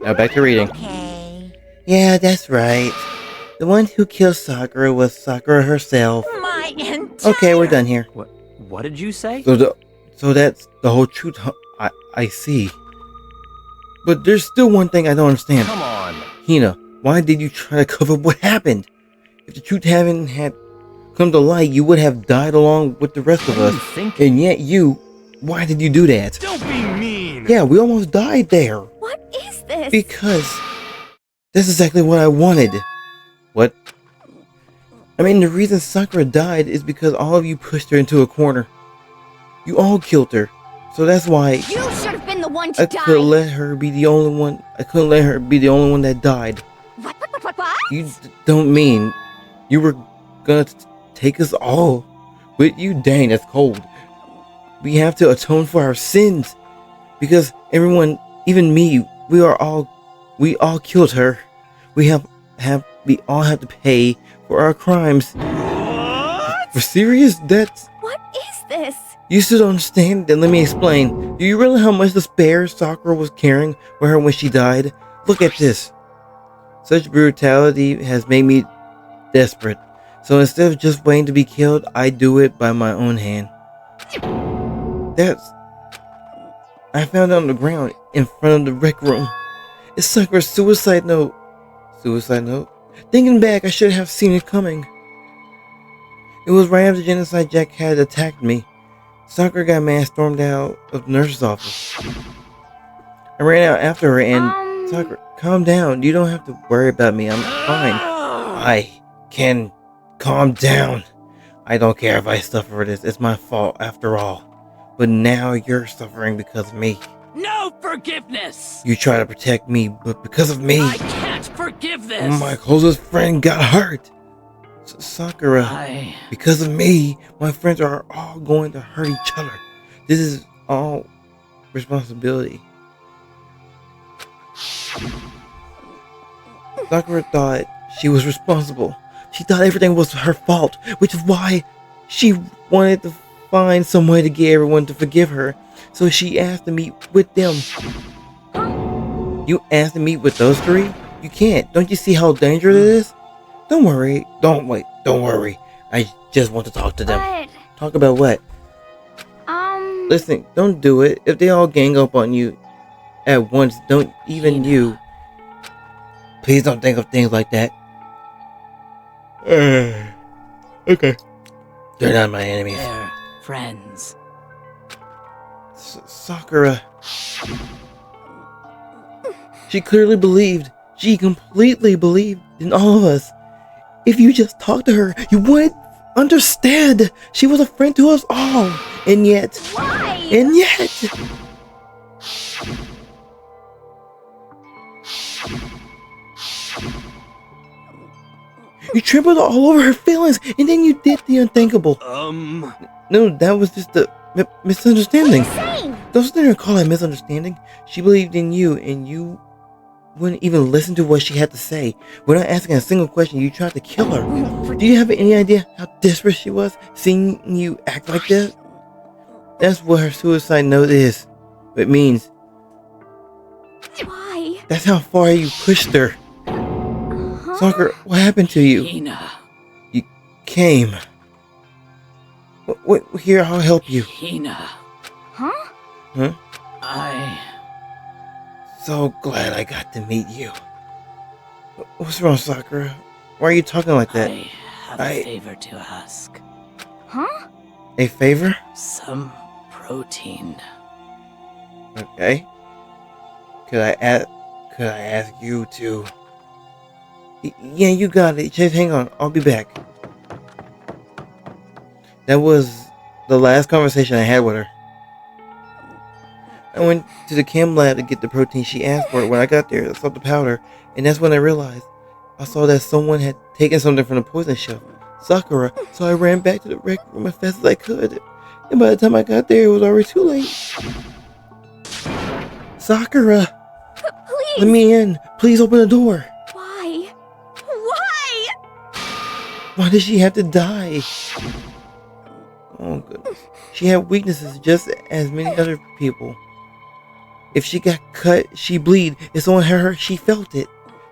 Now back to reading. Okay. Yeah, that's right. The one who killed Sakura was Sakura herself. My entire... Okay, we're done here. What did you say? So that's the whole truth. I see. But there's still one thing I don't understand. Come on. Hina, why did you try to cover up what happened? If the truth hadn't had come to light, you would have died along with the rest of What are us. you thinking? And yet why did you do that? Don't be mean! Yeah, we almost died there. What is this? Because that's exactly what I wanted. What? I mean, the reason Sakura died is because all of you pushed her into a corner. You all killed her. So that's why You should have been the one to I die. couldn't let her be the only one. I couldn't let her be the only one that died. What? You don't mean you were gonna take us all with you? Dang, that's cold. We have to atone for our sins because everyone, even me, we all killed her. We all have to pay for our crimes. What? For serious? That's... What is this? You still don't understand? Then let me explain. Do you realize how much despair Sakura was carrying with her when she died? Look at this. Such brutality has made me desperate. So instead of just waiting to be killed, I do it by my own hand. I found it on the ground in front of the rec room. It's Sakura's suicide note. Suicide note? Thinking back, I should have seen it coming. It was right after Genocide Jack had attacked me. Sakura got mad, stormed out of the nurse's office. I ran out after her and Sakura, calm down. You don't have to worry about me. I'm fine. I can calm down. I don't care if I suffer for this. It's my fault after all. But now you're suffering because of me. No forgiveness! You try to protect me, but because of me, I can't forgive this! my closest friend got hurt. Sakura, because of me, my friends are all going to hurt each other. This is all responsibility. Sakura thought she was responsible. She thought everything was her fault, which is why she wanted to find some way to get everyone to forgive her. So she asked to meet with them. You asked to meet with those three? You can't. Don't you see how dangerous it is? Don't worry. Don't worry. I just want to talk to them. But, Talk about what? Listen, don't do it. If they all gang up on you at once, don't even you. Please don't think of things like that. Okay. They're not my enemies. They're friends. Sakura. She clearly believed. She completely believed in all of us. If you just talked to her, you would understand. She was a friend to us all. And yet... Why? And yet... You trampled all over her feelings, and then you did the unthinkable. No, that was just a misunderstanding. What are you saying? Don't sit there and call it misunderstanding. She believed in you, and you wouldn't even listen to what she had to say. Without asking a single question, you tried to kill her. Do you have any idea how desperate she was, seeing you act like that? That's what her suicide note is. It means Why? that's how far you pushed her. Sakura, what happened to you? Hina. You came. What, here, I'll help you. Hina. Huh? Huh? So glad I got to meet you. What's wrong, Sakura? Why are you talking like that? I have I- a favor to ask. Huh? A favor? Some protein. Okay. Could I ask you to? Yeah, you got it. Just hang on. I'll be back. That was the last conversation I had with her. I went to the chem lab to get the protein she asked for. When I got there, I saw the powder, and that's when I realized I saw that someone had taken something from the poison shelf. Sakura. So I ran back to the rec room as fast as I could. And by the time I got there, it was already too late. Sakura! Please! Let me in. Please open the door. Why? Why? Why did she have to die? Oh, goodness. She had weaknesses just as many other people. If she got cut, she bleed. If someone hurt her, she felt it.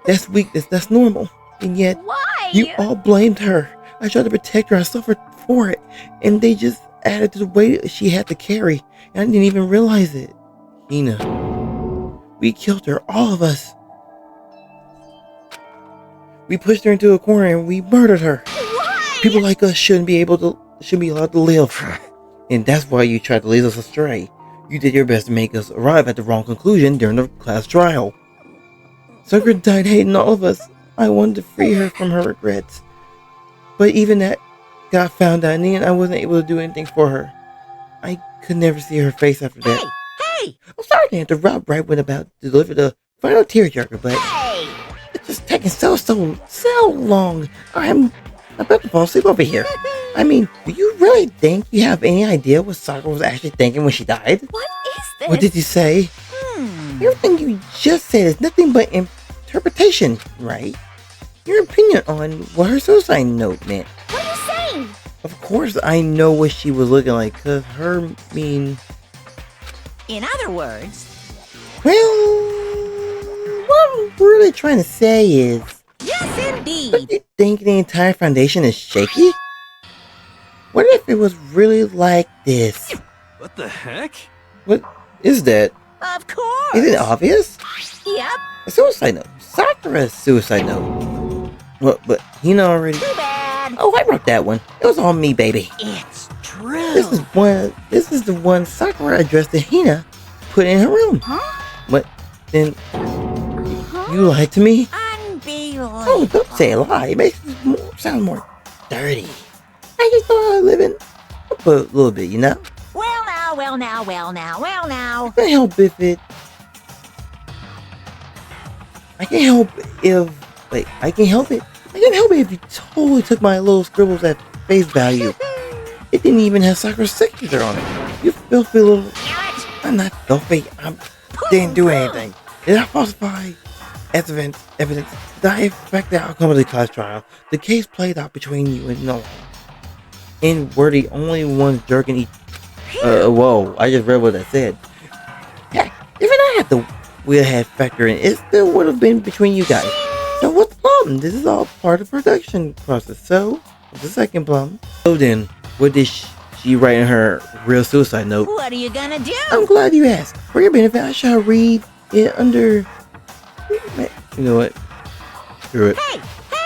That's weakness. That's normal. And yet, Why? you all blamed her. I tried to protect her. I suffered for it. And they just added to the weight she had to carry. And I didn't even realize it. Hina. We killed her. All of us. We pushed her into a corner and we murdered her. Why? People like us shouldn't be allowed to live. And that's why you tried to lead us astray. You did your best to make us arrive at the wrong conclusion during the class trial. Sakura died hating all of us. I wanted to free her from her regrets. But even that got found out, and I wasn't able to do anything for her. I could never see her face after that. Hey! I'm sorry to interrupt right when about to deliver the final tearjerker, but Hey! it's just taking so long. I'm about to fall asleep over here. I mean, do you really think you have any idea what Sakura was actually thinking when she died? What is this? What did you say? Everything you just said is nothing but interpretation, right? Your opinion on what her suicide note meant. What are you saying? Of course I know what she was looking like, cause In other words, well, what I'm really trying to say is, yes don't indeed. you think the entire foundation is shaky? What if it was really like this? What the heck? What is that? Of course. Is it obvious? Yep. A suicide note. Sakura's suicide note. What, but Hina already... Too bad. Oh, I wrote that one. It was on me, baby. It's true. This is the one Sakura addressed to Hina, put in her room. Huh? What? Then you lied to me? Unbelievable. Oh, don't say a lie. It makes it sound more dirty. I just thought I was living up a little bit, you know? Well now. I can't help if it... I can't help if... Wait, I can't help it. I can't help it if you totally took my little scribbles at face value. It didn't even have Sakura's signature on it. You filthy little... I'm not filthy. I didn't do anything. Did I falsify evidence? Did I affect the outcome of the class trial? The case played out between you and no one. And we're the only ones jerking each... whoa, I just read what that said. Heck, even I had the wheelhead factor in, it still would have been between you guys. So what's the problem? This is all part of the production process. So, what's the second problem? So then, what did she write in her real suicide note? What are you gonna do? I'm glad you asked. For your benefit, I shall read it under... You know what? Screw it. Hey!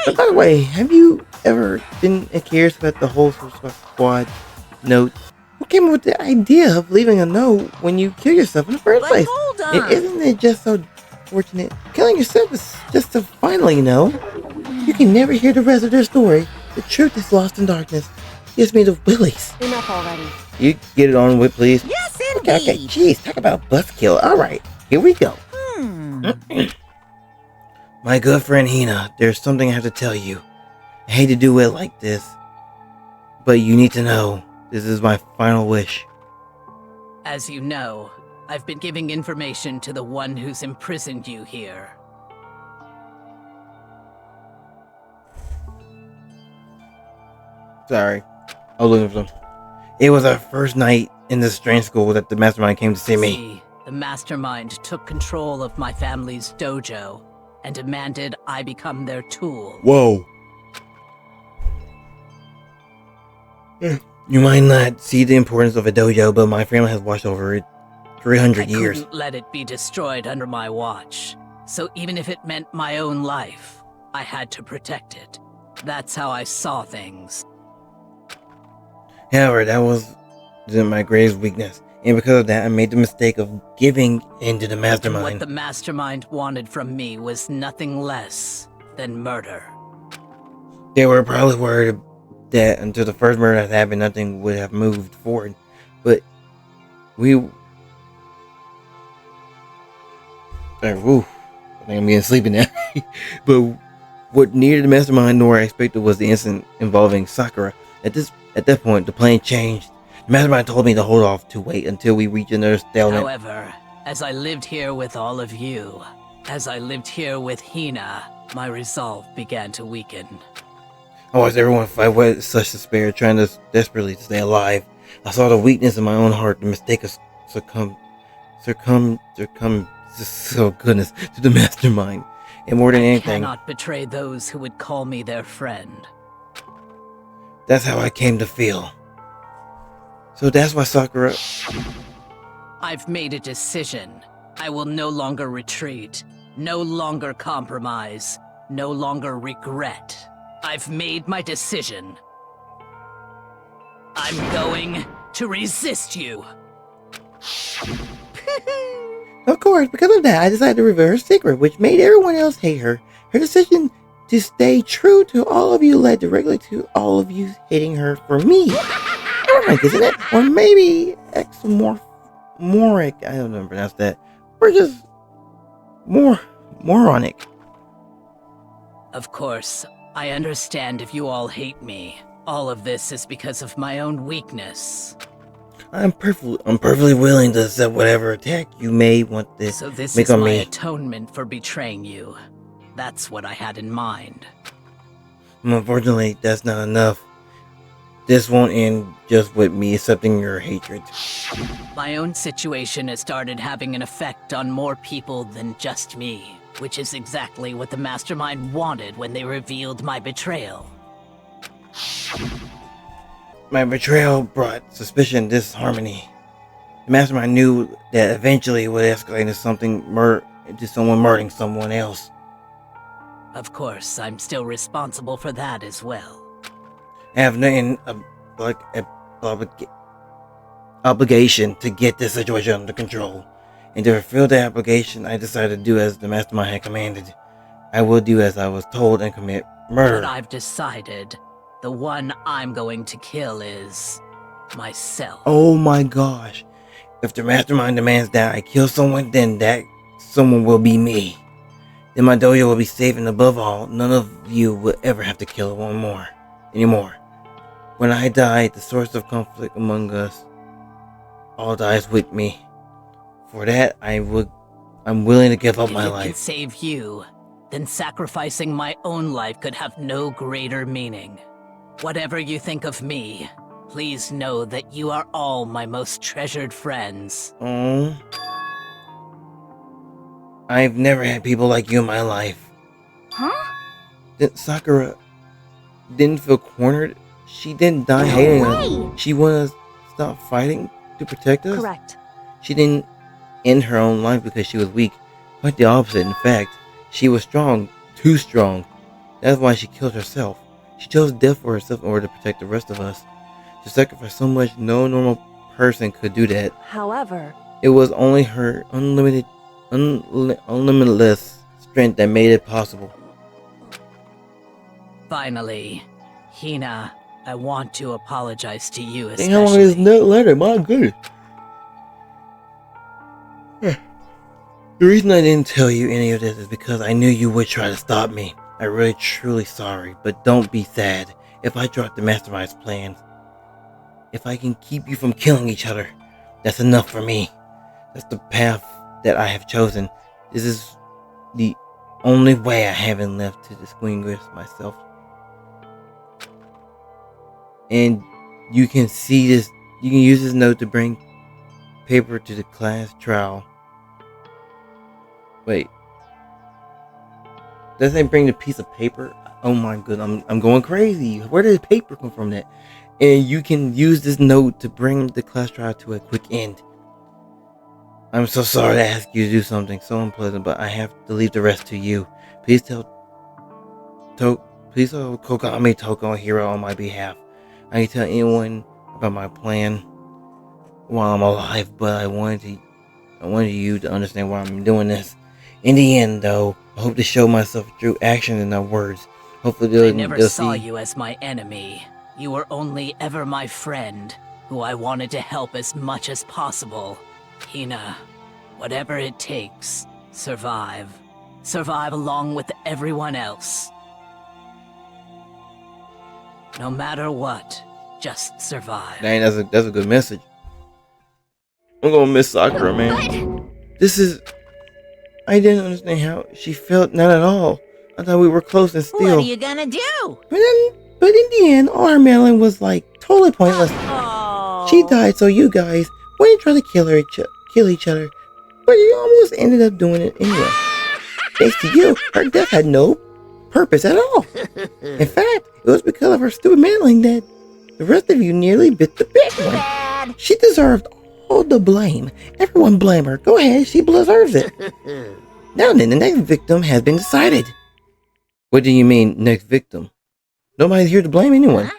But by the way, have you ever been curious about the whole Suicide Squad note? Who came up with the idea of leaving a note when you kill yourself in the first But place? hold on. And isn't it just so fortunate? Killing yourself is just so final, you know? You can never hear the rest of their story. The truth is lost in darkness. Gives me the willies. Enough already. You get it on with, please. Yes Okay, indeed. jeez, talk about buzzkill. Alright, here we go. My good friend Hina, there's something I have to tell you. I hate to do it like this, but you need to know, this is my final wish. As you know, I've been giving information to the one who's imprisoned you here. Sorry, I was looking for them. It was our first night in this strange school that the mastermind came to see me. See, the mastermind took control of my family's dojo and demanded I become their tool. Whoa. You might not see the importance of a dojo, but my family has watched over it 300 I years. couldn't let it be destroyed under my watch. So even if it meant my own life, I had to protect it. That's how I saw things. However, that was my greatest weakness, and because of that, I made the mistake of giving into the And mastermind. what the mastermind wanted from me was nothing less than murder. They were probably worried that until the first murder had happened, nothing would have moved forward. But we... woo. I think I'm getting sleepy now. But what neither the mastermind nor I expected was the incident involving Sakura. At that point, the plan changed. The mastermind told me to hold off to wait until we reach another stalemate. However, as I lived here with all of you, as I lived here with Hina, my resolve began to weaken. I watched everyone fight with such despair, trying to desperately to stay alive. I saw the weakness in my own heart, the mistake of succumb, so goodness, to the mastermind. And more than I anything, cannot betray those who would call me their friend. that's how I came to feel. So that's why Sakura... I've made a decision. I will no longer retreat, no longer compromise, no longer regret. I've made my decision. I'm going to resist you. Of course, because of that, I decided to reveal her secret, which made everyone else hate her. Her decision to stay true to all of you led directly to all of you hating her for me. Ironic, isn't it? Or maybe exomorphic, I don't know how to pronounce that. Or just moronic. Of course, I understand if you all hate me. All of this is because of my own weakness. I'm perfectly willing to accept whatever attack you may want to So this make is on my me. atonement for betraying you. That's what I had in mind. Unfortunately, that's not enough. This won't end just with me accepting your hatred. My own situation has started having an effect on more people than just me, which is exactly what the mastermind wanted when they revealed my betrayal. My betrayal brought suspicion, disharmony. The mastermind knew that eventually it would escalate into someone murdering someone else. Of course, I'm still responsible for that as well. I have nothing like an obligation to get this situation under control. And to fulfill that obligation, I decided to do as the mastermind had commanded. I will do as I was told and commit murder. But I've decided the one I'm going to kill is myself. Oh my gosh. If the mastermind demands that I kill someone, then that someone will be me. Then my dojo will be safe, and above all, none of you will ever have to kill anymore. When I die, the source of conflict among us all dies with me. For that, I'm willing to give up my If it can life. save you, then sacrificing my own life could have no greater meaning. Whatever you think of me, please know that you are all my most treasured friends. Oh. I've never had people like you in my life. Huh? That Sakura didn't feel cornered. She didn't die hating us. She wanted to stop fighting to protect us. Correct. She didn't end her own life because she was weak. Quite the opposite. In fact, she was strong, too strong. That's why she killed herself. She chose death for herself in order to protect the rest of us. To sacrifice so much, no normal person could do that. However, It was only her unlimitless strength that made it possible. Finally, Hina, I want to apologize to you Dang, how long is especially. that letter? My goodness. The reason I didn't tell you any of this is because I knew you would try to stop me. I'm really truly sorry, but don't be sad. If I drop the mastermind's plans, if I can keep you from killing each other, that's enough for me. That's the path that I have chosen. This is the only way I haven't left to distinguish myself. And you can see this, you can use this note to bring paper to the class trial. Wait. Doesn't it bring the piece of paper? Oh my goodness, I'm going crazy. Where did the paper come from that? And you can use this note to bring the class trial to a quick end. I'm so sorry to ask you to do something so unpleasant, but I have to leave the rest to you. Please tell Please Kogami Toko Hero on my behalf. I can tell anyone about my plan while I'm alive, but I wanted you to understand why I'm doing this. In the end, though, I hope to show myself through action and not words. Hopefully I never they'll saw see. you as my enemy. You were only ever my friend, who I wanted to help as much as possible. Hina, whatever it takes, survive. Survive along with everyone else. No matter what, just survive. Dang, that's a good message. I'm gonna miss Sakura, man. I didn't understand how she felt. Not at all. I thought we were close and still. What are you gonna do? But in the end, all her meddling was like totally pointless. Oh. She died, so you guys wouldn't try to kill each other. But you almost ended up doing it anyway. Thanks to you, her death had no purpose at all. In fact, it was because of her stupid meddling that the rest of you nearly bit the big one. Bad. She deserved all the blame. Everyone blame her. Go ahead, she deserves it. Now then, the next victim has been decided. What do you mean, next victim? Nobody's here to blame anyone.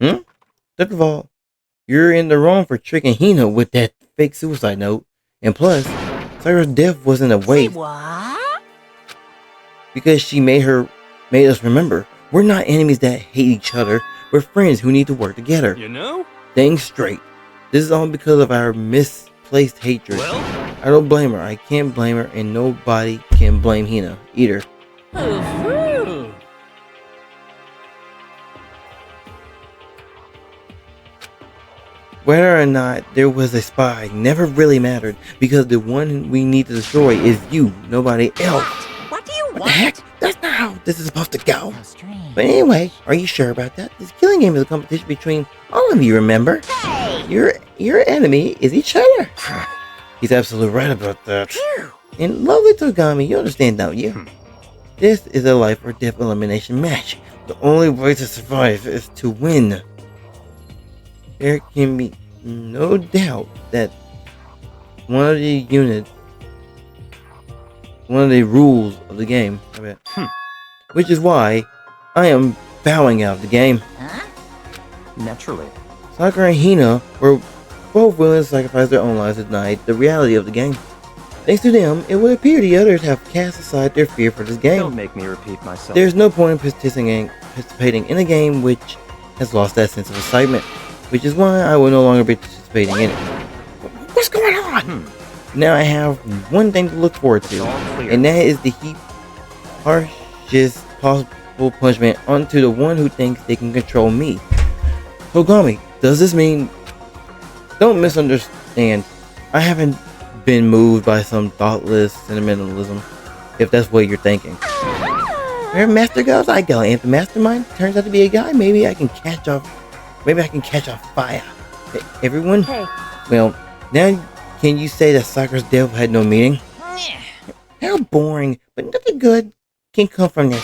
First of all, you're in the wrong for tricking Hina with that fake suicide note. And plus, Sakura's death wasn't a Say waste what? because she made us remember. We're not enemies that hate each other. We're friends who need to work together. You know? Things straight. This is all because of our misplaced hatred. Well, I don't blame her. I can't blame her, and nobody can blame Hina either. Ooh. Whether or not there was a spy never really mattered because the one we need to destroy is you, nobody else. What do you What want? the heck? That's not how this is supposed to go. So strange. But anyway, are you sure about that? This killing game is a competition between all of you, remember? Hey! Your enemy is each other. He's absolutely right about that. And lovely Togami, you understand, don't you? This is a life or death elimination match. The only way to survive is to win. There can be no doubt that one of the rules of the game, which is why I am bowing out of the game. Huh? Naturally. Sakura and Hina were both willing to sacrifice their own lives to deny the reality of the game. Thanks to them, it would appear the others have cast aside their fear for this game. Don't make me repeat myself. There's no point in participating in a game which has lost that sense of excitement, which is why I will no longer be participating in it. What's going on? Now I have one thing to look forward to, all clear. and that is the harshest possible punishment onto the one who thinks they can control me. Kogami, does this mean... Don't misunderstand. I haven't been moved by some thoughtless sentimentalism, if that's what you're thinking. Where Master goes, I go. And if the mastermind turns out to be a guy, maybe I can catch off fire. Everyone? Hey, Well, now can you say that Sakura's death had no meaning? How boring, but nothing good can come from this.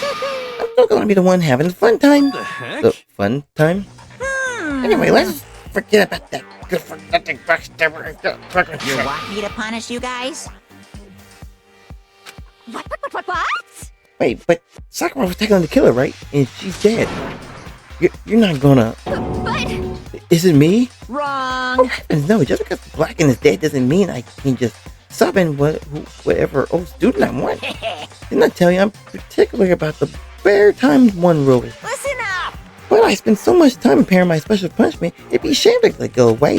I'm still gonna be the one having the fun time. the heck? The fun time? Anyway, let's forget about that good for nothing backstabber. You want me to punish you guys? What? Wait, but Sakura was taking on the killer, right? And she's dead. You're not gonna... But Is it me? Wrong. No, just because Blacken is dead doesn't mean I can just summon whatever old student I want. Didn't I tell you I'm particular about the bare times one rule? Listen up. But I spend so much time preparing my special punishment, it'd be a shame to let it go away.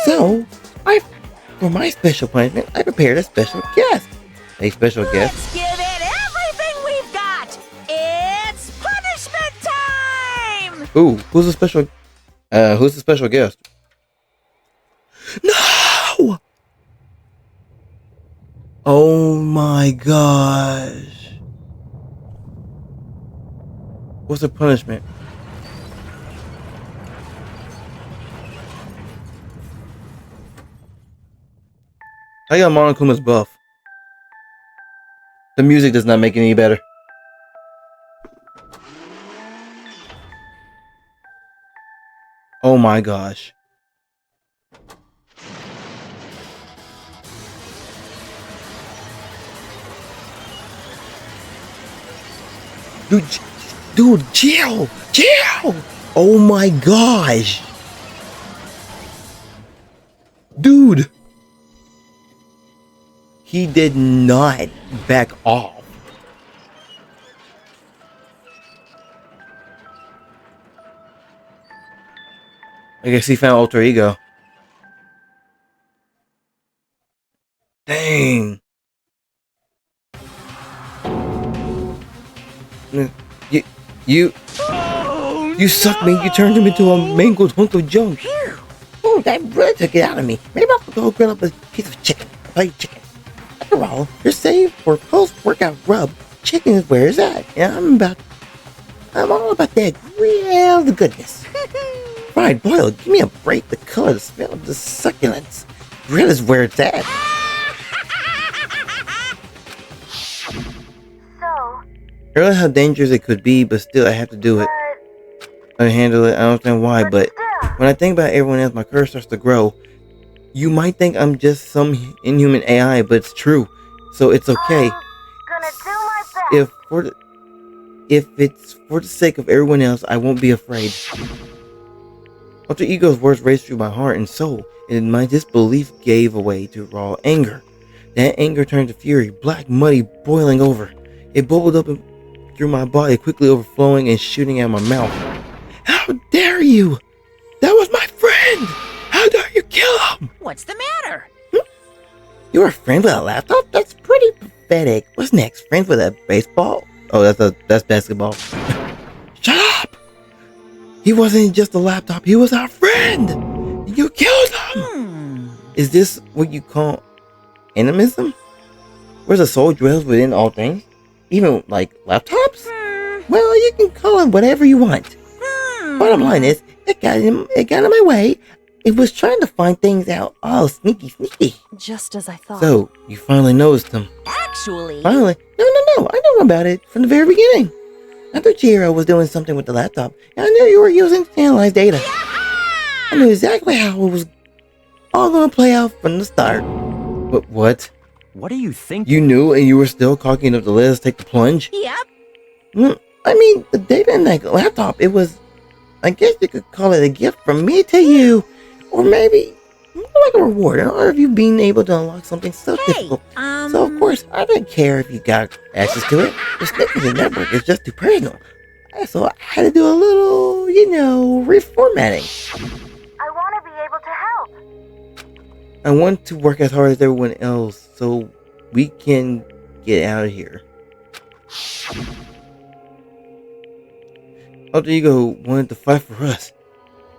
So, for my special punishment, I prepared a special guest. A special guest? Let's give it everything we've got. It's punishment time. Ooh, who's the special guest? No! Oh my gosh. What's the punishment? I got Monokuma's buff. The music does not make it any better. Oh my gosh. Dude, Dude, chill! Chill! Oh my gosh! Dude! He did not back off. I guess he found alter ego. Dang. You sucked me. You turned him into a mangled hunk of junk. Oh, that really took it out of me. Maybe I'll go grill up a piece of chicken. Fried chicken. After all, you're saved for post-workout rub. Chicken is where it's at. And I'm all about that grilled goodness. Fried, boiled, give me a break. The color, the smell, the succulence. Grill is where it's at. So, I realize how dangerous it could be, but still I have to do it. I handle it. I don't understand why, but when I think about everyone else, my courage starts to grow. You might think I'm just some inhuman AI, but it's true. So it's okay. gonna do my best. If it's for the sake of everyone else, I won't be afraid. Alter Ego's words raced through my heart and soul, and my disbelief gave way to raw anger. That anger turned to fury, black, muddy, boiling over. It bubbled up through my body, quickly overflowing and shooting out my mouth. How dare you! That was my friend! How dare you kill him? What's the matter? You're a friend with a laptop? That's pretty pathetic. What's next? Friends with a baseball? Oh, that's basketball. Shut up! He wasn't just a laptop, he was our friend! You killed him! Is this what you call animism? Where the soul dwells within all things? Even like laptops? Well, you can call it whatever you want. Bottom line is, it got in my way. It was trying to find things out. Oh, sneaky. Just as I thought. So, you finally noticed him. Actually, Finally? No. I know about it from the very beginning. I thought Chihiro was doing something with the laptop. And I knew you were using it to analyze data. I knew exactly how it was all going to play out from the start. But what? What do you think? You knew and you were still cocky enough to let us take the plunge? yep. I mean, the data in that laptop, it was... I guess you could call it a gift from me to you. Or maybe more like a reward in honor of you being able to unlock something so difficult. So of course, I didn't care if you got access to it. The snipping the network is just too personal. So I had to do a little, reformatting. I want to be able to help. I want to work as hard as everyone else so we can get out of here. Alter Ego wanted to fight for us.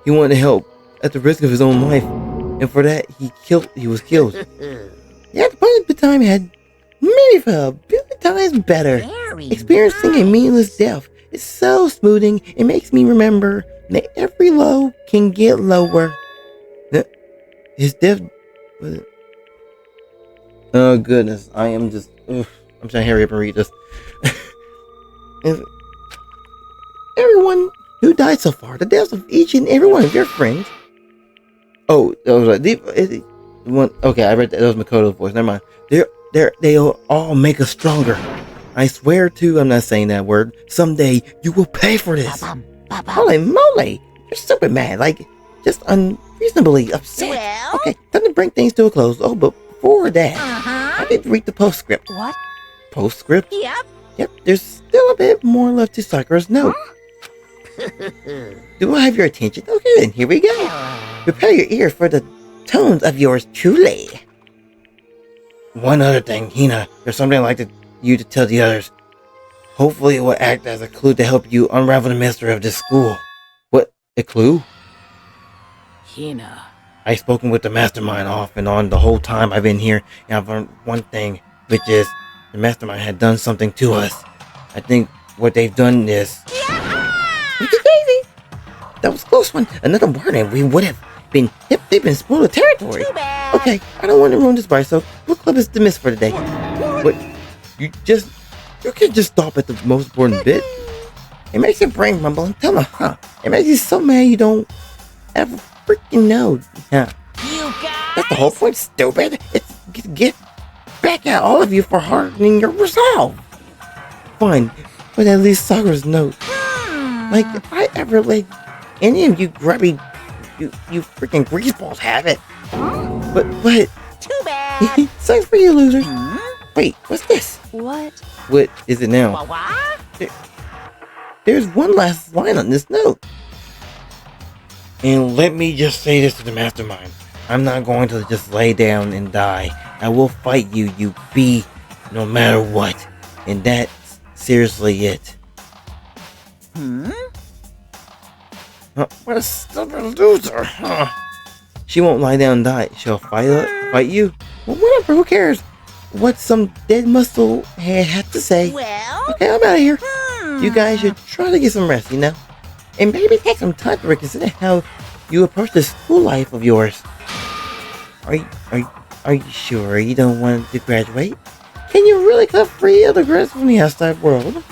He wanted to help at the risk of his own life, and for that he was killed. Yeah, the punishment time had made felt a billion times better. Very Experiencing a meaningless death is so smoothing. It makes me remember that every low can get lower. His death. Oh goodness, I am just. I'm trying to hurry up and read this. Everyone who died so far, the deaths of each and every one of your friends. Oh, that was like one. Okay, I read that. That was Makoto's voice. Never mind. They'll all make us stronger. I swear to. I'm not saying that word. Someday you will pay for this. Holy moly! You're super mad. Like just unreasonably upset. Well? Okay, time to bring things to a close. Oh, but before that, I did read the postscript. What? Postscript? Yep. Yep. There's still a bit more left to Sakura's note. Do I have your attention? Okay then, here we go. Prepare your ears for the tones of yours truly. One other thing, Hina, there's something I'd like you to tell the others. Hopefully it will act as a clue to help you unravel the mystery of this school. What? A clue? Hina. I've spoken with the mastermind off and on the whole time I've been here, and I've learned one thing, which is the mastermind had done something to us. I think what they've done is... Daisy! That was a close one. Another word and we would have been hip deep in spoiler territory. Too bad. Okay, I don't want to ruin this party, so book club is dismissed for today. What? You can't just stop at the most important bit. It makes your brain rumble and tell them, huh? It makes you so mad you don't ever freaking know, huh? You guys. That's the whole point, stupid. It's to get back at all of you for hardening your resolve. Fine, but at least Sakura's note. Like, if I ever let any of you grubby, you freaking greaseballs have it. But, Too bad. sucks for you losers. Wait, what's this? What? What is it now? What? There's one last line on this note. And let me just say this to the mastermind. I'm not going to just lay down and die. I will fight you, you bee, no matter what. And that's seriously it. What a stubborn loser, huh? She won't lie down and die. She'll fight you? Well, whatever, who cares? What some dead muscle head had to say. Well? Okay, I'm out of here. You guys should try to get some rest, you know? And maybe take some time to reconsider how you approach this school life of yours. Are you sure you don't want to graduate? Can you really cut free of the rest from the outside world?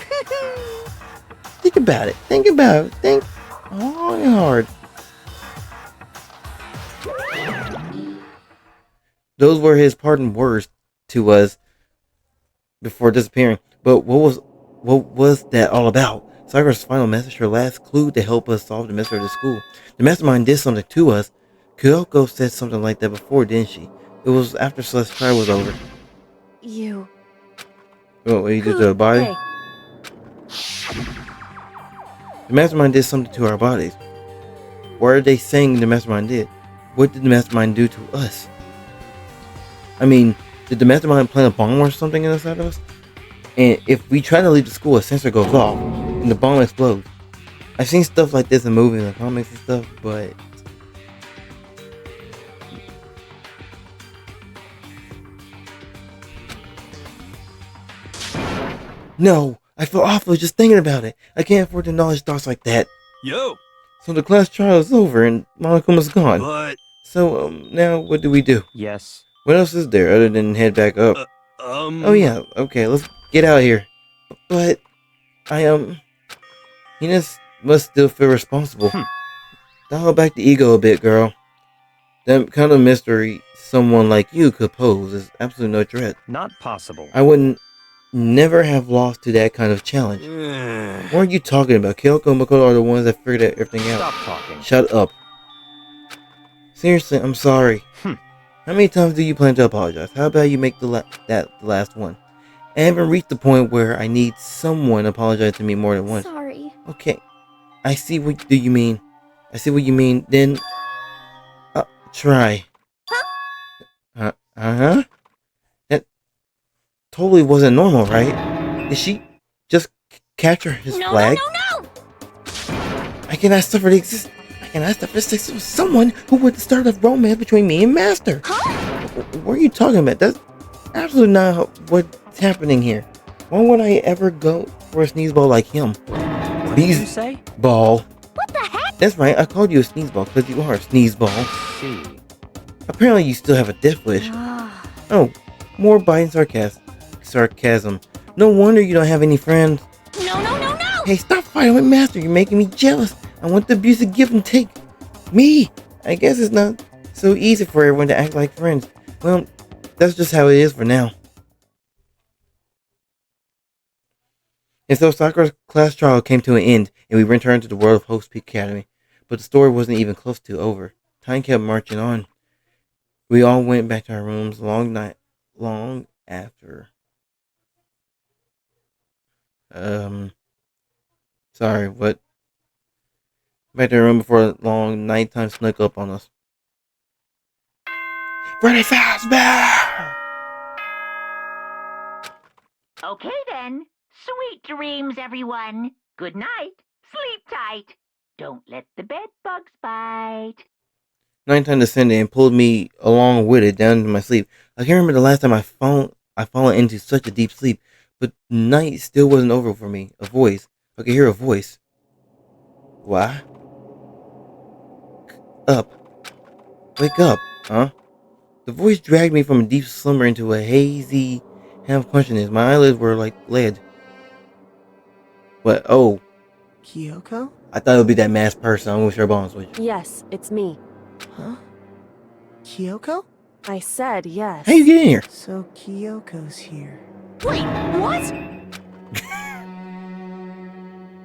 Think about it. Think long and hard. Those were his parting words to us before disappearing. But what was that all about? Sakura's final message, her last clue to help us solve the mystery of the school. The mastermind did something to us. Kyoko said something like that before, didn't she? It was after Celeste's trial was over. You. What you did to her body? Hey, The mastermind did something to our bodies. What are they saying the mastermind did? What did the mastermind do to us? I mean, did the mastermind plant a bomb or something inside of us? And if we try to leave the school, a sensor goes off and the bomb explodes. I've seen stuff like this in movies and comics and stuff, but no, I feel awful just thinking about it. I can't afford to acknowledge thoughts like that. Yo, So the class trial is over and Monokuma's gone. but So now what do we do? Yes. What else is there other than head back up? Oh yeah, okay, let's get out of here. But Hina must still feel responsible. Dial back the ego a bit, girl. That kind of mystery someone like you could pose is absolutely no threat. Not possible. I wouldn't never have lost to that kind of challenge. What are you talking about? Kyoko and Makoto are the ones that figured everything out. Stop talking. Shut up. Seriously, I'm sorry. How many times do you plan to apologize? How about you make the last one? I haven't reached the point where I need someone to apologize to me more than once. sorry. Okay, I see what you mean. Then, try. That totally wasn't normal, right? Did she just capture his flag? No! I cannot suffer the existence of someone who would start a romance between me and Master. What are you talking about? That's absolutely not what's happening here. Why would I ever go for a sneezeball like him? What did you say? Ball. What the heck? That's right, I called you a sneezeball because you are a sneezeball. See. Apparently you still have a death wish. Oh, more biting sarcasm. No wonder you don't have any friends. No! Hey, stop fighting with Master. You're making me jealous. I want the abusive give and take. Me? I guess it's not so easy for everyone to act like friends. Well, that's just how it is for now. And so Sakura's class trial came to an end, and we returned to the world of Hope's Peak Academy. But the story wasn't even close to over. Time kept marching on. We all went back to our rooms long after. Sorry, what? Back to the room before a long nighttime snuck up on us. Ready, fast, bear! Okay then. Sweet dreams, everyone. Good night. Sleep tight. Don't let the bed bugs bite. Nighttime descended and pulled me along with it down into my sleep. I can't remember the last time I fallen into such a deep sleep, but the night still wasn't over for me. A voice. I could hear a voice. Why? Up. Wake up, huh? The voice dragged me from a deep slumber into a hazy half-consciousness. My eyelids were like lead. What? Oh. Kyoko? I thought it would be that masked person. I'm gonna share bonds with you. Yes, it's me. Huh? Kyoko? I said yes. How you get in here? So Kyoko's here. Wait, what?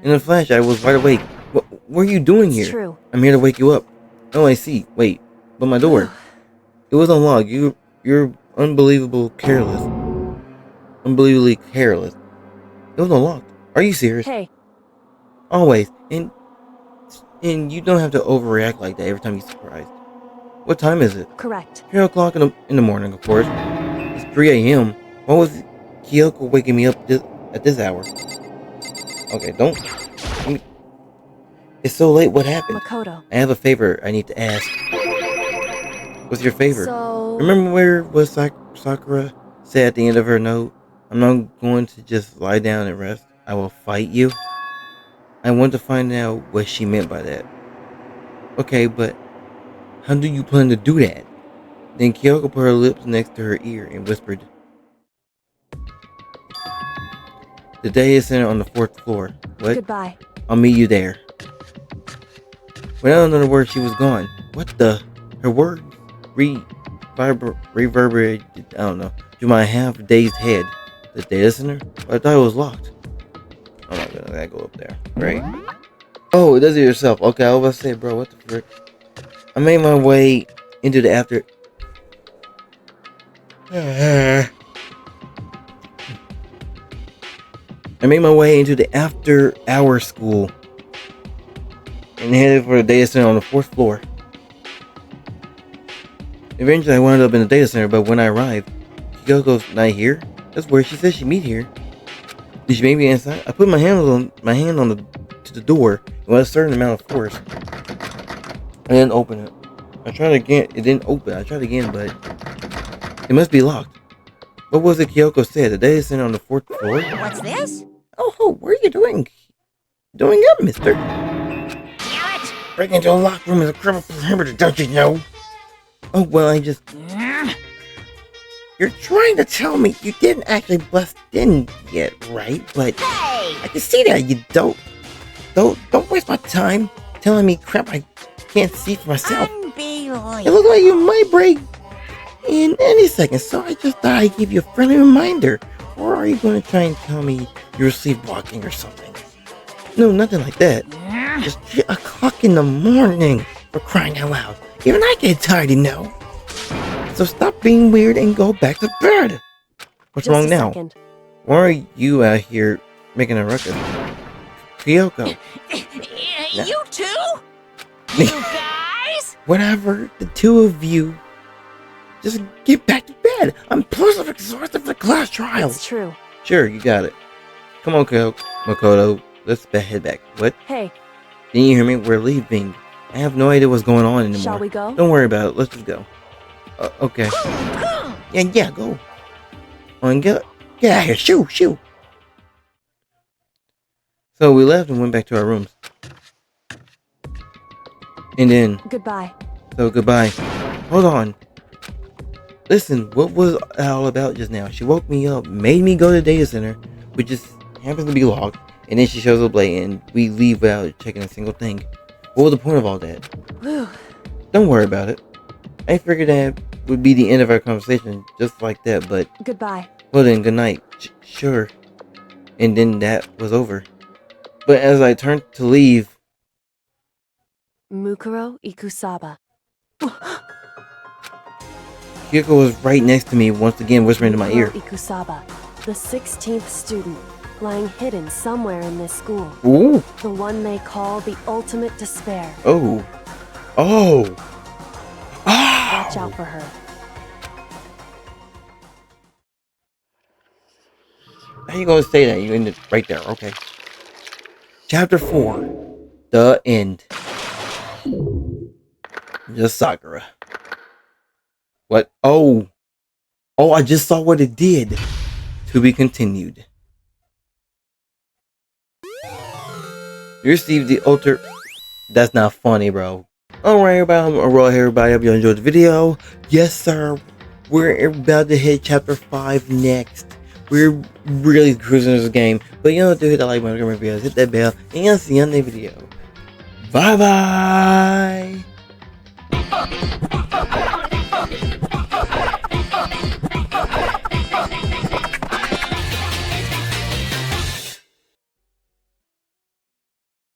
In a flash, I was wide awake. What are you doing here? It's true. I'm here to wake you up. Oh, I see. Wait, but my door. It was unlocked. You're unbelievably careless. Unbelievably careless. It was unlocked. Are you serious? Hey, Always. And you don't have to overreact like that every time you're surprised. What time is it? correct. 3 o'clock in the morning, of course. It's 3 a.m. Why was Kyoko waking me up at this hour? Okay, don't. It's so late. What happened? Makoto. I have a favor I need to ask. What's your favor? So... Remember where was Sakura said at the end of her note? I'm not going to just lie down and rest. I will fight you. I want to find out what she meant by that. Okay, but how do you plan to do that? Then Kyoko put her lips next to her ear and whispered, "The data center on the 4th floor. What? Goodbye. I'll meet you there." Without another word, she was gone. What the? Her words reverberated, I don't know, through my half-dazed head. The data center? I thought it was locked. Oh my god, I gotta go up there. Right. Oh, it does it yourself. Okay, I was about to say, bro, what the frick? I made my way into the after... I made my way into the after-hour school and headed for the data center on the 4th floor. Eventually, I wound up in the data center, but when I arrived, Kyoko's not here. That's where she said she'd meet here. Did she make me inside? I put my hand on the door with a certain amount of force. I didn't open it. I tried again. It didn't open. I tried again, but it must be locked. What was it Kyoko said? The data center on the 4th floor? What's this? Oh, what are you doing? Doing up, mister? Damn it! Breaking into a locked room is a criminal prohibited, don't you know? Oh, well, I just... You're trying to tell me you didn't actually bust in yet, right? But Hey! I can see that you don't waste my time telling me crap I can't see for myself. Unbelievable. It looks like you might break in any second, so I just thought I'd give you a friendly reminder. Or are you going to try and tell me you're sleepwalking or something? No, nothing like that. Just 3 o'clock in the morning, for crying out loud. Even I get tired, you know. So stop being weird and go back to bed. What's Just wrong a now? second. Why are you out here making a ruckus? Kyoko. You too? You guys? Whatever, the two of you. Just get back to bed. I'm plus of exhausted for the class trial. It's true. Sure, you got it. Come on, Makoto. Let's head back. What? Hey, Didn't you hear me? We're leaving. I have no idea what's going on anymore. shall we go? Don't worry about it. Let's just go. Okay. Yeah, go. On, get out of here. Shoo. So we left and went back to our rooms. And then, Goodbye. so goodbye. Hold on. Listen, what was it all about just now? She woke me up, made me go to the data center, which just happens to be locked, and then she shows up late and we leave without checking a single thing. What was the point of all that? Whew. Don't worry about it. I figured that would be the end of our conversation, just like that, but Goodbye. well then, good night. Sure. And then that was over. But as I turned to leave, Mukuro Ikusaba. Kyoko was right next to me, once again whispering in my ear. Mukuro Ikusaba, the 16th student, lying hidden somewhere in this school. Ooh. The one they call the ultimate despair. Oh. Watch out for her. How you gonna say that? You ended right there, okay. Chapter 4. The End. Just Sakura. What? Oh, I just saw what it did. To be continued. You received the altar. That's not funny, bro. Alright, everybody. Hope you enjoyed the video. Yes, sir. We're about to hit chapter 5 next. We're really cruising this game. But you know what to hit that like button, hit that bell, and I'll see you on the video. Bye bye.